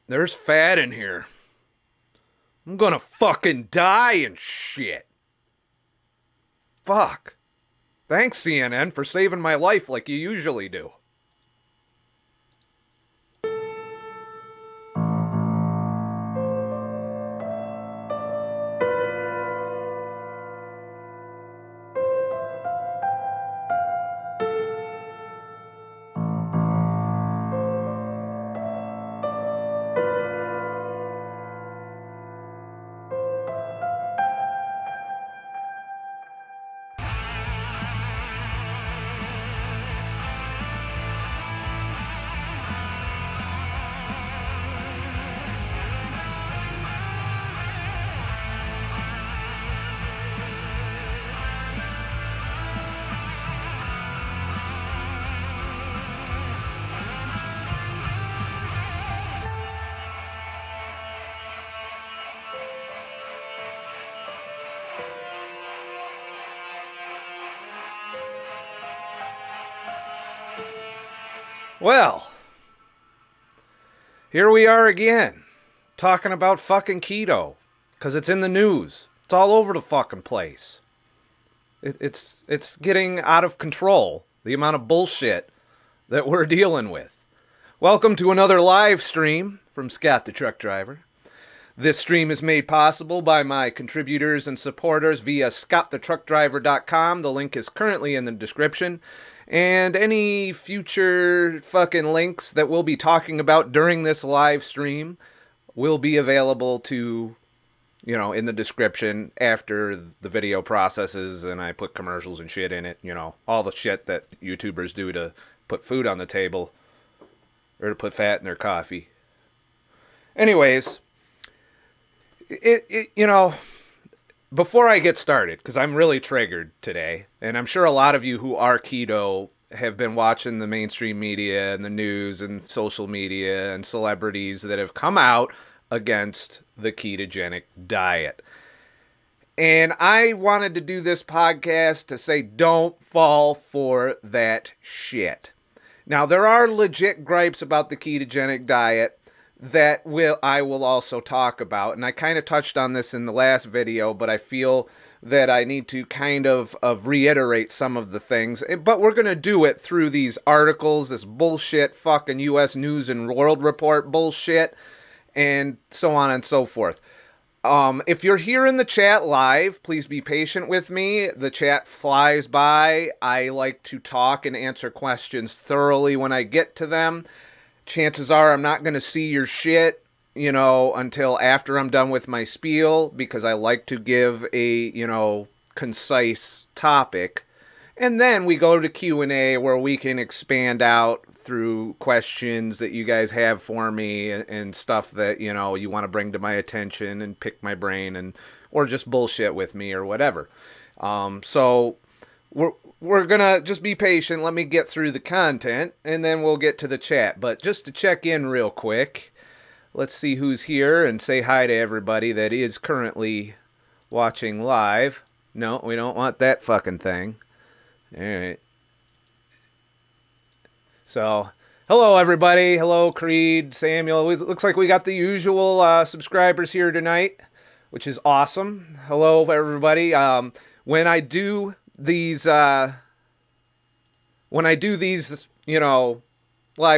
There's fat in here. I'm gonna fucking die and shit. Fuck. Thanks, CNN, for saving my life like you usually do. Well, here we are again, talking about fucking keto, because it's in the news. It's all over the fucking place. It's getting out of control, the amount of bullshit that we're dealing with. Welcome to another live stream from ScottTheTruckDriver. This stream is made possible by my contributors and supporters via ScottTheTruckDriver.com. The link is currently in the description. And any future fucking links that we'll be talking about during this live stream will be available to, in the description after the video processes and I put commercials and shit in it. All the shit that YouTubers do to put food on the table or to put fat in their coffee. Anyways, before I get started, because I'm really triggered today, and I'm sure a lot of you who are keto have been watching the mainstream media and the news and social media and celebrities that have come out against the ketogenic diet. And I wanted to do this podcast to say don't fall for that shit. Now, there are legit gripes about the ketogenic diet that I will also talk about. And I kind of touched on this in the last video, but I feel that I need to kind of reiterate some of the things. But we're going to do it through these articles, this bullshit fucking U.S. News and World Report bullshit, and so on and so forth. If you're here in the chat live, please be patient with me. The chat flies by. I like to talk and answer questions thoroughly when I get to them. Chances are I'm not going to see your shit, until after I'm done with my spiel, because I like to give a, concise topic. And then we go to Q&A where we can expand out through questions that you guys have for me and stuff that, you want to bring to my attention and pick my brain or just bullshit with me or whatever. So we're going to just be patient. Let me get through the content, and then we'll get to the chat. But just to check in real quick, let's see who's here and say hi to everybody that is currently watching live. No, we don't want that fucking thing. All right. So, hello, everybody. Hello, Creed, Samuel. It looks like we got the usual subscribers here tonight, which is awesome. Hello, everybody. When I do these live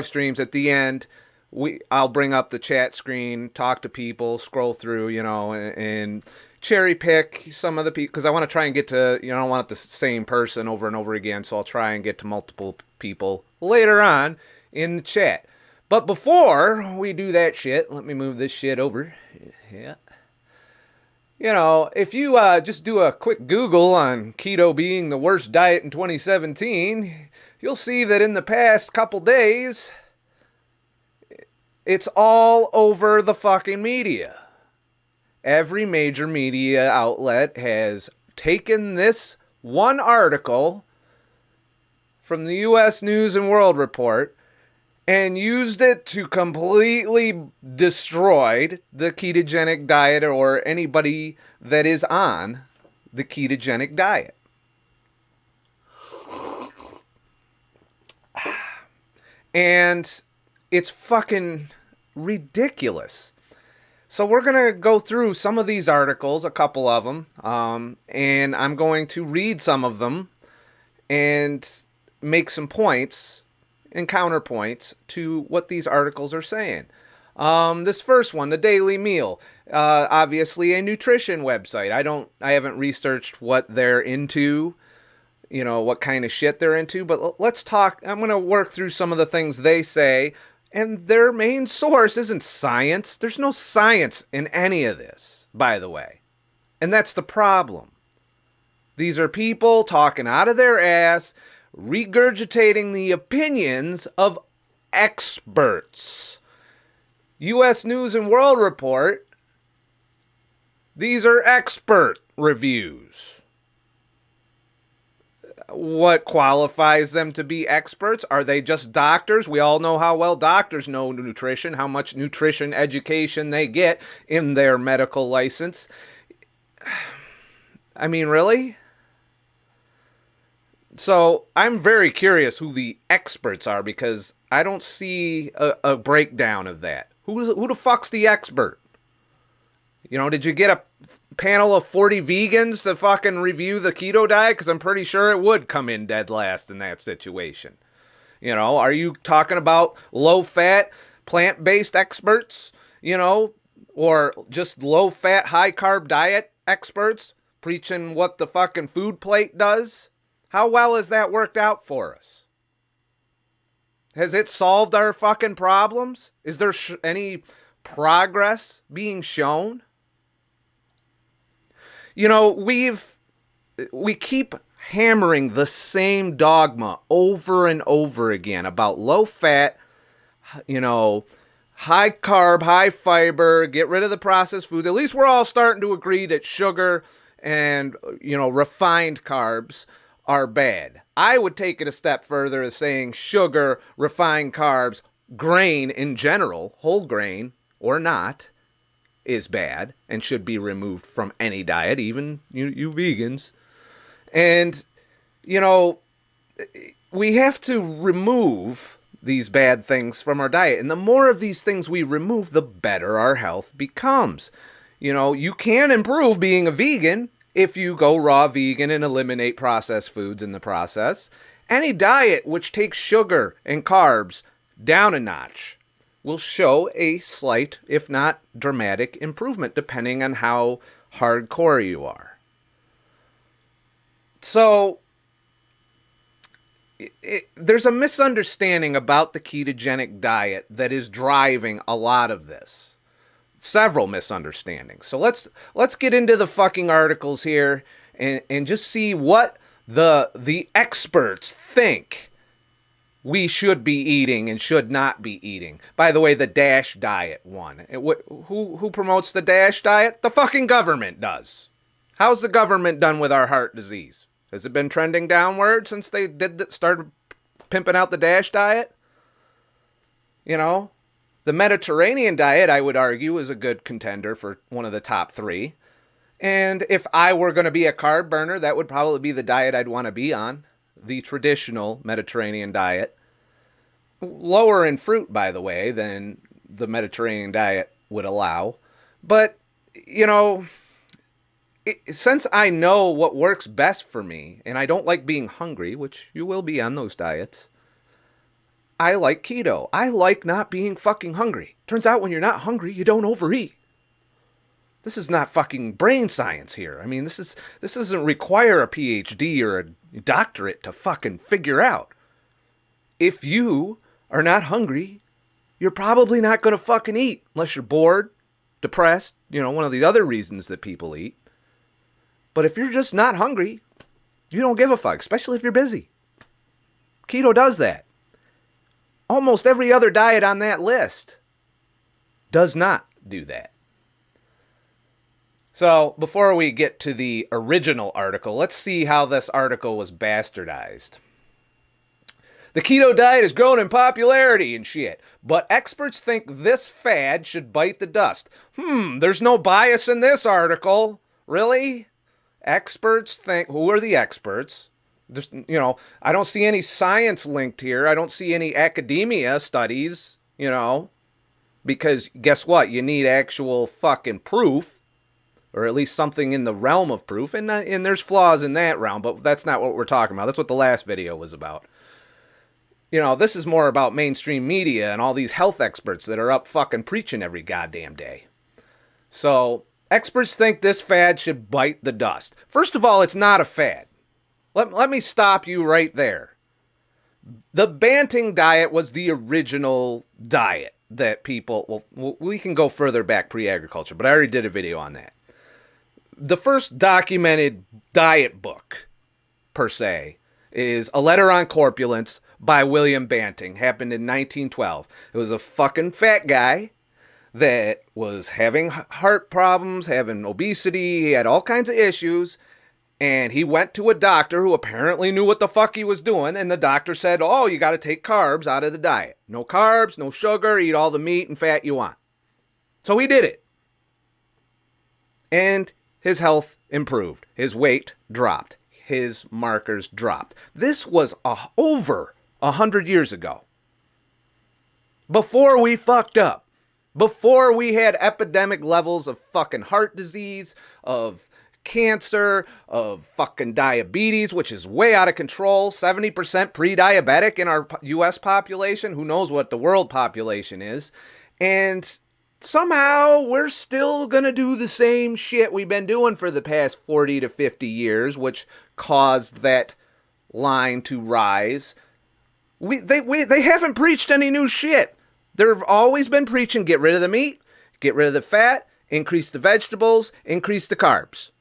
streams at the end, I'll bring up the chat screen, talk to people, scroll through, and cherry pick some of the people, because I want to try and get to, I don't want the same person over and over again, so I'll try and get to multiple people later on in the chat. But before we do that shit, let me move this shit over. Yeah. If you just do a quick Google on keto being the worst diet in 2017, you'll see that in the past couple days, it's all over the fucking media. Every major media outlet has taken this one article from the U.S. News and World Report and used it to completely destroy the ketogenic diet or anybody that is on the ketogenic diet. And it's fucking ridiculous. So we're going to go through some of these articles, a couple of them, and I'm going to read some of them and make some points and counterpoints to what these articles are saying. This first one, the Daily Meal, obviously a nutrition website. I haven't researched what they're into, what kind of shit they're into, but let's talk. I'm going to work through some of the things they say, and their main source isn't science. There's no science in any of this, by the way. And that's the problem. These are people talking out of their ass, regurgitating the opinions of experts. U.S. News and World Report, these are expert reviews. What qualifies them to be experts? Are they just doctors? We all know how well doctors know nutrition, how much nutrition education they get in their medical license. I mean, really? So I'm very curious who the experts are, because I don't see a breakdown of that. Who the fuck's the expert? Did you get a panel of 40 vegans to fucking review the keto diet? Because I'm pretty sure it would come in dead last in that situation. Are you talking about low-fat, plant-based experts? Or just low-fat, high-carb diet experts preaching what the fucking food plate does? How well has that worked out for us? Has it solved our fucking problems? Is there any progress being shown? We keep hammering the same dogma over and over again about low fat, high carb, high fiber, get rid of the processed food. At least we're all starting to agree that sugar and, refined carbs are bad. I would take it a step further as saying sugar, refined carbs, grain in general, whole grain or not, is bad and should be removed from any diet, even you vegans. And, we have to remove these bad things from our diet. And the more of these things we remove, the better our health becomes. You can improve being a vegan if you go raw vegan and eliminate processed foods in the process. Any diet which takes sugar and carbs down a notch will show a slight, if not dramatic, improvement, depending on how hardcore you are. So, there's a misunderstanding about the ketogenic diet that is driving a lot of this. Several misunderstandings. So let's get into the fucking articles here and just see what the experts think we should be eating and should not be eating. By the way, the DASH diet one. Who promotes the DASH diet? The fucking government does. How's the government done with our heart disease? Has it been trending downward since they started pimping out the DASH diet? The Mediterranean diet, I would argue, is a good contender for one of the top 3. And if I were going to be a carb burner, that would probably be the diet I'd want to be on. The traditional Mediterranean diet. Lower in fruit, by the way, than the Mediterranean diet would allow. But, since I know what works best for me, and I don't like being hungry, which you will be on those diets, I like keto. I like not being fucking hungry. Turns out when you're not hungry, you don't overeat. This is not fucking brain science here. I mean, this doesn't require a PhD or a doctorate to fucking figure out. If you are not hungry, you're probably not going to fucking eat unless you're bored, depressed, one of the other reasons that people eat. But if you're just not hungry, you don't give a fuck, especially if you're busy. Keto does that. Almost every other diet on that list does not do that. So, before we get to the original article, let's see how this article was bastardized. The keto diet has grown in popularity and shit, but experts think this fad should bite the dust. There's no bias in this article. Really? Experts think... Who are the experts? Just, I don't see any science linked here. I don't see any academia studies, because guess what? You need actual fucking proof, or at least something in the realm of proof, and there's flaws in that realm, but that's not what we're talking about. That's what the last video was about. You know, this is more about mainstream media and all these health experts that are up fucking preaching every goddamn day. So, experts think this fad should bite the dust. First of all, it's not a fad. Let me stop you right there. The Banting diet was the original diet that people, well, we can go further back pre-agriculture, but I already did a video on that. The first documented diet book, per se, is A Letter on Corpulence by William Banting. Happened in 1912. It was a fucking fat guy that was having heart problems, having obesity, he had all kinds of issues, and he went to a doctor who apparently knew what the fuck he was doing, and the doctor said, oh, you got to take carbs out of the diet. No carbs, no sugar, eat all the meat and fat you want. So he did it. And his health improved. His weight dropped. His markers dropped. This was over 100 years ago. Before we fucked up. Before we had epidemic levels of fucking heart disease, of cancer, of fucking diabetes, which is way out of control. 70% pre-diabetic in our U.S. population. Who knows what the world population is. And somehow we're still going to do the same shit we've been doing for the past 40 to 50 years, which caused that line to rise. They haven't preached any new shit. They've always been preaching, get rid of the meat, get rid of the fat, increase the vegetables, increase the carbs.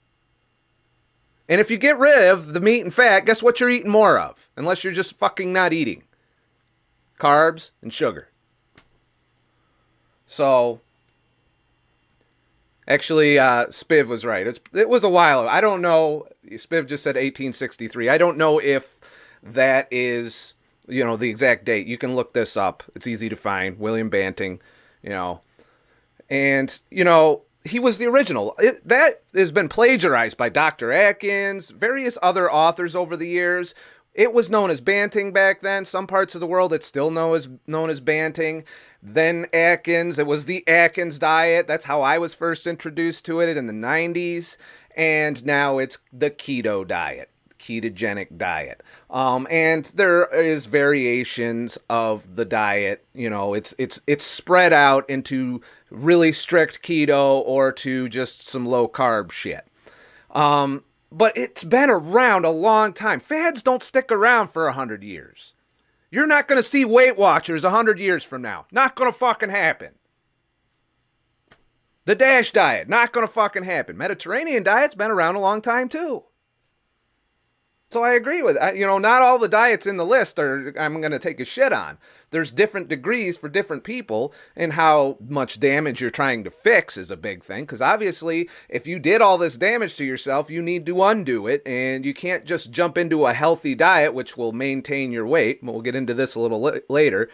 And if you get rid of the meat and fat, guess what you're eating more of? Unless you're just fucking not eating. Carbs and sugar. So, actually, Spiv was right. It was a while ago. I don't know. Spiv just said 1863. I don't know if that is, you know, the exact date. You can look this up. It's easy to find. William Banting, you know. And, you know, he was the original. That has been plagiarized by Dr. Atkins, various other authors over the years. It was known as Banting back then. Some parts of the world it's still known as Banting. Then Atkins, it was the Atkins diet. That's how I was first introduced to it in the 90s. And now it's the keto diet, ketogenic diet. And there is variations of the diet. You know, it's spread out into really strict keto or to just some low carb shit. But it's been around a long time. Fads don't stick around for 100 years. You're not going to see Weight Watchers 100 years from now. Not going to fucking happen. The DASH diet, not going to fucking happen. Mediterranean diet's been around a long time too. So I agree with it. You know, not all the diets in the list are I'm going to take a shit on. There's different degrees for different people, and how much damage you're trying to fix is a big thing. Because obviously, if you did all this damage to yourself, you need to undo it, and you can't just jump into a healthy diet, which will maintain your weight. We'll get into this a little later,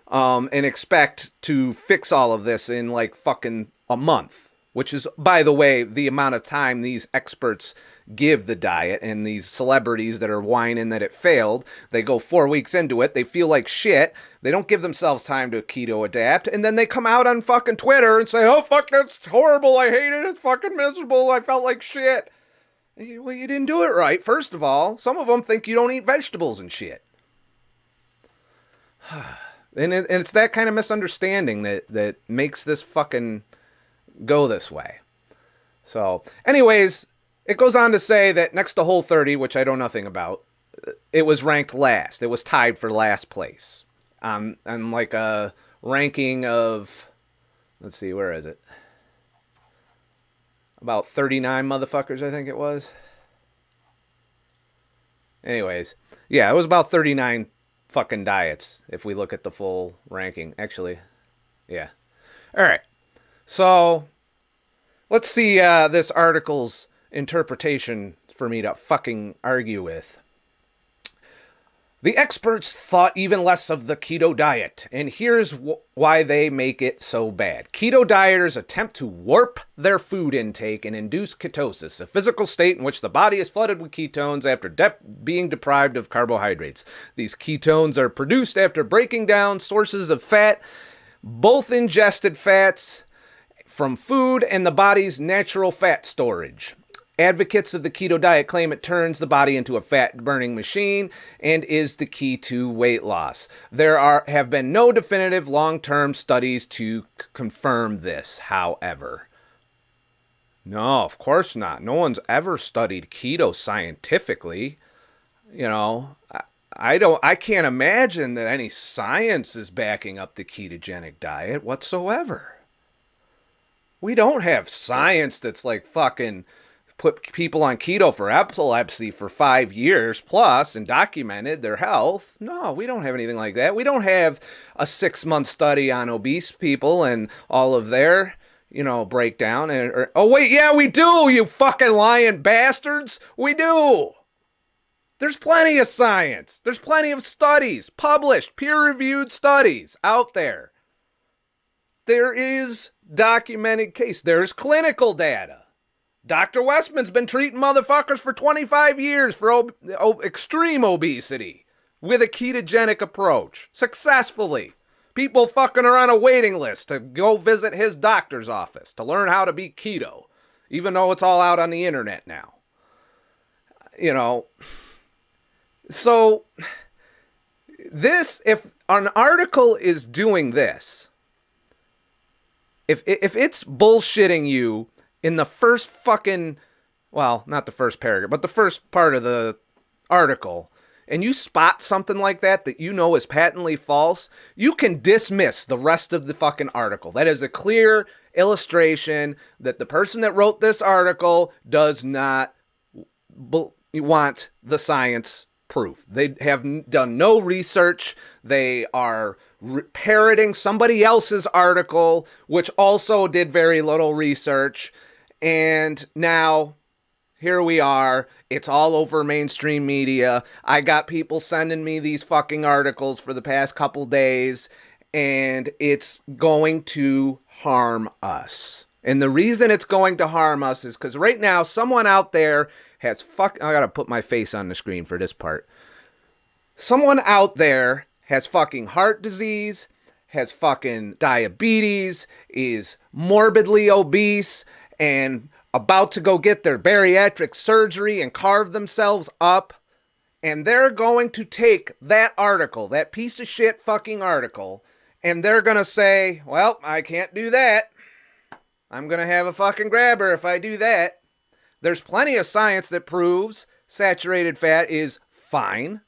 and expect to fix all of this in like fucking a month. Which is, by the way, the amount of time these experts give the diet, and these celebrities that are whining that it failed. They go 4 weeks into it. They feel like shit. They don't give themselves time to keto adapt. And then they come out on fucking Twitter and say, oh, fuck, that's horrible. I hate it. It's fucking miserable. I felt like shit. Well, you didn't do it right, first of all. Some of them think you don't eat vegetables and shit. And it's that kind of misunderstanding that makes this fucking go this way. So, anyways, it goes on to say that next to Whole30, which I know nothing about, it was ranked last. It was tied for last place. And like a ranking of, let's see, where is it? About 39 motherfuckers, I think it was. Anyways, yeah, it was about 39 fucking diets, if we look at the full ranking. Actually, yeah. All right. So, let's see this article's interpretation for me to fucking argue with. The experts thought even less of the keto diet, and here's why they make it so bad. Keto dieters attempt to warp their food intake and induce ketosis, a physical state in which the body is flooded with ketones after being deprived of carbohydrates. These ketones are produced after breaking down sources of fat both ingested fats from food and the body's natural fat storage. Advocates of the keto diet claim it turns the body into a fat-burning machine and is the key to weight loss. There have been no definitive long-term studies to confirm this, however. No, of course not. No one's ever studied keto scientifically. You know, I can't imagine that any science is backing up the ketogenic diet whatsoever. We don't have science that's like fucking put people on keto for epilepsy for 5 years plus and documented their health. No, we don't have anything like that. We don't have a 6-month study on obese people and all of their, breakdown. Oh, wait, yeah, we do, you fucking lying bastards. We do. There's plenty of science. There's plenty of studies, published, peer-reviewed studies out there. There is documented case. There's clinical data. Dr. Westman's been treating motherfuckers for 25 years for extreme obesity with a ketogenic approach. Successfully. People fucking are on a waiting list to go visit his doctor's office to learn how to be keto, even though it's all out on the internet now. So this, if an article is doing this, if it's bullshitting you in the first fucking, well, not the first paragraph, but the first part of the article, and you spot something like that you know is patently false, you can dismiss the rest of the fucking article. That is a clear illustration that the person that wrote this article does not want the science proof. They have done no research. They are parroting somebody else's article, which also did very little research. And now, here we are. It's all over mainstream media. I got people sending me these fucking articles for the past couple days, and it's going to harm us. And the reason it's going to harm us is because right now, someone out there has I gotta put my face on the screen for this part. Someone out there has fucking heart disease, has fucking diabetes, is morbidly obese, and about to go get their bariatric surgery and carve themselves up. And they're going to take that article, that piece of shit fucking article, and they're going to say, well, I can't do that. I'm going to have a fucking grabber if I do that. There's plenty of science that proves saturated fat is fine.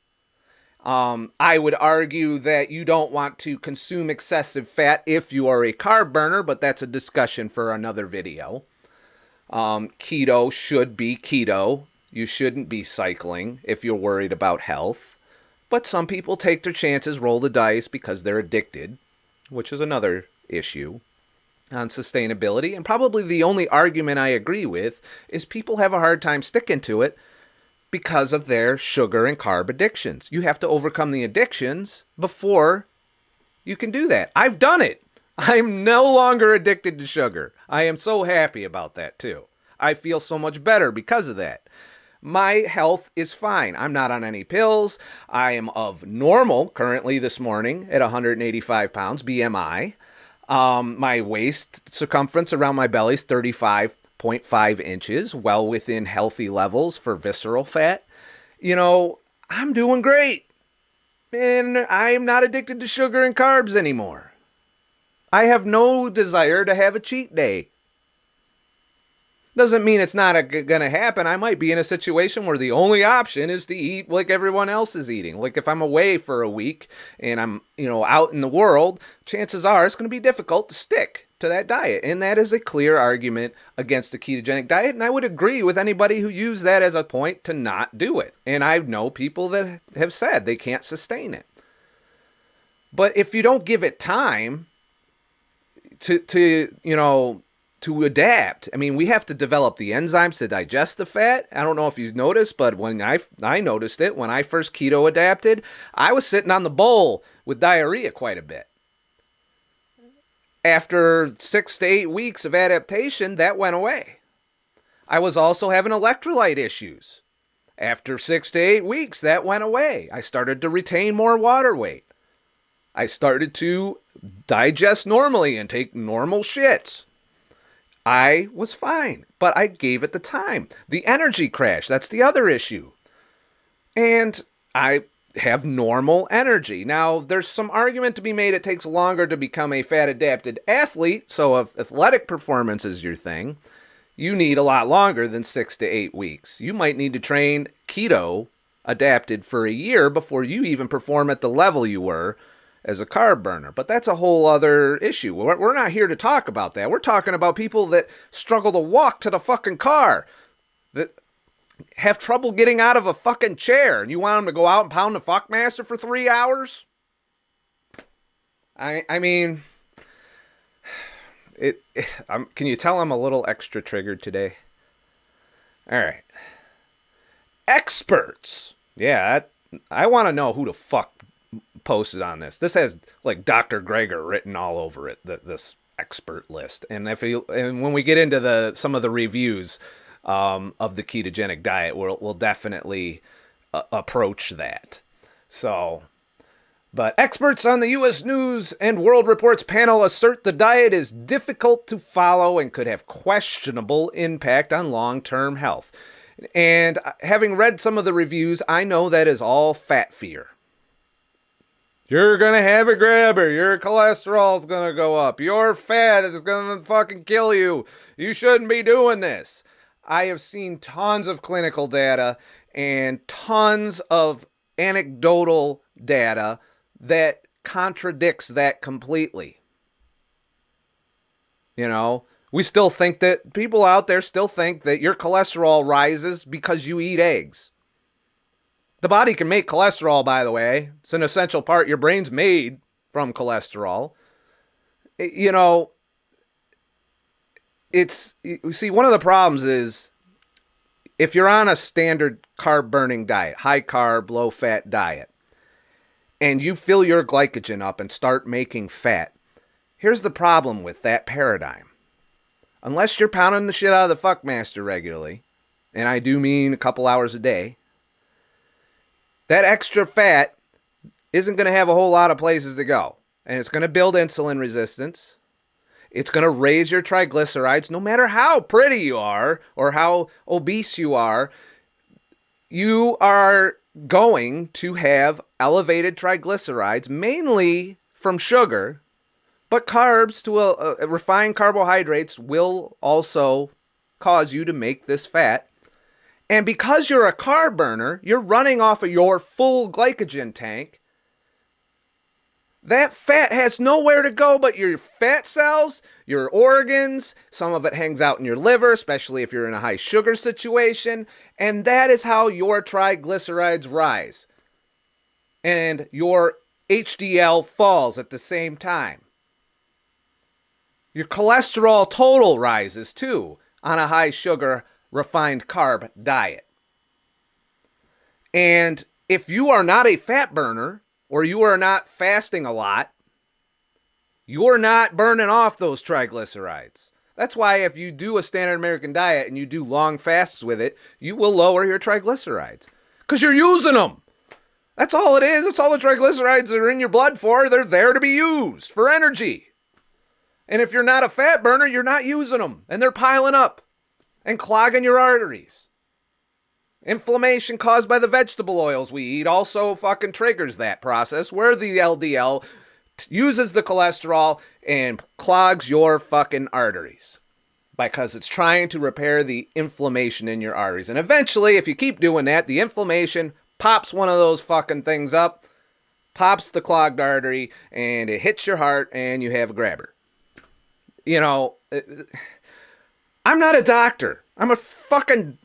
I would argue that you don't want to consume excessive fat if you are a carb burner, but that's a discussion for another video. Keto should be keto. You shouldn't be cycling if you're worried about health. But some people take their chances, roll the dice because they're addicted, which is another issue on sustainability. And probably the only argument I agree with is people have a hard time sticking to it because of their sugar and carb addictions. You have to overcome the addictions before you can do that. I've done it. I'm no longer addicted to sugar. I am so happy about that too. I feel so much better because of that. My health is fine. I'm not on any pills. I am of normal currently this morning at 185 pounds BMI. My waist circumference around my belly is 35.5 inches, well within healthy levels for visceral fat. I'm doing great. And I'm not addicted to sugar and carbs anymore. I have no desire to have a cheat day. Doesn't mean it's not going to happen. I might be in a situation where the only option is to eat like everyone else is eating. Like if I'm away for a week and I'm, out in the world, chances are it's going to be difficult to stick to that diet. And that is a clear argument against the ketogenic diet. And I would agree with anybody who used that as a point to not do it. And I know people that have said they can't sustain it. But if you don't give it time to adapt. I mean, we have to develop the enzymes to digest the fat. I don't know if you've noticed, but when I noticed it, when I first keto adapted, I was sitting on the bowl with diarrhea quite a bit. After 6 to 8 weeks of adaptation, that went away. I was also having electrolyte issues. After 6 to 8 weeks, that went away. I started to retain more water weight. I started to digest normally and take normal shits. I was fine, but I gave it the time. The energy crash, that's the other issue. And I have normal energy. Now, there's some argument to be made it takes longer to become a fat-adapted athlete, so if athletic performance is your thing, you need a lot longer than 6 to 8 weeks. You might need to train keto adapted for a year before you even perform at the level you were as a carb burner. But that's a whole other issue. We're not here to talk about that. We're talking about people that struggle to walk to the fucking car, that have trouble getting out of a fucking chair, and you want them to go out and pound the fuckmaster for 3 hours? I mean, can you tell I'm a little extra triggered today? All right. Experts. Yeah, I want to know who the fuck posted on this. This has like Dr. Greger written all over it, this expert list. And when we get into some of the reviews of the ketogenic diet, we'll definitely approach that. So, but experts on the U.S. News and World Report's panel assert the diet is difficult to follow and could have questionable impact on long-term health. And having read some of the reviews, I know that is all fat fear. You're going to have a grabber. Your cholesterol's going to go up. Your fat is going to fucking kill you. You shouldn't be doing this. I have seen tons of clinical data and tons of anecdotal data that contradicts that completely. You know, we still think that people out there still think that your cholesterol rises because you eat eggs. The body can make cholesterol, by the way. It's an essential part. Your brain's made from cholesterol. You know, you see, one of the problems is if you're on a standard carb burning diet, high carb, low fat diet, and you fill your glycogen up and start making fat, here's the problem with that paradigm. Unless you're pounding the shit out of the fuckmaster regularly, and I do mean a couple hours a day, that extra fat isn't going to have a whole lot of places to go. And it's going to build insulin resistance. It's going to raise your triglycerides. No matter how pretty you are or how obese you are going to have elevated triglycerides, mainly from sugar. But carbs, refined carbohydrates, will also cause you to make this fat. And because you're a carb burner, you're running off of your full glycogen tank. That fat has nowhere to go but your fat cells, your organs. Some of it hangs out in your liver, especially if you're in a high sugar situation. And that is how your triglycerides rise. And your HDL falls at the same time. Your cholesterol total rises too on a high sugar refined carb diet. And if you are not a fat burner or you are not fasting a lot, you're not burning off those triglycerides. That's why if you do a standard American diet and you do long fasts with it, you will lower your triglycerides because you're using them. That's all it is. That's all the triglycerides are in your blood for. They're there to be used for energy. And if you're not a fat burner, you're not using them and they're piling up and clogging your arteries. Inflammation caused by the vegetable oils we eat also fucking triggers that process where the LDL uses the cholesterol and clogs your fucking arteries because it's trying to repair the inflammation in your arteries. And eventually, if you keep doing that, the inflammation pops one of those fucking things up, pops the clogged artery, and it hits your heart and you have a grabber. You know, I'm not a doctor. I'm a fucking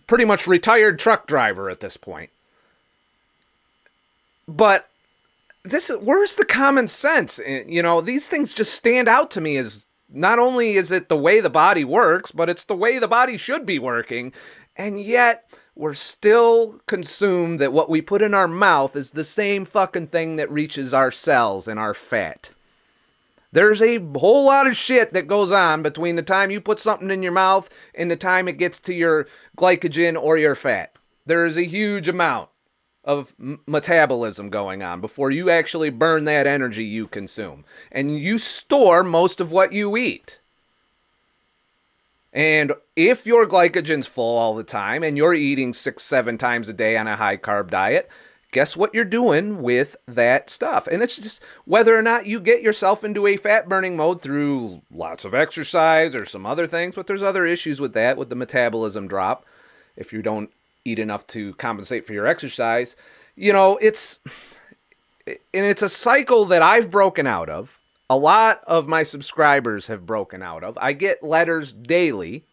pretty much retired truck driver at this point. But where's the common sense? You know, these things just stand out to me as not only is it the way the body works, but it's the way the body should be working. And yet we're still consumed that what we put in our mouth is the same fucking thing that reaches our cells and our fat. There's a whole lot of shit that goes on between the time you put something in your mouth and the time it gets to your glycogen or your fat. There is a huge amount. of metabolism going on before you actually burn that energy you consume. And you store most of what you eat. And if your glycogen's full all the time and you're eating 6-7 times a day on a high carb diet, guess what you're doing with that stuff? And it's just whether or not you get yourself into a fat burning mode through lots of exercise or some other things, but there's other issues with that, with the metabolism drop. If you don't eat enough to compensate for your exercise, it's a cycle that I've broken out of. A lot of my subscribers have broken out of. I get letters daily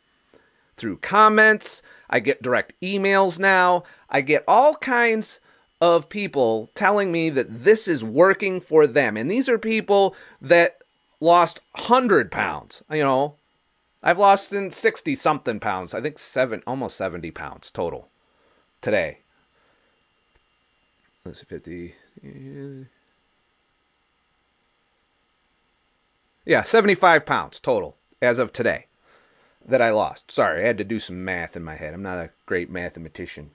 through comments. I get direct emails now. I get all kinds of people telling me that this is working for them. And these are people that lost 100 pounds. I've lost 60-something pounds. I think almost 70 pounds total today. Let's see, 50. Yeah, 75 pounds total as of today that I lost. Sorry, I had to do some math in my head. I'm not a great mathematician.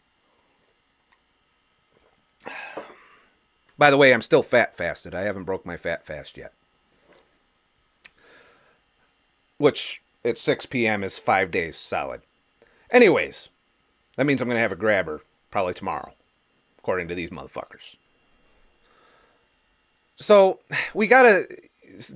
By the way, I'm still fat fasted. I haven't broke my fat fast yet. Which at 6 p.m. is 5 days solid. Anyways, that means I'm going to have a grabber probably tomorrow, according to these motherfuckers. So we got to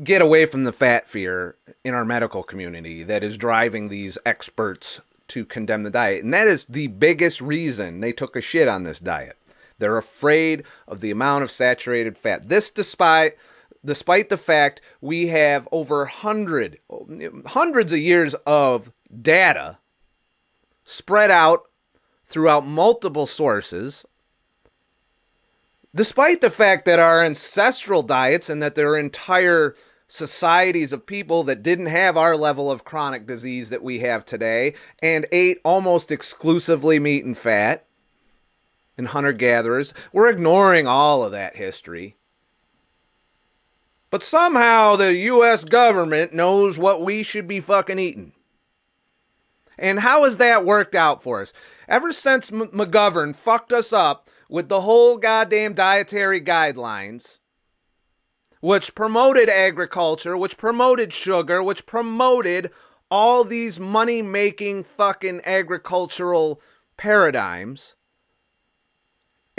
get away from the fat fear in our medical community that is driving these experts to condemn the diet. And that is the biggest reason they took a shit on this diet. They're afraid of the amount of saturated fat. This despite the fact we have over hundreds of years of data spread out throughout multiple sources, despite the fact that our ancestral diets and that there are entire societies of people that didn't have our level of chronic disease that we have today and ate almost exclusively meat and fat and hunter-gatherers, we're ignoring all of that history. But somehow the U.S. government knows what we should be fucking eating. And how has that worked out for us? Ever since McGovern fucked us up with the whole goddamn dietary guidelines, which promoted agriculture, which promoted sugar, which promoted all these money-making fucking agricultural paradigms,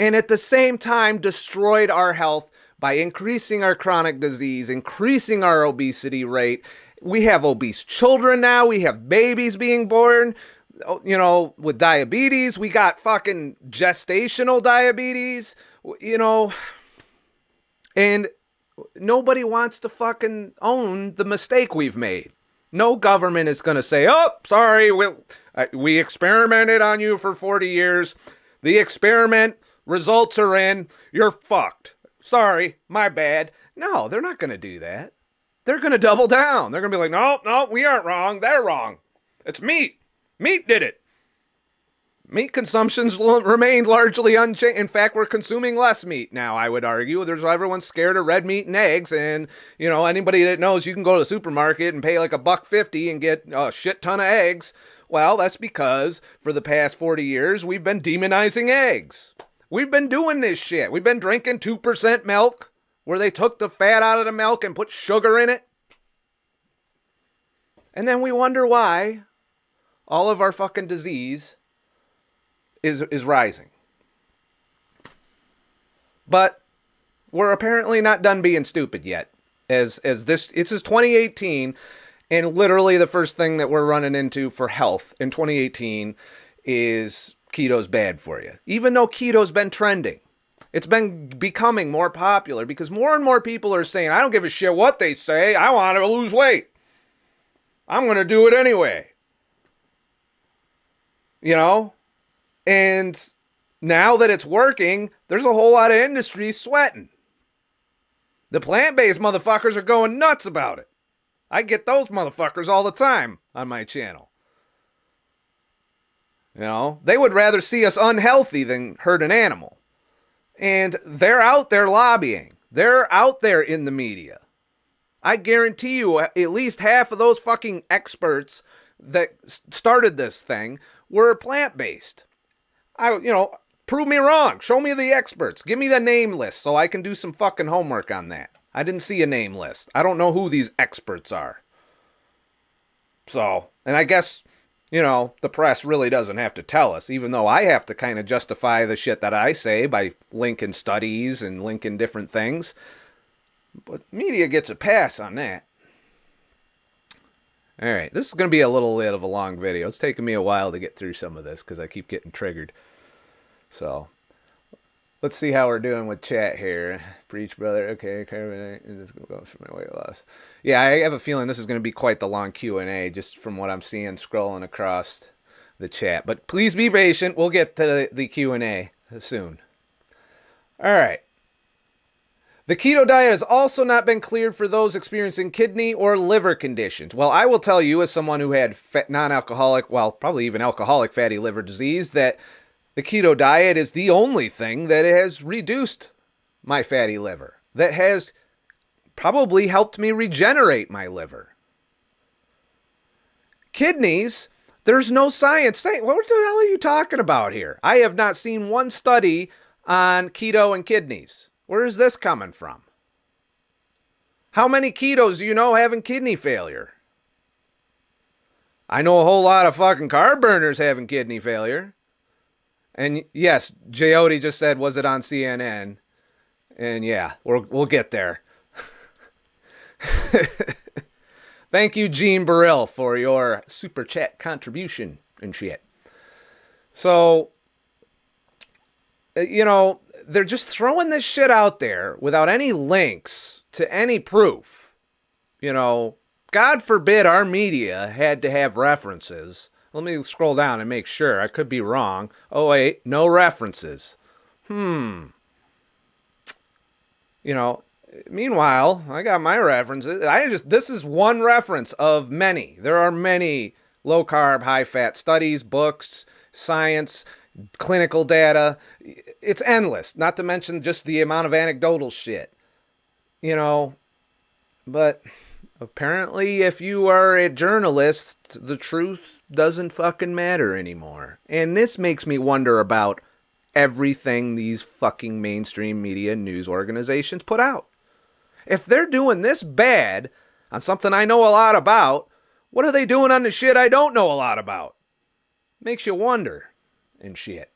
and at the same time destroyed our health by increasing our chronic disease, increasing our obesity rate. We have obese children now. We have babies being born, with diabetes. We got fucking gestational diabetes, and nobody wants to fucking own the mistake we've made. No government is going to say, oh, sorry, we experimented on you for 40 years. The experiment results are in. You're fucked. Sorry, my bad. No, they're not going to do that. They're going to double down. They're going to be like, no, we aren't wrong. They're wrong. It's meat. Meat did it. Meat consumption's remained largely unchanged. In fact, we're consuming less meat now, I would argue. Everyone's scared of red meat and eggs. And, anybody that knows you can go to the supermarket and pay like $1.50 and get a shit ton of eggs. Well, that's because for the past 40 years, we've been demonizing eggs. We've been doing this shit. We've been drinking 2% milk where they took the fat out of the milk and put sugar in it. And then we wonder why all of our fucking disease is rising. But we're apparently not done being stupid yet. It's 2018, and literally the first thing that we're running into for health in 2018 is keto's bad for you. Even though keto's been trending. It's been becoming more popular because more and more people are saying, I don't give a shit what they say. I want to lose weight. I'm going to do it anyway. And now that it's working, there's a whole lot of industry sweating. The plant-based motherfuckers are going nuts about it. I get those motherfuckers all the time on my channel. They would rather see us unhealthy than hurt an animal. And they're out there lobbying. They're out there in the media. I guarantee you at least half of those fucking experts that started this thing were plant-based. Prove me wrong. Show me the experts. Give me the name list so I can do some fucking homework on that. I didn't see a name list. I don't know who these experts are. So, and I guess, the press really doesn't have to tell us, even though I have to kind of justify the shit that I say by linking studies and linking different things. But media gets a pass on that. All right, this is going to be a little bit of a long video. It's taking me a while to get through some of this because I keep getting triggered. So, let's see how we're doing with chat here. Preach, brother. Okay, carbonate. Just going to go for my weight loss. Yeah, I have a feeling this is going to be quite the long Q&A just from what I'm seeing scrolling across the chat. But please be patient. We'll get to the Q&A soon. All right. The keto diet has also not been cleared for those experiencing kidney or liver conditions. Well, I will tell you as someone who had non-alcoholic, well, probably even alcoholic fatty liver disease, that the keto diet is the only thing that has reduced my fatty liver, that has probably helped me regenerate my liver. Kidneys, there's no science. What the hell are you talking about here? I have not seen one study on keto and kidneys. Where is this coming from? How many ketos do you know having kidney failure? I know a whole lot of fucking carb burners having kidney failure. And yes, Jyoti just said, was it on CNN? And yeah, we'll get there. Thank you, Gene Burrell, for your super chat contribution and shit. So, they're just throwing this shit out there without any links to any proof. God forbid our media had to have references. Let me scroll down and make sure. I could be wrong. Oh, wait, no references. Meanwhile, I got my references. This is one reference of many. There are many low carb, high fat studies, books, science, clinical data. It's endless, not to mention just the amount of anecdotal shit. But apparently if you are a journalist, the truth doesn't fucking matter anymore. And this makes me wonder about everything these fucking mainstream media news organizations put out. If they're doing this bad on something I know a lot about, what are they doing on the shit I don't know a lot about? Makes you wonder and shit.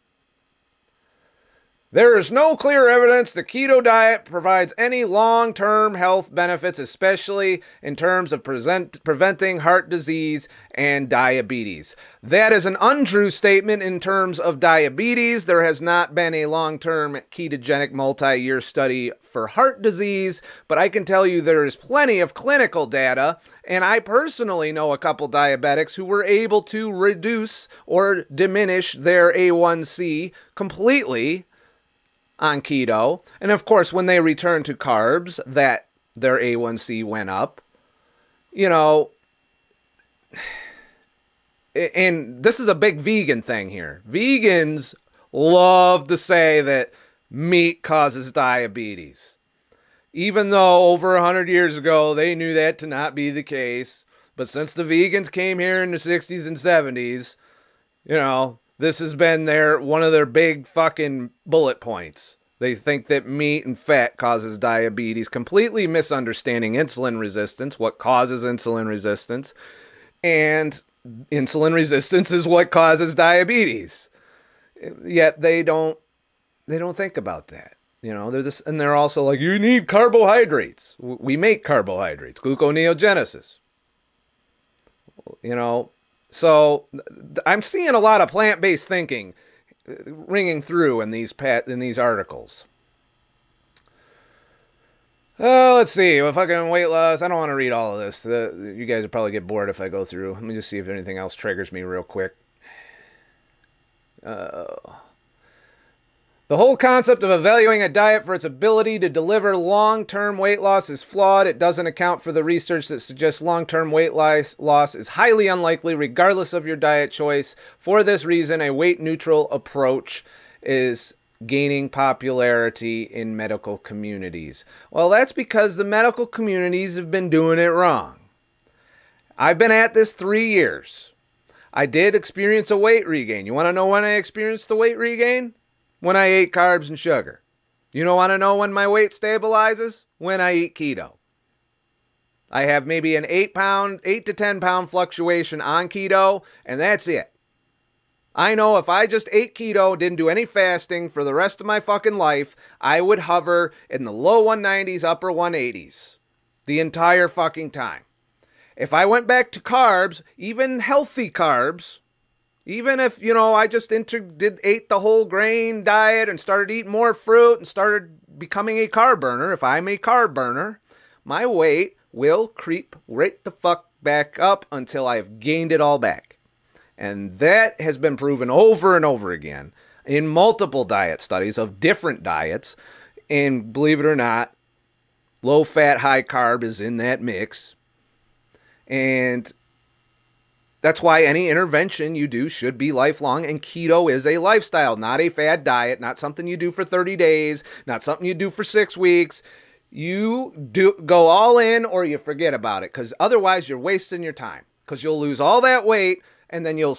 There is no clear evidence the keto diet provides any long-term health benefits, especially in terms of preventing heart disease and diabetes. That is an untrue statement in terms of diabetes. There has not been a long-term ketogenic multi-year study for heart disease, but I can tell you there is plenty of clinical data, and I personally know a couple diabetics who were able to reduce or diminish their A1C completely on keto. And of course, when they return to carbs, that their A1C went up. And this is a big vegan thing here. Vegans love to say that meat causes diabetes. Even though over 100 years ago, they knew that to not be the case. But since the vegans came here in the 60s and 70s, this has been one of their big fucking bullet points. They think that meat and fat causes diabetes, completely misunderstanding insulin resistance, what causes insulin resistance, and insulin resistance is what causes diabetes. Yet they don't think about that. They're also like, you need carbohydrates. We make carbohydrates, gluconeogenesis. So I'm seeing a lot of plant-based thinking ringing through in these articles. Let's see. If I can weight loss, I don't want to read all of this. You guys would probably get bored if I go through. Let me just see if anything else triggers me real quick. The whole concept of evaluating a diet for its ability to deliver long-term weight loss is flawed. It doesn't account for the research that suggests long-term weight loss is highly unlikely regardless of your diet choice. For this reason, a weight-neutral approach is gaining popularity in medical communities. Well, that's because the medical communities have been doing it wrong. I've been at this 3 years. I did experience a weight regain. You want to know when I experienced the weight regain? When I ate carbs and sugar. You don't want to know when my weight stabilizes? When I eat keto. I have maybe an 8 to 10 pound fluctuation on keto, and that's it. I know if I just ate keto, didn't do any fasting for the rest of my fucking life, I would hover in the low 190s, upper 180s the entire fucking time. If I went back to carbs, even healthy carbs, even if, I just ate the whole grain diet and started eating more fruit and started becoming a carb burner, if I'm a carb burner, my weight will creep right the fuck back up until I've gained it all back. And that has been proven over and over again in multiple diet studies of different diets. And believe it or not, low fat, high carb is in that mix. And that's why any intervention you do should be lifelong. And keto is a lifestyle, not a fad diet, not something you do for 30 days, not something you do for 6 weeks. You do go all in or you forget about it, because otherwise you're wasting your time, because you'll lose all that weight and then you'll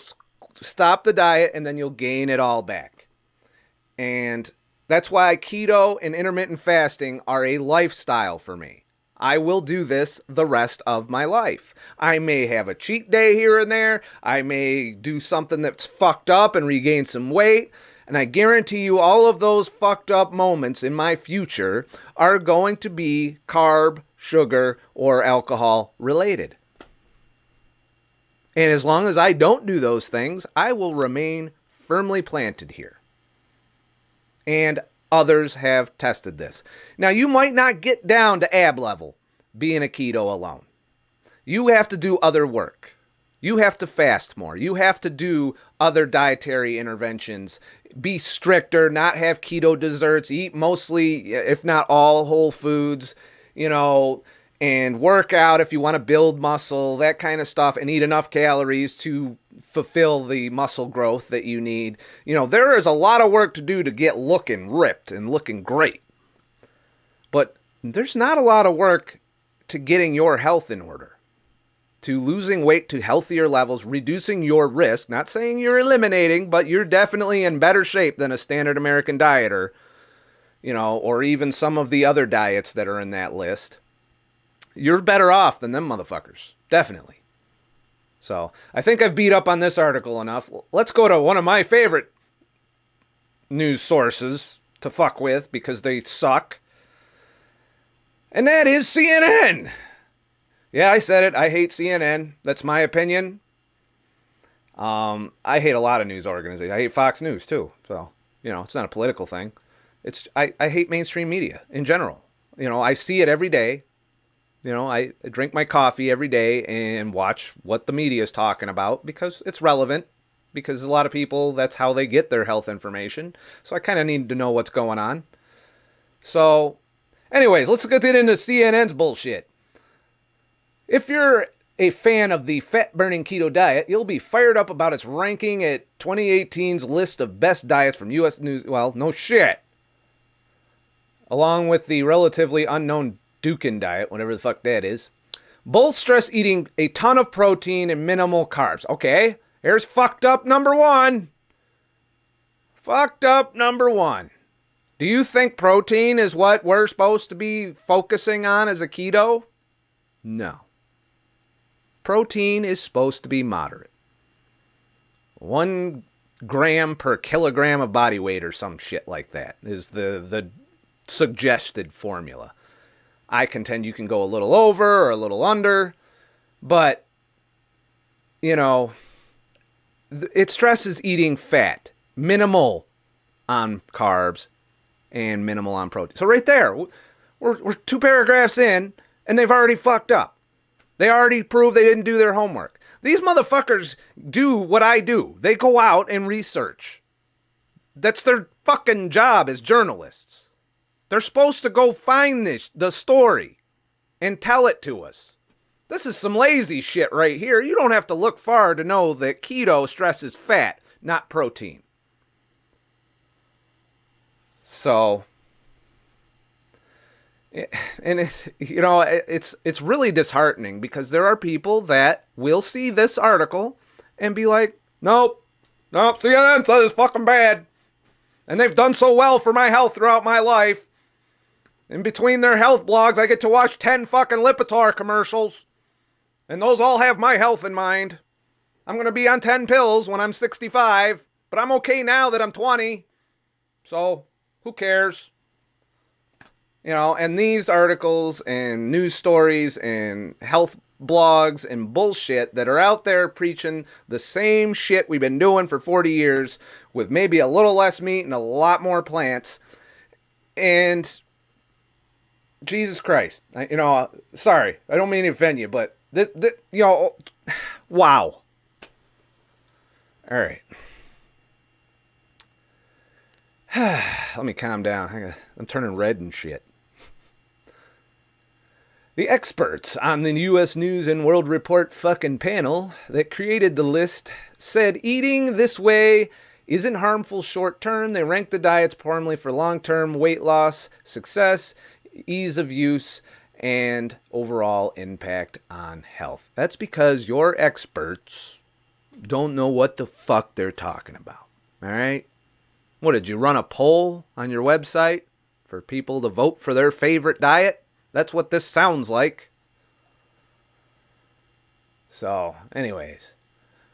stop the diet and then you'll gain it all back. And that's why keto and intermittent fasting are a lifestyle for me. I will do this the rest of my life. I may have a cheat day here and there. I may do something that's fucked up and regain some weight. And I guarantee you all of those fucked up moments in my future are going to be carb, sugar, or alcohol related. And as long as I don't do those things, I will remain firmly planted here. And others have tested this. Now, you might not get down to ab level being a keto alone. You have to do other work. You have to fast more. You have to do other dietary interventions. Be stricter, not have keto desserts, eat mostly, if not all, whole foods, and work out if you want to build muscle, that kind of stuff, and eat enough calories to fulfill the muscle growth that you need. There is a lot of work to do to get looking ripped and looking great. But there's not a lot of work to getting your health in order, to losing weight to healthier levels, reducing your risk. Not saying you're eliminating, but you're definitely in better shape than a standard American dieter, or even some of the other diets that are in that list. You're better off than them motherfuckers. Definitely. So I think I've beat up on this article enough. Let's go to one of my favorite news sources to fuck with because they suck. And that is CNN. Yeah, I said it. I hate CNN. That's my opinion. I hate a lot of news organizations. I hate Fox News too. So, it's not a political thing. I hate mainstream media in general. I see it every day. I drink my coffee every day and watch what the media is talking about because it's relevant, because a lot of people, that's how they get their health information. So I kind of need to know what's going on. So anyways, let's get into CNN's bullshit. If you're a fan of the fat-burning keto diet, you'll be fired up about its ranking at 2018's list of best diets from U.S. News. Well, no shit. Along with the relatively unknown Dukin diet, whatever the fuck that is. Both stress eating a ton of protein and minimal carbs. Okay, here's fucked up number one. Fucked up number one. Do you think protein is what we're supposed to be focusing on as a keto? No. Protein is supposed to be moderate. 1 gram per kilogram of body weight or some shit like that is the suggested formula. I contend you can go a little over or a little under, but, it stresses eating fat, minimal on carbs, and minimal on protein. So right there, we're 2 paragraphs in, and they've already fucked up. They already proved they didn't do their homework. These motherfuckers do what I do. They go out and research. That's their fucking job as journalists. They're supposed to go find the story and tell it to us. This is some lazy shit right here. You don't have to look far to know that keto stresses fat, not protein. So, and it's really disheartening because there are people that will see this article and be like, nope, CNN says it's fucking bad. And they've done so well for my health throughout my life. In between their health blogs, I get to watch 10 fucking Lipitor commercials. And those all have my health in mind. I'm going to be on 10 pills when I'm 65, but I'm okay now that I'm 20. So, who cares? You know, and these articles and news stories and health blogs and bullshit that are out there preaching the same shit we've been doing for 40 years with maybe a little less meat and a lot more plants. And Jesus Christ, sorry, I don't mean to offend you, but wow. All right. Let me calm down. I'm turning red and shit. The experts on the U.S. News and World Report fucking panel that created the list said eating this way isn't harmful short term. They ranked the diets poorly for long-term weight loss, success, ease of use, and overall impact on health. That's because your experts don't know what the fuck they're talking about. All right? What, did you run a poll on your website for people to vote for their favorite diet? That's what this sounds like. So, anyways,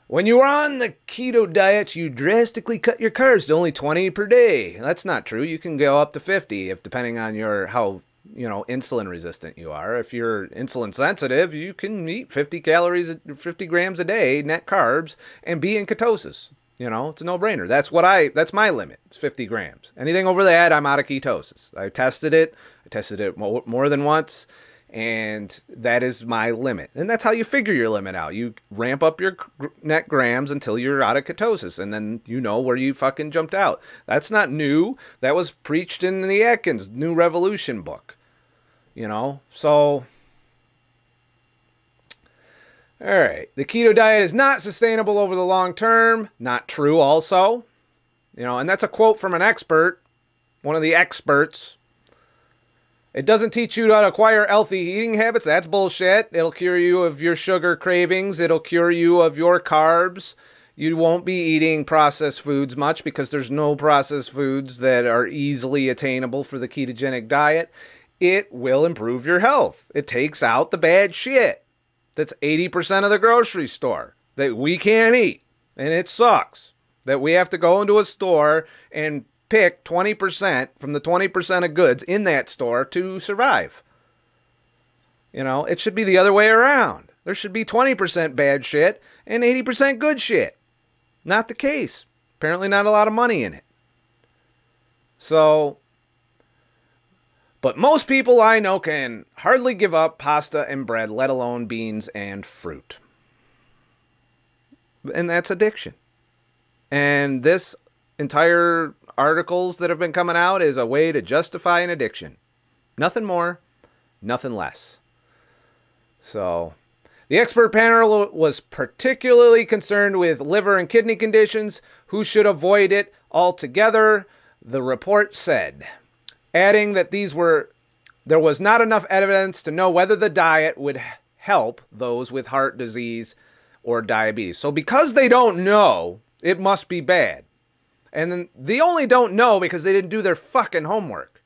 when you're on the keto diet, you drastically cut your carbs to only 20 per day. That's not true. You can go up to 50 if depending on how insulin resistant you are. If you're insulin sensitive, you can eat 50 grams a day net carbs and be in ketosis. It's a no-brainer. That's my limit. It's 50 grams. Anything over that, I'm out of ketosis. I tested it more than once, and that is my limit. And that's how you figure your limit out. You ramp up your net grams until you're out of ketosis, and then you know where you fucking jumped out. That's not new. That was preached in the Atkins New Revolution book. So... All right, the keto diet is not sustainable over the long term. Not true also. And that's a quote from an expert, one of the experts. It doesn't teach you how to acquire healthy eating habits. That's bullshit. It'll cure you of your sugar cravings. It'll cure you of your carbs. You won't be eating processed foods much because there's no processed foods that are easily attainable for the ketogenic diet. It will improve your health. It takes out the bad shit. That's 80% of the grocery store that we can't eat. And it sucks that we have to go into a store and pick 20% from the 20% of goods in that store to survive. It should be the other way around. There should be 20% bad shit and 80% good shit. Not the case. Apparently not a lot of money in it. But most people I know can hardly give up pasta and bread, let alone beans and fruit. And that's addiction. And this entire articles that have been coming out is a way to justify an addiction. Nothing more, nothing less. So, the expert panel was particularly concerned with liver and kidney conditions, who should avoid it altogether, the report said. Adding that there was not enough evidence to know whether the diet would help those with heart disease or diabetes. So because they don't know, it must be bad. And then they only don't know because they didn't do their fucking homework.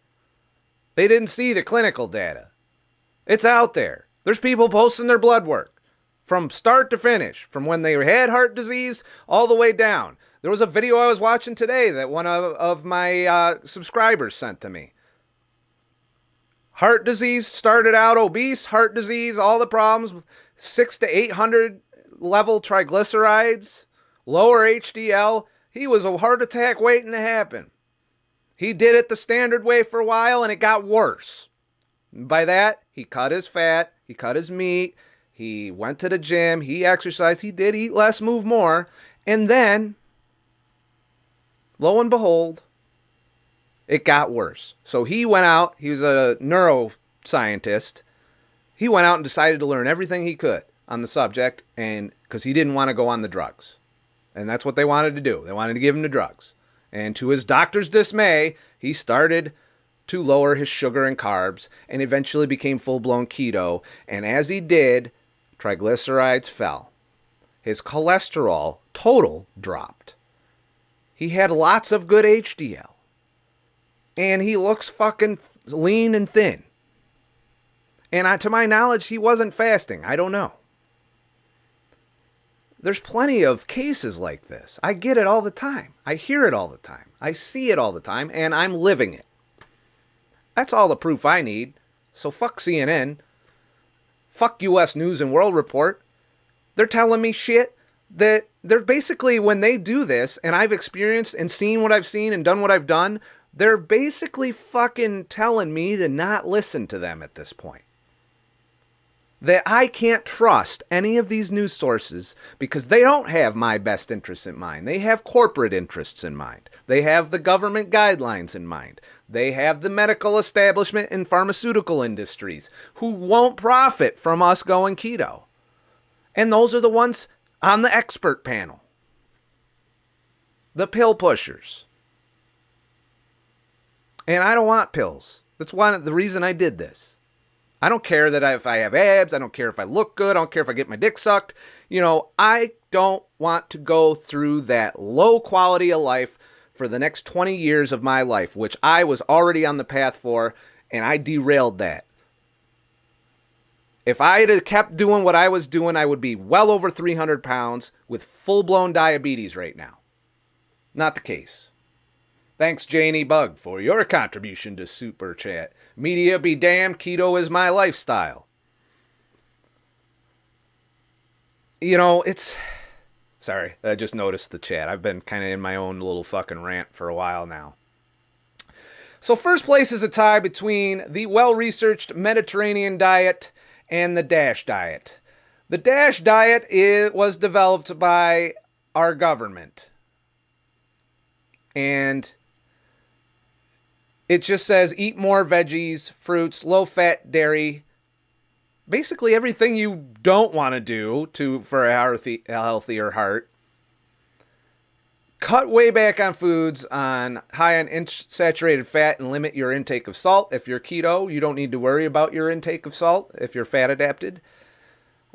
They didn't see the clinical data. It's out there. There's people posting their blood work from start to finish, from when they had heart disease all the way down. There was a video I was watching today that one of my subscribers sent to me. Heart disease, started out obese, heart disease, all the problems, 600 to 800 level triglycerides, lower HDL. He was a heart attack waiting to happen. He did it the standard way for a while and it got worse. And by that, he cut his fat, he cut his meat, he went to the gym, he exercised, he did eat less, move more, and then... lo and behold, it got worse. So he went out, he was a neuroscientist, he went out and decided to learn everything he could on the subject, and because he didn't want to go on the drugs. And that's what they wanted to do. They wanted to give him the drugs. And to his doctor's dismay, he started to lower his sugar and carbs and eventually became full-blown keto. And as he did, triglycerides fell. His cholesterol total dropped. He had lots of good HDL. And he looks fucking lean and thin. And to my knowledge, he wasn't fasting. I don't know. There's plenty of cases like this. I get it all the time. I hear it all the time. I see it all the time, and I'm living it. That's all the proof I need. So fuck CNN. Fuck U.S. News and World Report. They're telling me shit that they're basically, when they do this, and I've experienced and seen what I've seen and done what I've done, they're basically fucking telling me to not listen to them at this point. That I can't trust any of these news sources because they don't have my best interests in mind. They have corporate interests in mind. They have the government guidelines in mind. They have the medical establishment and pharmaceutical industries who won't profit from us going keto. And those are the ones on the expert panel. The pill pushers. And I don't want pills. That's the reason I did this. I don't care that if I have abs. I don't care if I look good. I don't care if I get my dick sucked. I don't want to go through that low quality of life for the next 20 years of my life, which I was already on the path for, and I derailed that. If I had kept doing what I was doing, I would be well over 300 pounds with full-blown diabetes right now. Not the case. Thanks, Janie Bug, for your contribution to Super Chat. Media be damned, keto is my lifestyle. Sorry, I just noticed the chat. I've been kind of in my own little fucking rant for a while now. So first place is a tie between the well-researched Mediterranean diet and the DASH diet. The DASH diet was developed by our government. And it just says eat more veggies, fruits, low-fat dairy, basically everything you don't want to do for a healthier heart. Cut way back on foods high on saturated fat and limit your intake of salt. If you're keto, you don't need to worry about your intake of salt if you're fat adapted.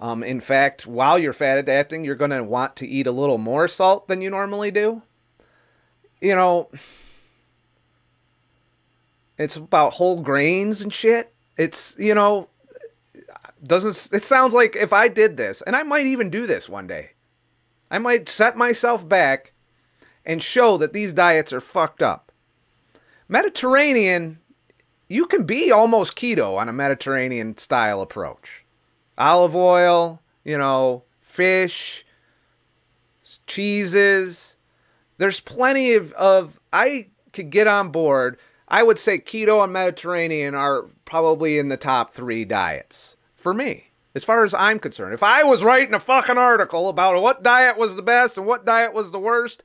In fact, while you're fat adapting, you're going to want to eat a little more salt than you normally do. It's about whole grains and shit. It sounds like if I did this, and I might even do this one day, I might set myself back and show that these diets are fucked up. Mediterranean, you can be almost keto on a Mediterranean style approach. Olive oil, fish, cheeses. There's plenty of I could get on board. I would say keto and Mediterranean are probably in the top 3 diets for me, as far as I'm concerned. If I was writing a fucking article about what diet was the best and what diet was the worst,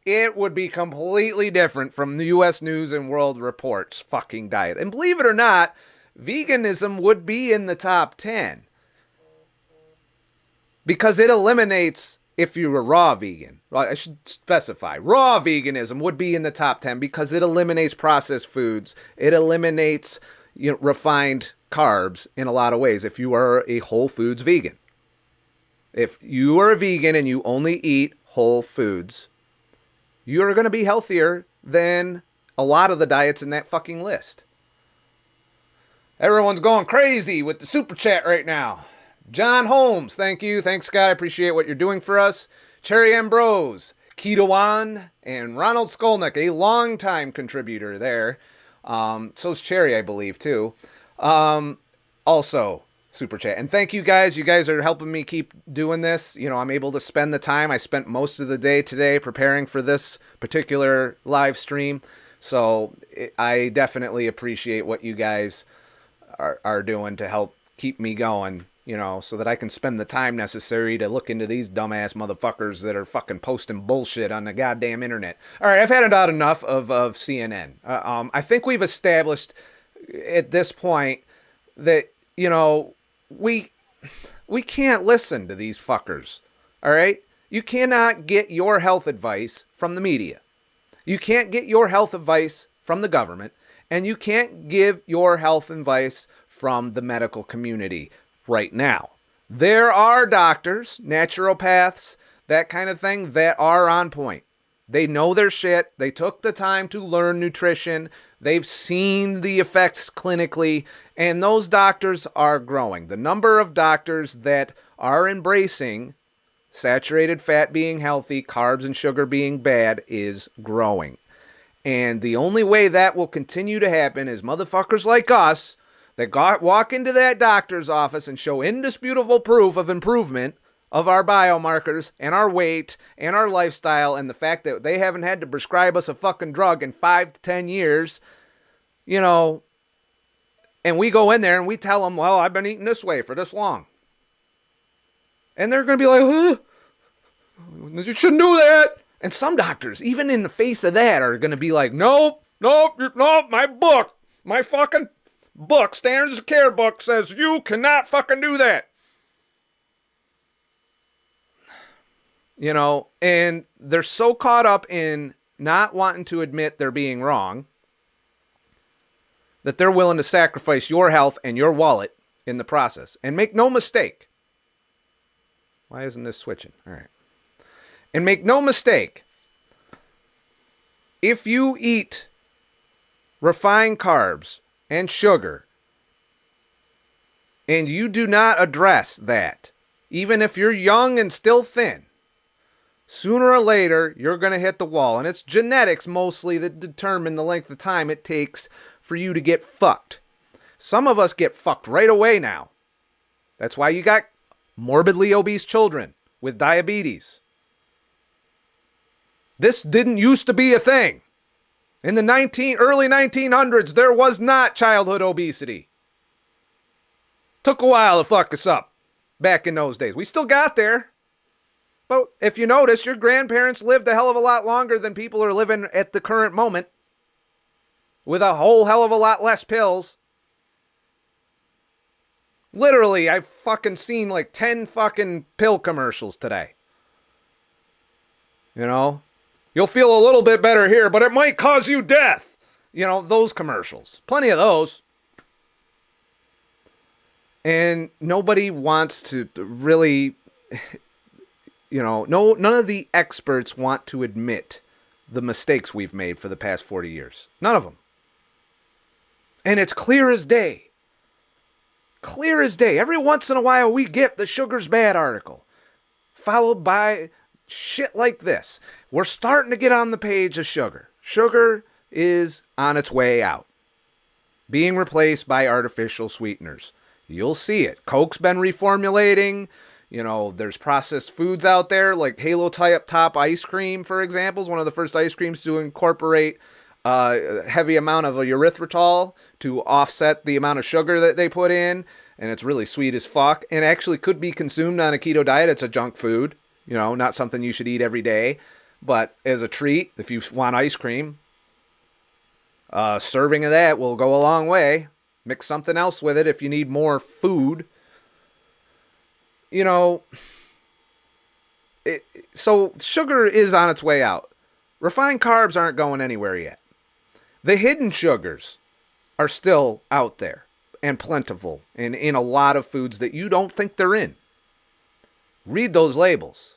it would be completely different from the U.S. News and World Report's fucking diet. And believe it or not, veganism would be in the top 10. Because it eliminates, if you're a raw vegan, I should specify, raw veganism would be in the top 10 because it eliminates processed foods. It eliminates refined carbs in a lot of ways if you are a whole foods vegan. If you are a vegan and you only eat whole foods, you're going to be healthier than a lot of the diets in that fucking list. Everyone's going crazy with the super chat right now. John Holmes, thank you. Thanks, Scott. I appreciate what you're doing for us. Cherry Ambrose, Keto and Ronald Skolnick, a longtime contributor there. So's Cherry, I believe, too. Also, super chat. And thank you guys. You guys are helping me keep doing this. I'm able to spend the time. I spent most of the day today preparing for this particular live stream. So I definitely appreciate what you guys are doing to help keep me going, so that I can spend the time necessary to look into these dumbass motherfuckers that are fucking posting bullshit on the goddamn internet. All right, I've had about enough of CNN. I think we've established at this point that, we can't listen to these fuckers. All right? You cannot get your health advice from the media. You can't get your health advice from the government, and you can't give your health advice from the medical community right now. There are doctors, naturopaths, that kind of thing, that are on point. They know their shit. They took the time to learn nutrition. They've seen the effects clinically, and those doctors are growing. The number of doctors that are embracing saturated fat being healthy, carbs and sugar being bad is growing. And the only way that will continue to happen is motherfuckers like us that walk into that doctor's office and show indisputable proof of improvement of our biomarkers and our weight and our lifestyle, and the fact that they haven't had to prescribe us a fucking drug in 5 to 10 years, you know, and we go in there and we tell them, well, I've been eating this way for this long. And they're going to be like, you shouldn't do that. And some doctors, even in the face of that, are going to be like, nope, my fucking book, standards of care book says you cannot fucking do that. You know, and they're so caught up in not wanting to admit they're being wrong that they're willing to sacrifice your health and your wallet in the process. And make no mistake. Why isn't this switching? All right. And make no mistake, if you eat refined carbs and sugar and you do not address that, even if you're young and still thin, sooner or later, you're going to hit the wall. And it's genetics mostly that determine the length of time it takes for you to get fucked. Some of us get fucked right away now. That's why you got morbidly obese children with diabetes. This didn't used to be a thing. In the early 1900s, there was not childhood obesity. Took a while to fuck us up back in those days. We still got there. But if you notice, your grandparents lived a hell of a lot longer than people are living at the current moment, with a whole hell of a lot less pills. Literally, I've fucking seen like 10 fucking pill commercials today. You know? You'll feel a little bit better here, but it might cause you death. You know, those commercials. Plenty of those. And nobody wants to really... You know, none of the experts want to admit the mistakes we've made for the past 40 years. None of them. And it's clear as day. Clear as day. Every once in a while we get the sugar's bad article, followed by shit like this. We're starting to get on the page of sugar. Sugar is on its way out, being replaced by artificial sweeteners. You'll see it. Coke's been reformulating. You know, there's processed foods out there like Halo Top ice cream, for example, is one of the first ice creams to incorporate a heavy amount of erythritol to offset the amount of sugar that they put in. And it's really sweet as fuck. And actually could be consumed on a keto diet. It's a junk food, you know, not something you should eat every day. But as a treat, if you want ice cream, a serving of that will go a long way. Mix something else with it if you need more food. You know, so sugar is on its way out. Refined carbs aren't going anywhere yet. The hidden sugars are still out there and plentiful and in a lot of foods that you don't think they're in. Read those labels.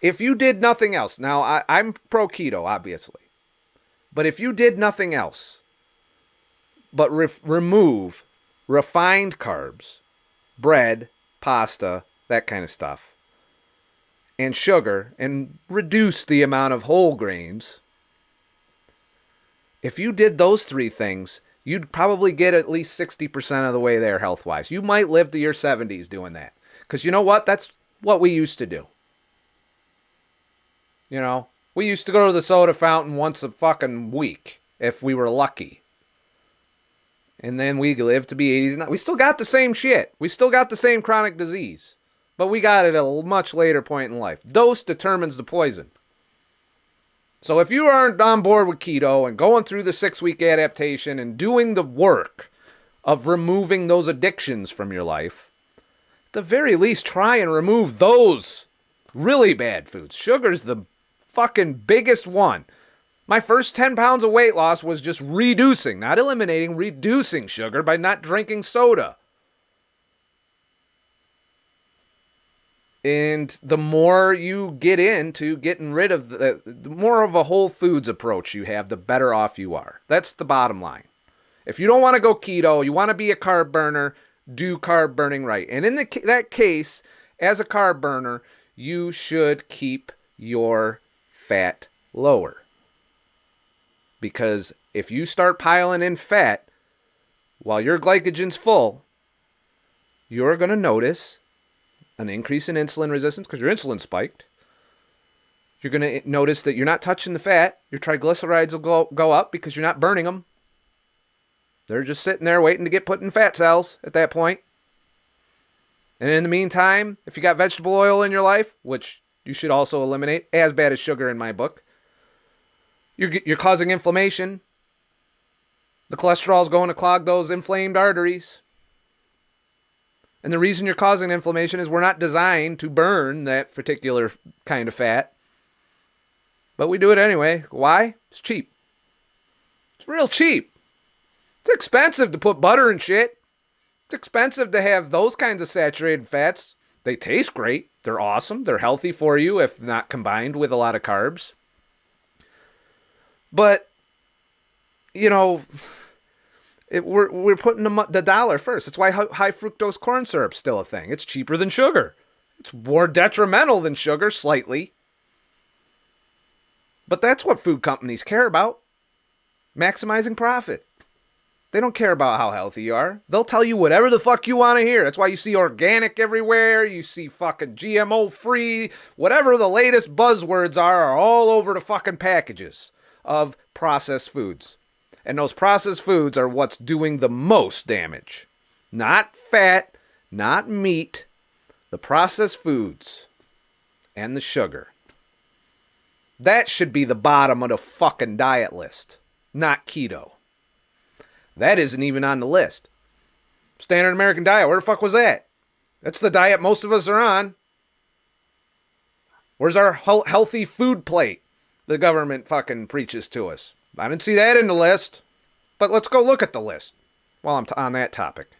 If you did nothing else, now I'm pro keto, obviously, but if you did nothing else but remove refined carbs, bread, pasta, that kind of stuff, and sugar, and reduce the amount of whole grains, if you did those three things, you'd probably get at least 60% of the way there health-wise. You might live to your 70s doing that. Because you know what? That's what we used to do. You know? We used to go to the soda fountain once a fucking week, if we were lucky. And then we lived to be 80s. We still got the same shit. We still got the same chronic disease. But we got it at a much later point in life. Dose determines the poison. So if you aren't on board with keto and going through the 6-week adaptation and doing the work of removing those addictions from your life, at the very least try and remove those really bad foods. Sugar's the fucking biggest one. My first 10 pounds of weight loss was just reducing, not eliminating, reducing sugar by not drinking soda. And the more you get into getting rid of the more of a whole foods approach you have, the better off you are. That's the bottom line. If you don't want to go keto, you want to be a carb burner, do carb burning right. And in that case, as a carb burner, you should keep your fat lower. Because if you start piling in fat while your glycogen's full, you're going to notice an increase in insulin resistance because your insulin spiked. You're going to notice that you're not touching the fat. Your triglycerides will go up because you're not burning them. They're just sitting there waiting to get put in fat cells at that point. And in the meantime, if you got vegetable oil in your life, which you should also eliminate, as bad as sugar in my book, you're causing inflammation. The cholesterol's going to clog those inflamed arteries. And the reason you're causing inflammation is we're not designed to burn that particular kind of fat. But we do it anyway. Why? It's cheap. It's real cheap. It's expensive to put butter and shit. It's expensive to have those kinds of saturated fats. They taste great. They're awesome. They're healthy for you if not combined with a lot of carbs. But, you know, we're putting the dollar first. That's why high fructose corn syrup's still a thing. It's cheaper than sugar. It's more detrimental than sugar, slightly. But that's what food companies care about. Maximizing profit. They don't care about how healthy you are. They'll tell you whatever the fuck you want to hear. That's why you see organic everywhere. You see fucking GMO free. Whatever the latest buzzwords are all over the fucking packages of processed foods. And those processed foods are what's doing the most damage. Not fat, not meat. The processed foods and the sugar. That should be the bottom of the fucking diet list. Not keto. That isn't even on the list. Standard American diet, where the fuck was that? That's the diet most of us are on. Where's our healthy food plate the government fucking preaches to us? I didn't see that in the list. But let's go look at the list while I'm on that topic.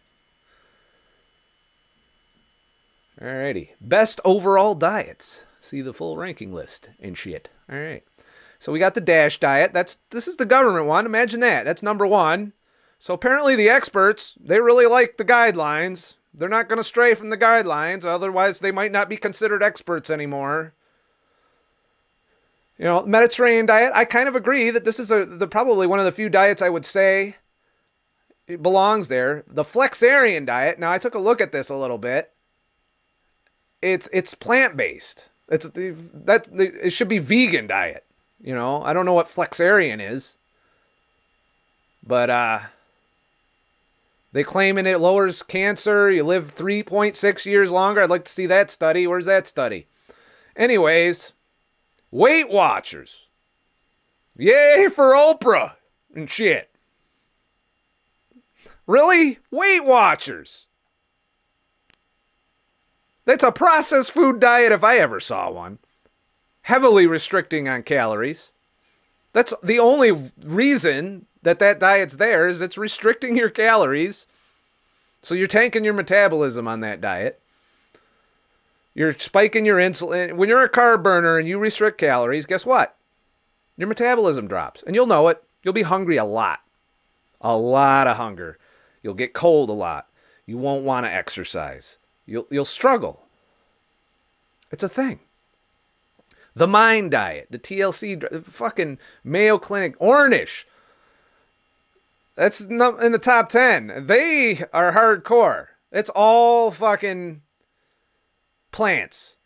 Alrighty. Best overall diets. See the full ranking list and shit. Alright. So we got the DASH diet. This is the government one. Imagine that. That's number one. So apparently the experts, they really like the guidelines. They're not going to stray from the guidelines. Otherwise, they might not be considered experts anymore. You know, Mediterranean diet, I kind of agree that this is probably one of the few diets I would say it belongs there. The flexarian diet, now I took a look at this a little bit. It's plant-based. It should be vegan diet. You know, I don't know what flexarian is. But they claim it lowers cancer. You live 3.6 years longer. I'd like to see that study. Where's that study? Anyways, Weight Watchers. Yay for Oprah and shit. Really? Weight Watchers. That's a processed food diet if I ever saw one. Heavily restricting on calories. That's the only reason that diet's there, is it's restricting your calories. So you're tanking your metabolism on that diet. You're spiking your insulin. When you're a carb burner and you restrict calories, guess what? Your metabolism drops. And you'll know it. You'll be hungry a lot. A lot of hunger. You'll get cold a lot. You won't want to exercise. You'll struggle. It's a thing. The Mind diet, the TLC, fucking Mayo Clinic, Ornish. That's in the top 10. They are hardcore. It's all fucking plants.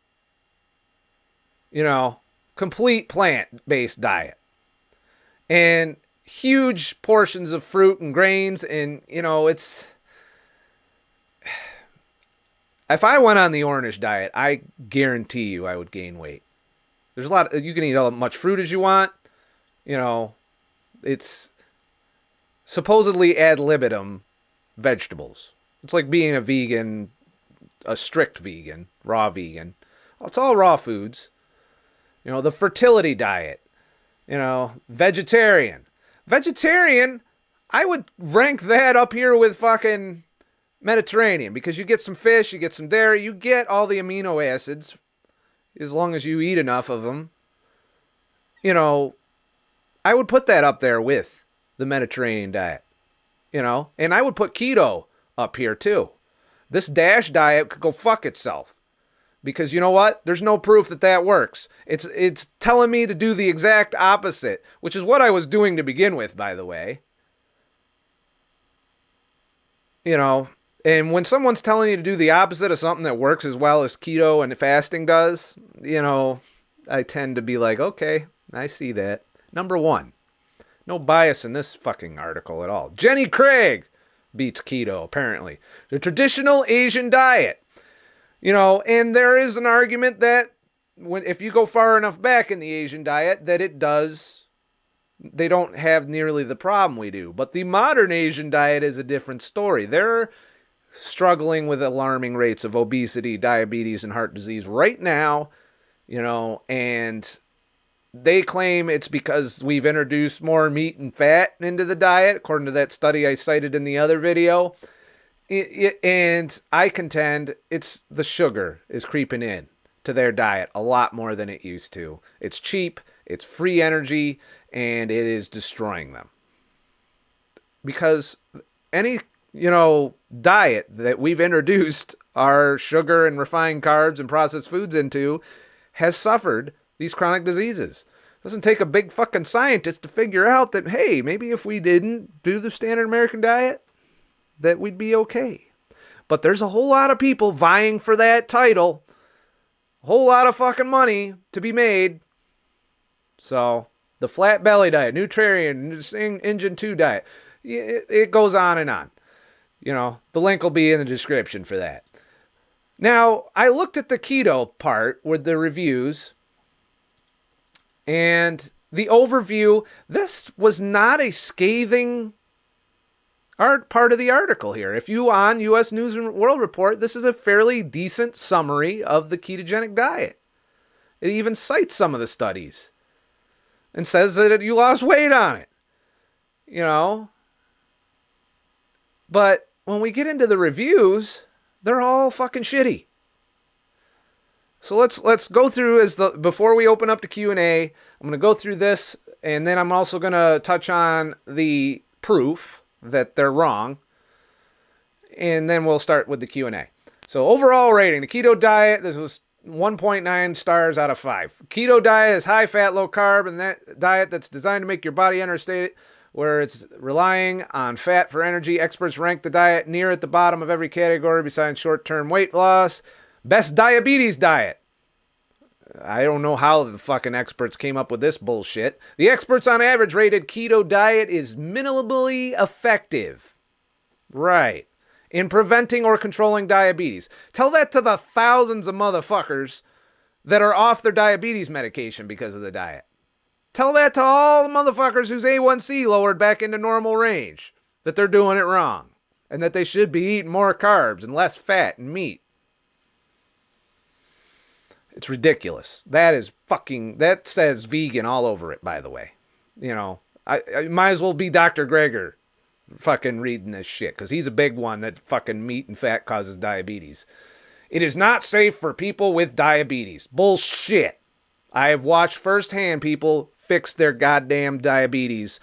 You know, complete plant-based diet. And huge portions of fruit and grains. And, you know, it's... If I went on the Ornish diet, I guarantee you I would gain weight. There's a lot. You can eat as much fruit as you want. You know, it's supposedly ad libitum vegetables. It's like being a vegan, a strict vegan, raw vegan. It's all raw foods. You know, the fertility diet. You know, vegetarian. Vegetarian, I would rank that up here with fucking Mediterranean, because you get some fish, you get some dairy, you get all the amino acids as long as you eat enough of them. You know, I would put that up there with the Mediterranean diet, you know, and I would put keto up here too. This DASH diet could go fuck itself, because you know what? There's no proof that that works. It's telling me to do the exact opposite, which is what I was doing to begin with, by the way. You know, and when someone's telling you to do the opposite of something that works as well as keto and fasting does, you know, I tend to be like, okay, I see that. Number one, no bias in this fucking article at all. Jenny Craig beats keto, apparently. The traditional Asian diet. You know, and there is an argument that if you go far enough back in the Asian diet, that they don't have nearly the problem we do. But the modern Asian diet is a different story. They're struggling with alarming rates of obesity, diabetes, and heart disease right now, you know, and they claim it's because we've introduced more meat and fat into the diet, according to that study I cited in the other video. And I contend it's the sugar is creeping in to their diet a lot more than it used to. It's cheap, it's free energy, and it is destroying them. Because any, you know, diet that we've introduced our sugar and refined carbs and processed foods into has suffered these chronic diseases. It doesn't take a big fucking scientist to figure out that, hey, maybe if we didn't do the standard American diet, that we'd be okay. But there's a whole lot of people vying for that title. A whole lot of fucking money to be made. So, the flat belly diet, Nutrarian, Engine 2 diet, it goes on and on. You know, the link will be in the description for that. Now, I looked at the keto part with the reviews and the overview. This was not a scathing part of the article here. If you on U.S. News and World Report, this is a fairly decent summary of the ketogenic diet. It even cites some of the studies and says that you lost weight on it. You know? But when we get into the reviews, they're all fucking shitty. So let's go through before we open up to Q&A. I'm going to go through this, and then I'm also going to touch on the proof that they're wrong, and then we'll start with the Q&A. So overall rating, the keto diet, this was 1.9 stars out of 5. Keto diet is high fat, low carb, and that diet that's designed to make your body understate where it's relying on fat for energy. Experts rank the diet near at the bottom of every category besides short-term weight loss. Best diabetes diet. I don't know how the fucking experts came up with this bullshit. The experts on average rated keto diet is minimally effective. Right. In preventing or controlling diabetes. Tell that to the thousands of motherfuckers that are off their diabetes medication because of the diet. Tell that to all the motherfuckers whose A1C lowered back into normal range, that they're doing it wrong, and that they should be eating more carbs and less fat and meat. It's ridiculous. That says vegan all over it, by the way. You know, I might as well be Dr. Greger fucking reading this shit, because he's a big one that fucking meat and fat causes diabetes. It is not safe for people with diabetes. Bullshit. I have watched firsthand people fix their goddamn diabetes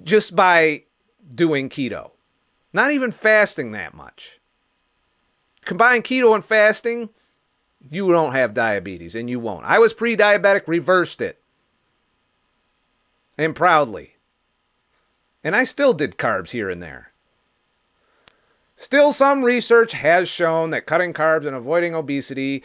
just by doing keto. Not even fasting that much. Combine keto and fasting, you don't have diabetes, and you won't. I was pre-diabetic, reversed it. And proudly. And I still did carbs here and there. Still, some research has shown that cutting carbs and avoiding obesity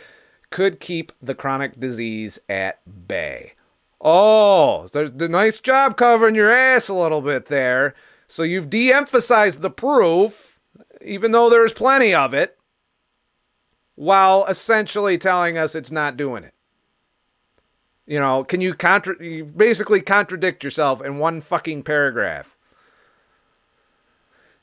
could keep the chronic disease at bay. Oh, there's the nice job covering your ass a little bit there. So you've de-emphasized the proof, even though there's plenty of it, while essentially telling us it's not doing it. You know, can you basically contradict yourself in one fucking paragraph?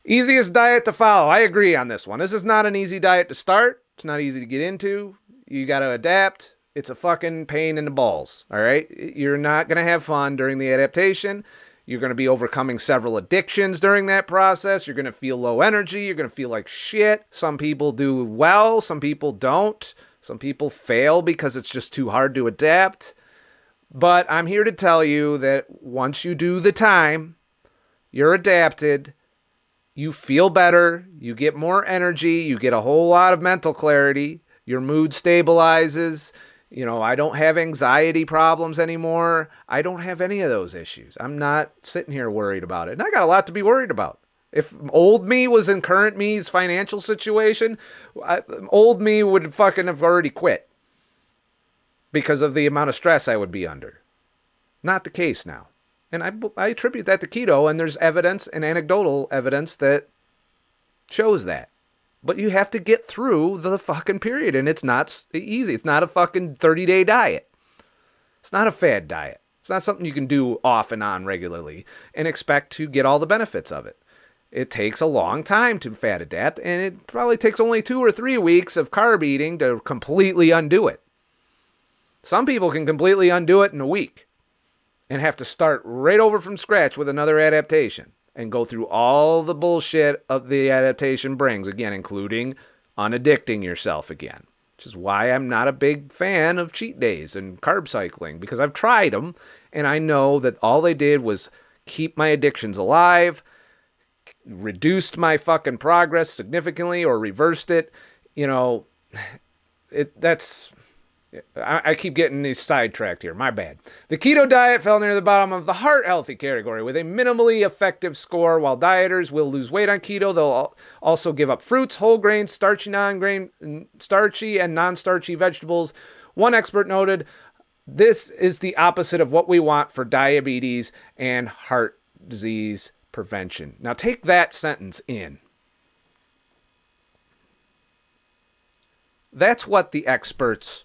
Easiest diet to follow. I agree on this one. This is not an easy diet to start. It's not easy to get into. You got to adapt. It's a fucking pain in the balls. All right. You're not going to have fun during the adaptation. You're going to be overcoming several addictions during that process. You're going to feel low energy. You're going to feel like shit. Some people do well. Some people don't. Some people fail because it's just too hard to adapt. But I'm here to tell you that once you do the time, you're adapted, you feel better, you get more energy, you get a whole lot of mental clarity, your mood stabilizes. I don't have anxiety problems anymore. I don't have any of those issues. I'm not sitting here worried about it. And I got a lot to be worried about. If old me was in current me's financial situation, old me would fucking have already quit because of the amount of stress I would be under. Not the case now. And I attribute that to keto, and there's evidence and anecdotal evidence that shows that. But you have to get through the fucking period, and it's not easy. It's not a fucking 30-day diet. It's not a fad diet. It's not something you can do off and on regularly and expect to get all the benefits of it. It takes a long time to fat adapt, and it probably takes only 2 or 3 weeks of carb eating to completely undo it. Some people can completely undo it in a week and have to start right over from scratch with another adaptation and go through all the bullshit of the adaptation brings, again, including unaddicting yourself again, which is why I'm not a big fan of cheat days and carb cycling, because I've tried them, and I know that all they did was keep my addictions alive, reduced my fucking progress significantly, or reversed it. I keep getting these sidetracked here. My bad. The keto diet fell near the bottom of the heart healthy category with a minimally effective score. While dieters will lose weight on keto, they'll also give up fruits, whole grains, starchy and non-starchy vegetables. One expert noted, this is the opposite of what we want for diabetes and heart disease prevention. Now take that sentence in. That's what the experts'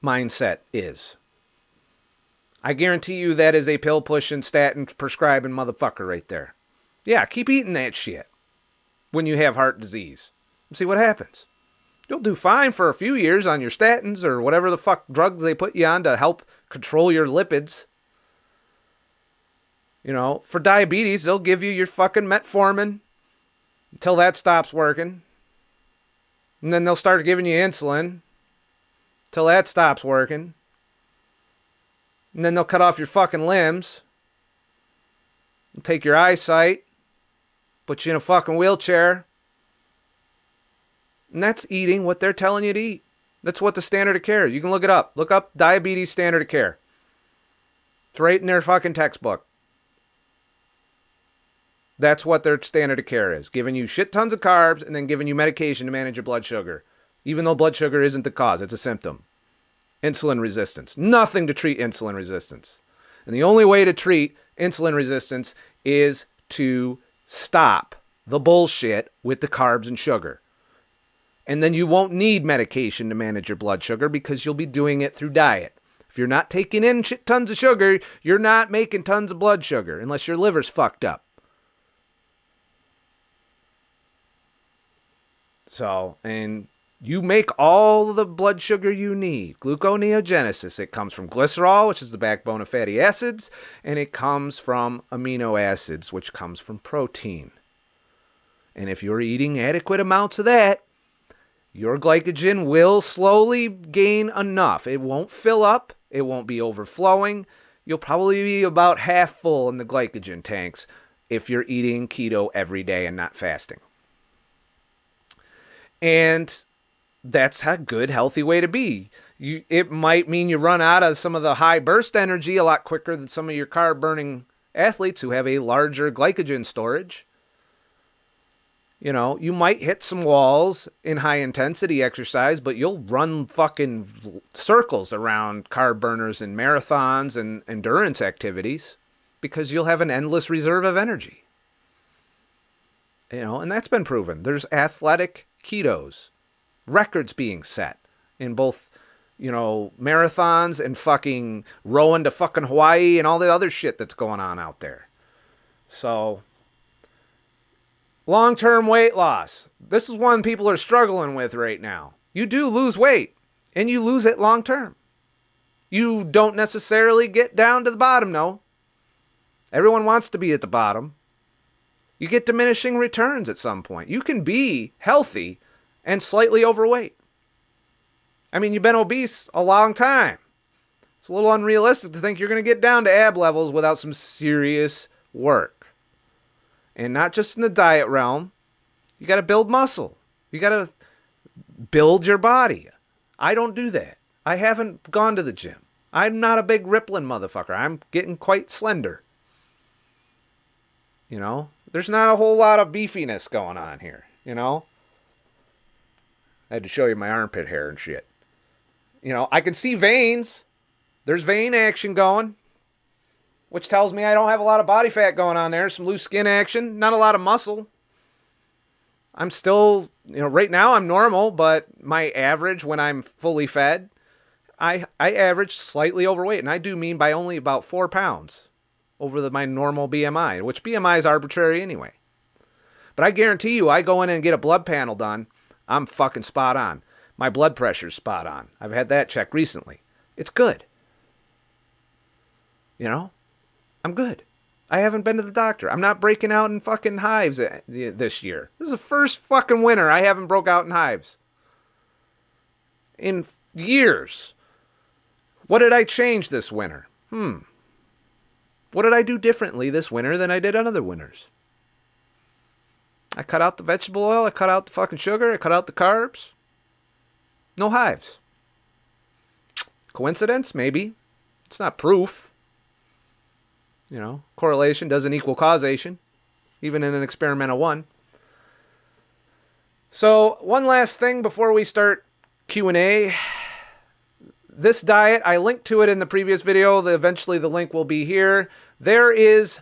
mindset is. I guarantee you that is a pill-pushing, statin-prescribing motherfucker right there. Yeah, keep eating that shit when you have heart disease. See what happens. You'll do fine for a few years on your statins or whatever the fuck drugs they put you on to help control your lipids. For diabetes, they'll give you your fucking metformin until that stops working. And then they'll start giving you insulin till that stops working. And then they'll cut off your fucking limbs. And take your eyesight. Put you in a fucking wheelchair. And that's eating what they're telling you to eat. That's what the standard of care is. You can look it up. Look up diabetes standard of care. It's right in their fucking textbook. That's what their standard of care is. Giving you shit tons of carbs and then giving you medication to manage your blood sugar. Even though blood sugar isn't the cause, it's a symptom. Insulin resistance. Nothing to treat insulin resistance. And the only way to treat insulin resistance is to stop the bullshit with the carbs and sugar. And then you won't need medication to manage your blood sugar because you'll be doing it through diet. If you're not taking in shit tons of sugar, you're not making tons of blood sugar unless your liver's fucked up. So, and you make all the blood sugar you need. Gluconeogenesis. It comes from glycerol, which is the backbone of fatty acids, and it comes from amino acids, which comes from protein. And if you're eating adequate amounts of that, your glycogen will slowly gain enough. It won't fill up. It won't be overflowing. You'll probably be about half full in the glycogen tanks if you're eating keto every day and not fasting. And that's a good, healthy way to be. It might mean you run out of some of the high burst energy a lot quicker than some of your carb-burning athletes who have a larger glycogen storage. You might hit some walls in high-intensity exercise, but you'll run fucking circles around carb burners and marathons and endurance activities because you'll have an endless reserve of energy. And that's been proven. There's athletic ketos. Records being set in both, marathons and fucking rowing to fucking Hawaii and all the other shit that's going on out there. So, long-term weight loss. This is one people are struggling with right now. You do lose weight, and you lose it long-term. You don't necessarily get down to the bottom, no. Everyone wants to be at the bottom. You get diminishing returns at some point. You can be healthy and slightly overweight. I mean, you've been obese a long time. It's a little unrealistic to think you're going to get down to ab levels without some serious work. And not just in the diet realm. You got to build muscle. You got to build your body. I don't do that. I haven't gone to the gym. I'm not a big rippling motherfucker. I'm getting quite slender. You know, there's not a whole lot of beefiness going on here, you know. I had to show you my armpit hair and shit. You know, I can see veins. There's vein action going, which tells me I don't have a lot of body fat going on there. Some loose skin action, not a lot of muscle. I'm still, you know, right now I'm normal, but my average when I'm fully fed, I average slightly overweight, and I do mean by only about 4 pounds over my normal BMI, which BMI is arbitrary anyway. But I guarantee you, I go in and get a blood panel done, I'm fucking spot on. My blood pressure's spot on. I've had that checked recently. It's good. You know, I'm good. I haven't been to the doctor. I'm not breaking out in fucking hives this year. This is the first fucking winter I haven't broke out in hives. In years. What did I change this winter? What did I do differently this winter than I did on other winters? I cut out the vegetable oil. I cut out the fucking sugar. I cut out the carbs. No hives. Coincidence? Maybe. It's not proof. You know, correlation doesn't equal causation, even in an experimental one. So, one last thing before we start Q&A. This diet, I linked to it in the previous video. Eventually the link will be here. There is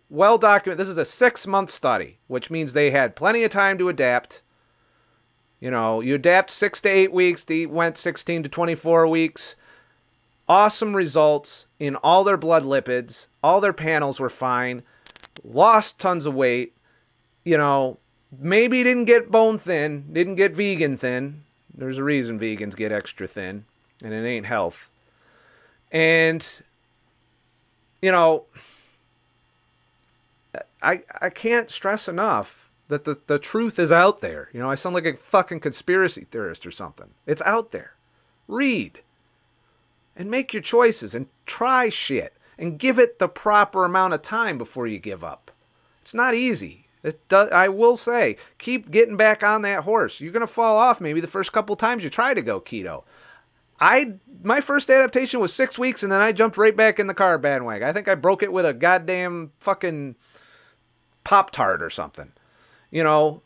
well documented. This is a 6-month study, which means they had plenty of time to adapt. You know, you adapt 6 to 8 weeks. They went 16 to 24 weeks. Awesome results in all their blood lipids. All their panels were fine. Lost tons of weight. You know, maybe didn't get bone thin. Didn't get vegan thin. There's a reason vegans get extra thin. And it ain't health. And, you know, I can't stress enough that the truth is out there. You know, I sound like a fucking conspiracy theorist or something. It's out there. Read. And make your choices and try shit. And give it the proper amount of time before you give up. It's not easy. I will say, keep getting back on that horse. You're going to fall off maybe the first couple times you try to go keto. My first adaptation was 6 weeks, and then I jumped right back in the carb bandwagon. I think I broke it with a goddamn fucking Pop-Tart or something. You know,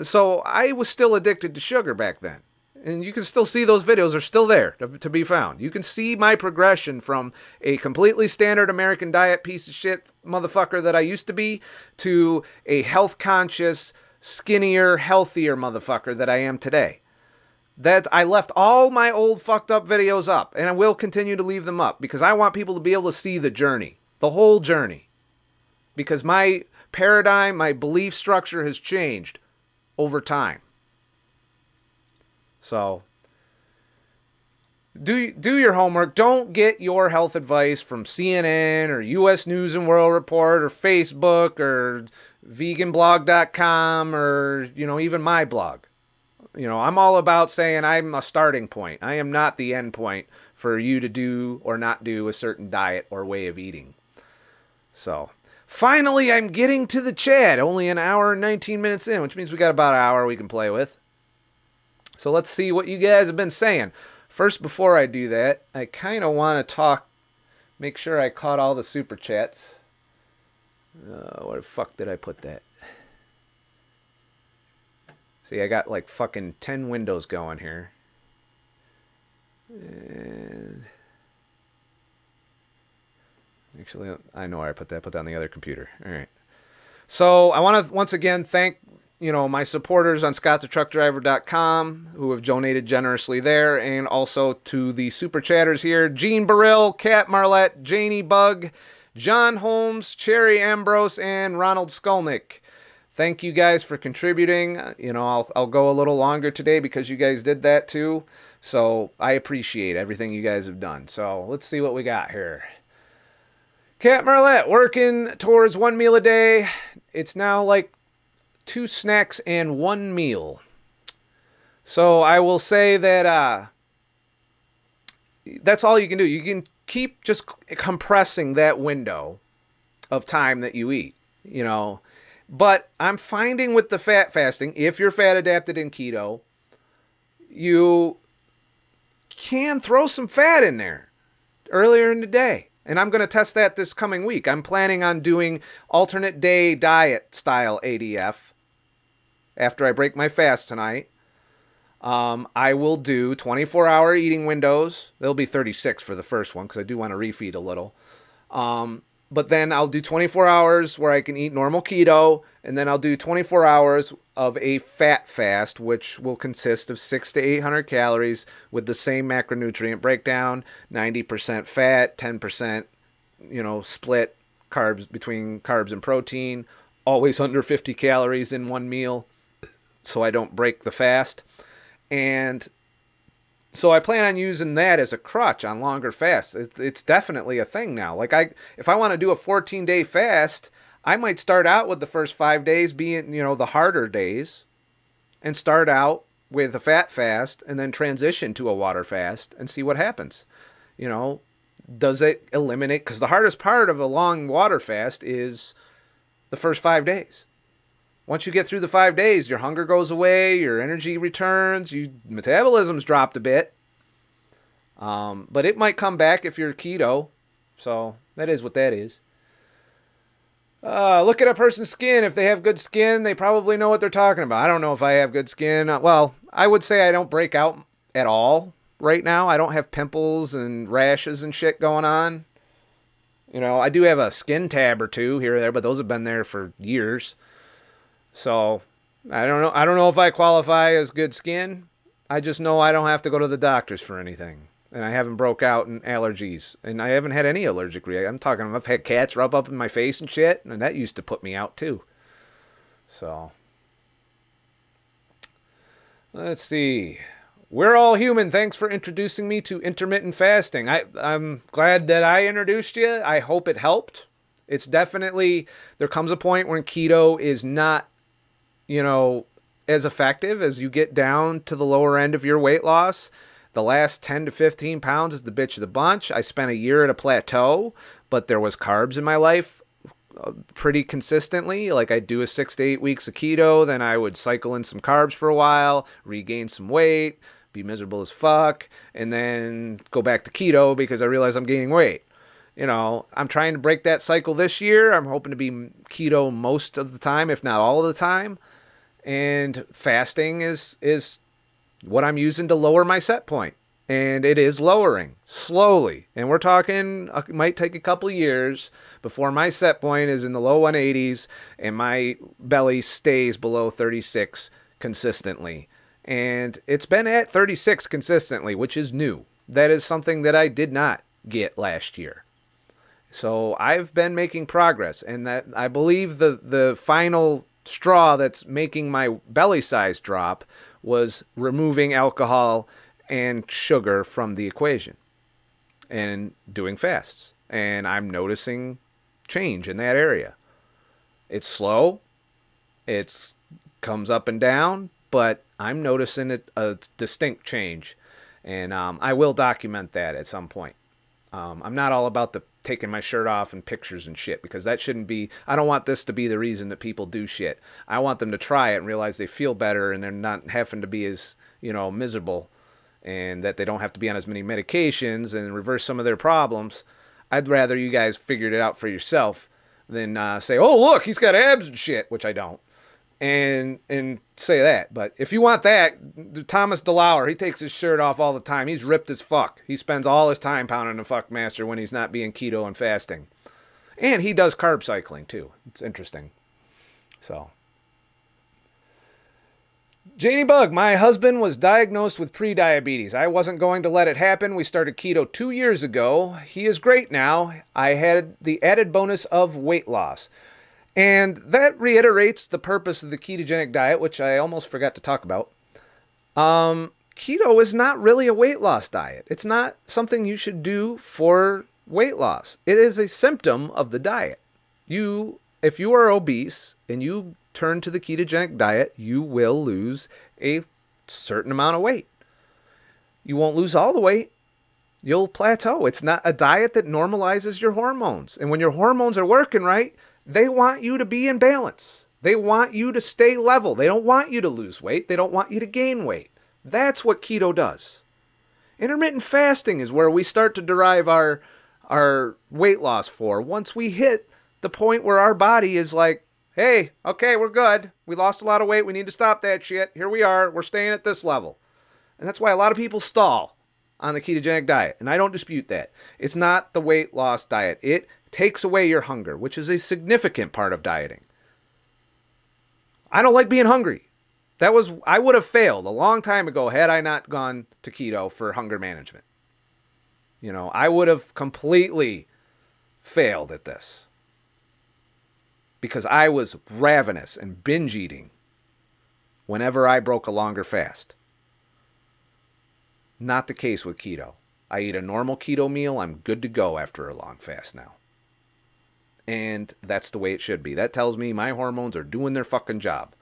so I was still addicted to sugar back then. And you can still see those videos. They're still there to be found. You can see my progression from a completely standard American diet piece of shit motherfucker that I used to be to a health-conscious, skinnier, healthier motherfucker that I am today. That I left all my old fucked up videos up, and I will continue to leave them up because I want people to be able to see the journey, the whole journey. Because my paradigm, my belief structure has changed over time. So, do your homework. Don't get your health advice from CNN or U.S. News and World Report or Facebook or veganblog.com or, you know, even my blog. You know, I'm all about saying I'm a starting point. I am not the end point for you to do or not do a certain diet or way of eating. So, finally, I'm getting to the chat. Only an hour and 19 minutes in, which means we got about an hour we can play with. So let's see what you guys have been saying. First, before I do that, I kind of want to make sure I caught all the super chats. Where the fuck did I put that? See, I got like fucking 10 windows going here. And actually, I know where I put that. Put that on the other computer. All right. So I want to once again thank, you know, my supporters on ScottTheTruckDriver.com who have donated generously there, and also to the super chatters here: Gene Burrill, Kat Marlette, Janie Bug, John Holmes, Cherry Ambrose, and Ronald Skolnick. Thank you guys for contributing. You know, I'll go a little longer today because you guys did that too. So I appreciate everything you guys have done. So let's see what we got here. Cat Marlette, working towards 1 meal a day. It's now like 2 snacks and 1 meal. So I will say that that's all you can do. You can keep just compressing that window of time that you eat, you know. But I'm finding with the fat fasting, if you're fat adapted in keto, you can throw some fat in there earlier in the day. And I'm going to test that this coming week. I'm planning on doing alternate day diet style ADF after I break my fast tonight. I will do 24-hour eating windows. There'll be 36 for the first one because I do want to refeed a little. But then I'll do 24 hours where I can eat normal keto, and then I'll do 24 hours of a fat fast, which will consist of 600 to 800 calories with the same macronutrient breakdown, 90% fat, 10%, split carbs between carbs and protein, always under 50 calories in one meal, so I don't break the fast. And so I plan on using that as a crutch on longer fasts. It's definitely a thing now. Like if I want to do a 14-day fast, I might start out with the first 5 days being, the harder days, and start out with a fat fast and then transition to a water fast and see what happens. Does it eliminate? Because the hardest part of a long water fast is the first 5 days. Once you get through the 5 days, your hunger goes away, your energy returns, your metabolism's dropped a bit. But it might come back if you're keto. So that is what that is. Look at a person's skin. If they have good skin, they probably know what they're talking about. I don't know if I have good skin. Well, I would say I don't break out at all right now. I don't have pimples and rashes and shit going on. I do have a skin tab or two here or there, but those have been there for years. So, I don't know. I don't know if I qualify as good skin. I just know I don't have to go to the doctors for anything. And I haven't broke out in allergies. And I haven't had any allergic reaction. I've had cats rub up in my face and shit. And that used to put me out too. So, let's see. We're all human. Thanks for introducing me to intermittent fasting. I'm glad that I introduced you. I hope it helped. It's definitely, there comes a point when keto is not as effective as you get down to the lower end of your weight loss. The last 10 to 15 pounds is the bitch of the bunch. I spent a year at a plateau, but there was carbs in my life pretty consistently. Like I'd do a 6 to 8 weeks of keto, then I would cycle in some carbs for a while, regain some weight, be miserable as fuck, and then go back to keto because I realized I'm gaining weight. I'm trying to break that cycle this year. I'm hoping to be keto most of the time, if not all of the time. And fasting is what I'm using to lower my set point. And it is lowering slowly. And we're talking, it might take a couple of years before my set point is in the low 180s and my belly stays below 36 consistently. And it's been at 36 consistently, which is new. That is something that I did not get last year. So I've been making progress, and that I believe the final straw that's making my belly size drop was removing alcohol and sugar from the equation and doing fasts. And I'm noticing change in that area. It's slow. It comes up and down, but I'm noticing a distinct change. And I will document that at some point. I'm not all about the taking my shirt off and pictures and shit, because that shouldn't be, I don't want this to be the reason that people do shit. I want them to try it and realize they feel better and they're not having to be as, miserable, and that they don't have to be on as many medications and reverse some of their problems. I'd rather you guys figured it out for yourself than say, oh, look, he's got abs and shit, which I don't. And say that. But if you want that, Thomas DeLauer, he takes his shirt off all the time. He's ripped as fuck. He spends all his time pounding the fuck master when he's not being keto and fasting. And he does carb cycling too. It's interesting. So, Janie Bug, my husband was diagnosed with prediabetes. I wasn't going to let it happen. We started keto 2 years ago. He is great now. I had the added bonus of weight loss. And that reiterates the purpose of the ketogenic diet, which I almost forgot to talk about. Keto is not really a weight loss diet. It's not something you should do for weight loss. It is a symptom of the diet. If you are obese and you turn to the ketogenic diet, you will lose a certain amount of weight. You won't lose all the weight. You'll plateau. It's not a diet that normalizes your hormones. And when your hormones are working right, they want you to be in balance. They want you to stay level. They don't want you to lose weight. They don't want you to gain weight. That's what keto does. Intermittent fasting is where we start to derive our weight loss for. Once we hit the point where our body is like, hey, okay, we're good. We lost a lot of weight. We need to stop that shit. Here we are. We're staying at this level. And that's why a lot of people stall on the ketogenic diet. And I don't dispute that. It's not the weight loss diet. It takes away your hunger, which is a significant part of dieting. I don't like being hungry. I would have failed a long time ago had I not gone to keto for hunger management. I would have completely failed at this because I was ravenous and binge eating whenever I broke a longer fast. Not the case with keto. I eat a normal keto meal. I'm good to go after a long fast now. And that's the way it should be. That tells me my hormones are doing their fucking job.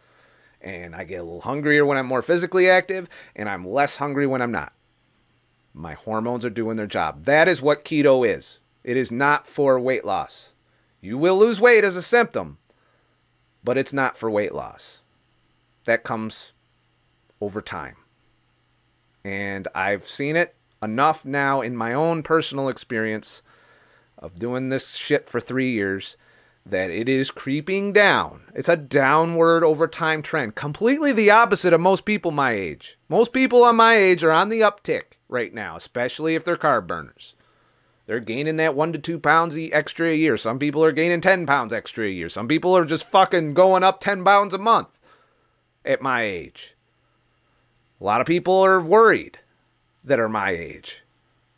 And I get a little hungrier when I'm more physically active, and I'm less hungry when I'm not. My hormones are doing their job. That is what keto is. It is not for weight loss. You will lose weight as a symptom, but it's not for weight loss. That comes over time. And I've seen it enough now in my own personal experience of doing this shit for 3 years that it is creeping down. It's a downward over time trend. Completely the opposite of most people my age. Most people on my age are on the uptick right now, especially if they're carb burners. They're gaining that 1 to 2 pounds extra a year. Some people are gaining 10 pounds extra a year. Some people are just fucking going up 10 pounds a month at my age. A lot of people are worried that are my age.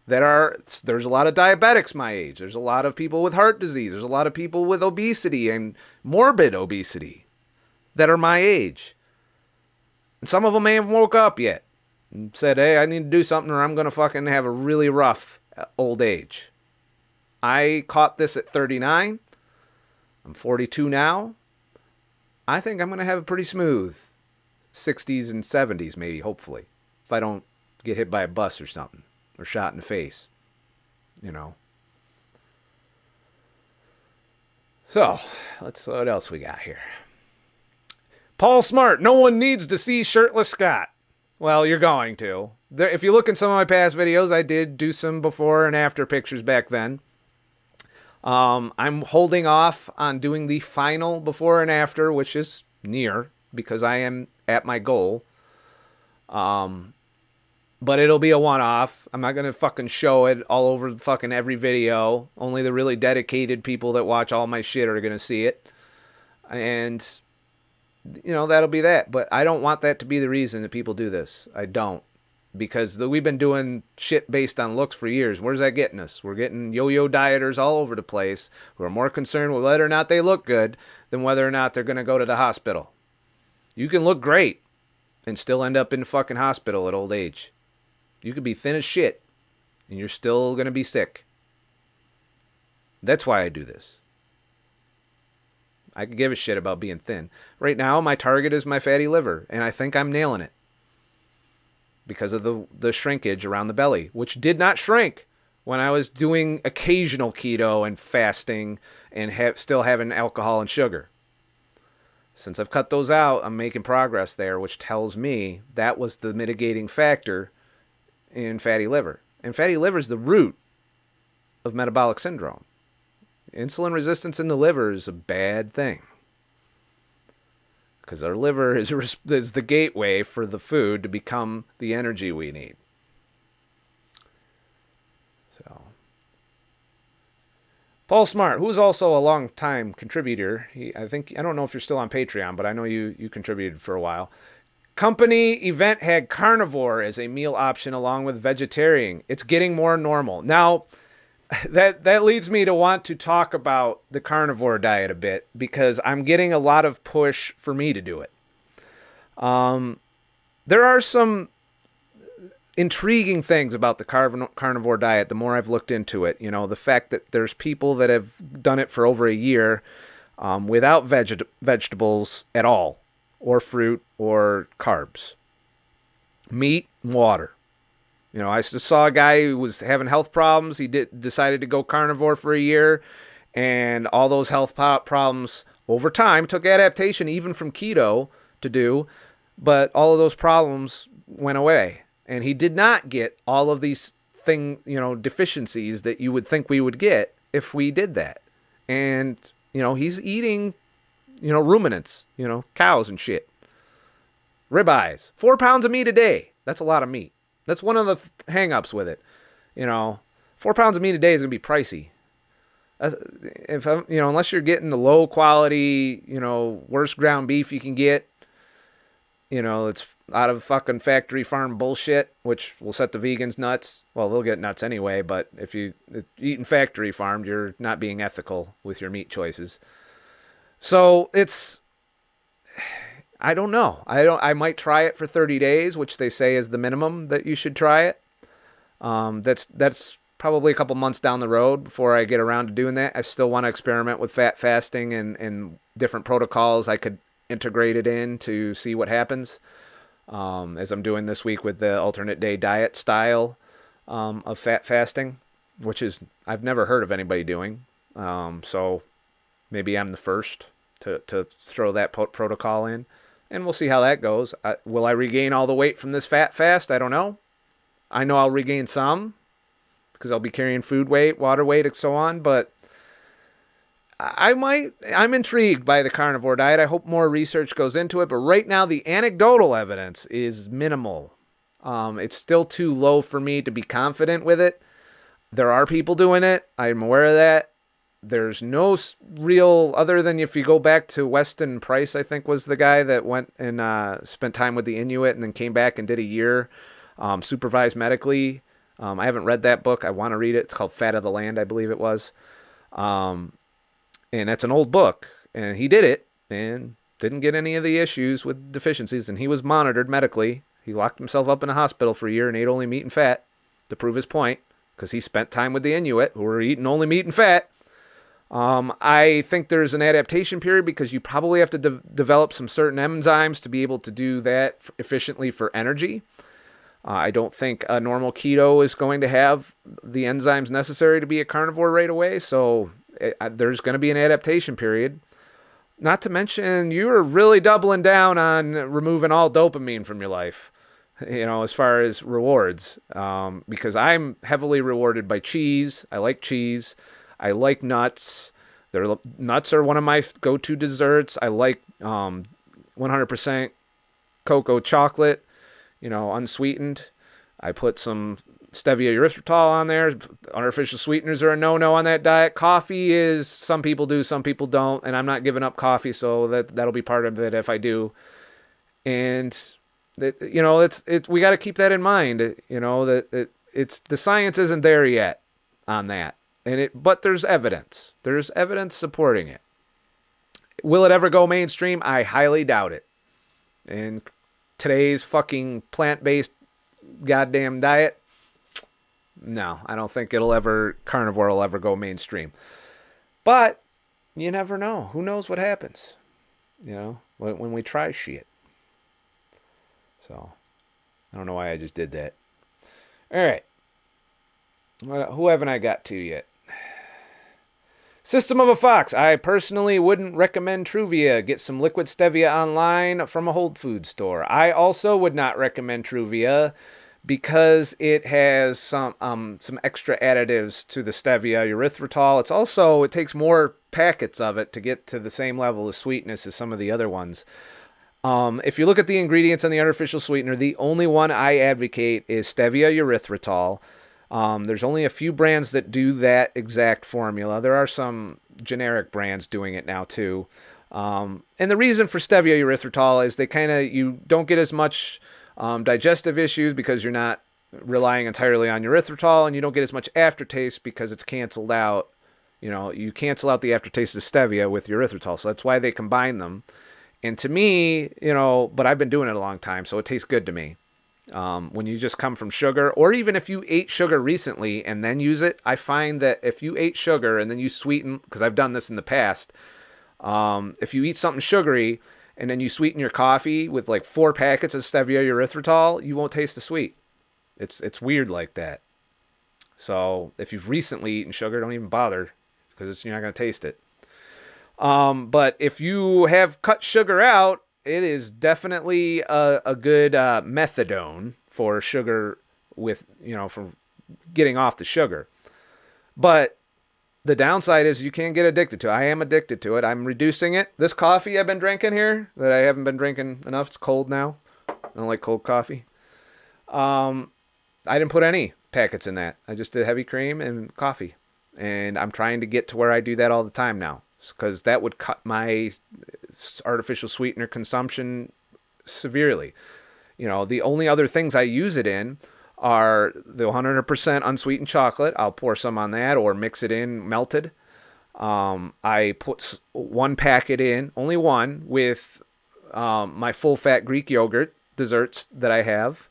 There's a lot of diabetics my age. There's a lot of people with heart disease. There's a lot of people with obesity and morbid obesity that are my age. And some of them ain't woke up yet and said, hey, I need to do something or I'm going to fucking have a really rough old age. I caught this at 39. I'm 42 now. I think I'm going to have a pretty smooth 60s and 70s maybe, hopefully, if I don't get hit by a bus or something. Or shot in the face, So, what else we got here? Paul Smart, no one needs to see shirtless Scott. Well, you're going to. If you look in some of my past videos, I did do some before and after pictures back then. I'm holding off on doing the final before and after, which is near, because I am at my goal. But it'll be a one-off. I'm not going to fucking show it all over fucking every video. Only the really dedicated people that watch all my shit are going to see it. And, that'll be that. But I don't want that to be the reason that people do this. I don't. Because we've been doing shit based on looks for years. Where's that getting us? We're getting yo-yo dieters all over the place who are more concerned with whether or not they look good than whether or not they're going to go to the hospital. You can look great and still end up in the fucking hospital at old age. You could be thin as shit, and you're still going to be sick. That's why I do this. I could give a shit about being thin. Right now, my target is my fatty liver, and I think I'm nailing it. Because of the shrinkage around the belly, which did not shrink when I was doing occasional keto and fasting and still having alcohol and sugar. Since I've cut those out, I'm making progress there, which tells me that was the mitigating factor in fatty liver. And fatty liver is the root of metabolic syndrome. Insulin resistance in the liver is a bad thing. Because our liver is the gateway for the food to become the energy we need. So, Paul Smart, who's also a long-time contributor. I don't know if you're still on Patreon, but I know you contributed for a while. Company event had carnivore as a meal option along with vegetarian. It's getting more normal. Now, that leads me to want to talk about the carnivore diet a bit because I'm getting a lot of push for me to do it. There are some intriguing things about the carnivore diet the more I've looked into it. The fact that there's people that have done it for over a year without vegetables at all, or fruit, or carbs. Meat and water. I just saw a guy who was having health problems. He decided to go carnivore for a year, and all those health problems over time took adaptation, even from keto to do, but all of those problems went away. And he did not get all of these deficiencies that you would think we would get if we did that. And, he's eating, ruminants, cows and shit. Ribeyes, 4 pounds of meat a day. That's a lot of meat. That's one of the hang-ups with it. 4 pounds of meat a day is going to be pricey. Unless you're getting the low quality, worst ground beef you can get, it's out of fucking factory farm bullshit, which will set the vegans nuts. Well, they'll get nuts anyway, but if you're eating factory farmed, you're not being ethical with your meat choices. So I don't know. I might try it for 30 days, which they say is the minimum that you should try it. That's probably a couple months down the road before I get around to doing that. I still want to experiment with fat fasting and different protocols I could integrate it in to see what happens. As I'm doing this week with the alternate day diet style of fat fasting, which is I've never heard of anybody doing. So maybe I'm the first to throw that protocol in. And we'll see how that goes. Will I regain all the weight from this fat fast? I don't know. I know I'll regain some because I'll be carrying food weight, water weight, and so on. But I'm intrigued by the carnivore diet. I hope more research goes into it. But right now, the anecdotal evidence is minimal. It's still too low for me to be confident with it. There are people doing it. I'm aware of that. There's no real, other than if you go back to Weston Price, I think was the guy that went and spent time with the Inuit and then came back and did a year supervised medically. I haven't read that book. I want to read it. It's called Fat of the Land, I believe it was. And that's an old book. And he did it and didn't get any of the issues with deficiencies. And he was monitored medically. He locked himself up in a hospital for a year and ate only meat and fat to prove his point because he spent time with the Inuit who were eating only meat and fat. I think there's an adaptation period because you probably have to develop some certain enzymes to be able to do that efficiently for energy. I don't think a normal keto is going to have the enzymes necessary to be a carnivore right away. So there's going to be an adaptation period. Not to mention you're really doubling down on removing all dopamine from your life, as far as rewards, because I'm heavily rewarded by cheese. I like cheese. I like nuts. Nuts are one of my go-to desserts. I like 100% cocoa chocolate, unsweetened. I put some stevia erythritol on there. Artificial sweeteners are a no-no on that diet. Coffee is, some people do, some people don't, and I'm not giving up coffee, so that'll be part of it if I do. And we got to keep that in mind. That it's the science isn't there yet on that. But there's evidence. There's evidence supporting it. Will it ever go mainstream? I highly doubt it. In today's fucking plant-based goddamn diet, no, I don't think carnivore will ever go mainstream. But you never know. Who knows what happens, when we try shit. So, I don't know why I just did that. All right. Who haven't I got to yet? System of a Fox. I personally wouldn't recommend Truvia. Get some liquid stevia online from a Whole Foods store. I also would not recommend Truvia because it has some extra additives to the stevia erythritol. It takes more packets of it to get to the same level of sweetness as some of the other ones. If you look at the ingredients on the artificial sweetener, the only one I advocate is stevia erythritol. There's only a few brands that do that exact formula. There are some generic brands doing it now too. And the reason for stevia erythritol is you don't get as much digestive issues because you're not relying entirely on erythritol, and you don't get as much aftertaste because it's canceled out. You cancel out the aftertaste of stevia with erythritol, so that's why they combine them. And to me, but I've been doing it a long time, so it tastes good to me. When you just come from sugar, or even if you ate sugar recently and then use it, I find that if you ate sugar and then you sweeten, because I've done this in the past, if you eat something sugary and then you sweeten your coffee with like 4 packets of stevia erythritol, you won't taste the sweet. It's weird like that. So if you've recently eaten sugar, don't even bother, because you're not going to taste it. But if you have cut sugar out, it is definitely a good methadone for sugar with, for getting off the sugar. But the downside is you can't get addicted to it. I am addicted to it. I'm reducing it. This coffee I've been drinking here that I haven't been drinking enough, it's cold now. I don't like cold coffee. I didn't put any packets in that. I just did heavy cream and coffee. And I'm trying to get to where I do that all the time now, because that would cut my artificial sweetener consumption severely. The only other things I use it in are the 100% unsweetened chocolate. I'll pour some on that or mix it in melted. I put 1 packet in, only one, with my full-fat Greek yogurt desserts that I have.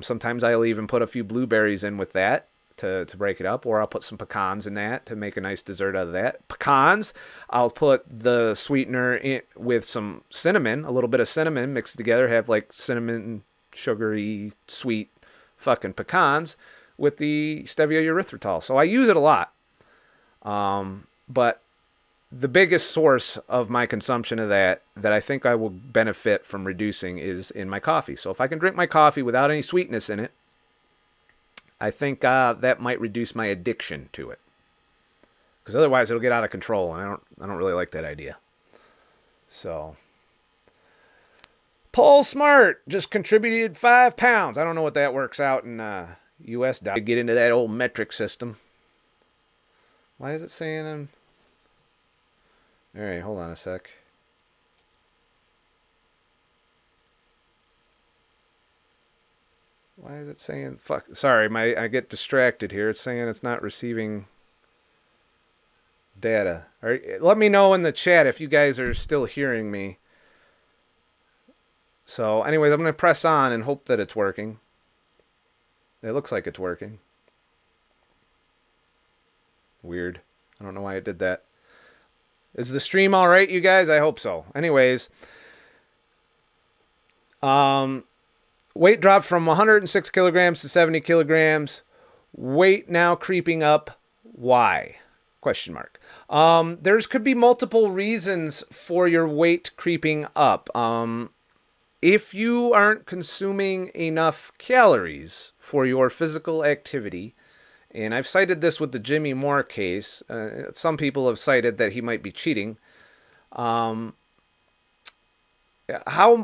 Sometimes I'll even put a few blueberries in with that to break it up, or I'll put some pecans in that to make a nice dessert out of that. Pecans, I'll put the sweetener in with some cinnamon, a little bit of cinnamon mixed together, have like cinnamon, sugary, sweet fucking pecans with the stevia erythritol. So I use it a lot. But the biggest source of my consumption of that I think I will benefit from reducing is in my coffee. So if I can drink my coffee without any sweetness in it, I think that might reduce my addiction to it. Because otherwise it'll get out of control, and I don't really like that idea. So, Paul Smart just contributed 5 pounds. I don't know what that works out in U.S. dollars. Get into that old metric system. Why is it saying all right, hold on a sec. Why is it saying fuck? Sorry, I get distracted here. It's saying it's not receiving data. All right, let me know in the chat if you guys are still hearing me. So, anyways, I'm going to press on and hope that it's working. It looks like it's working. Weird. I don't know why it did that. Is the stream all right, you guys? I hope so. Anyways, weight dropped from 106 kilograms to 70 kilograms. Weight now creeping up. Why? Question mark. There's could be multiple reasons for your weight creeping up. If you aren't consuming enough calories for your physical activity, and I've cited this with the Jimmy Moore case, some people have cited that he might be cheating. How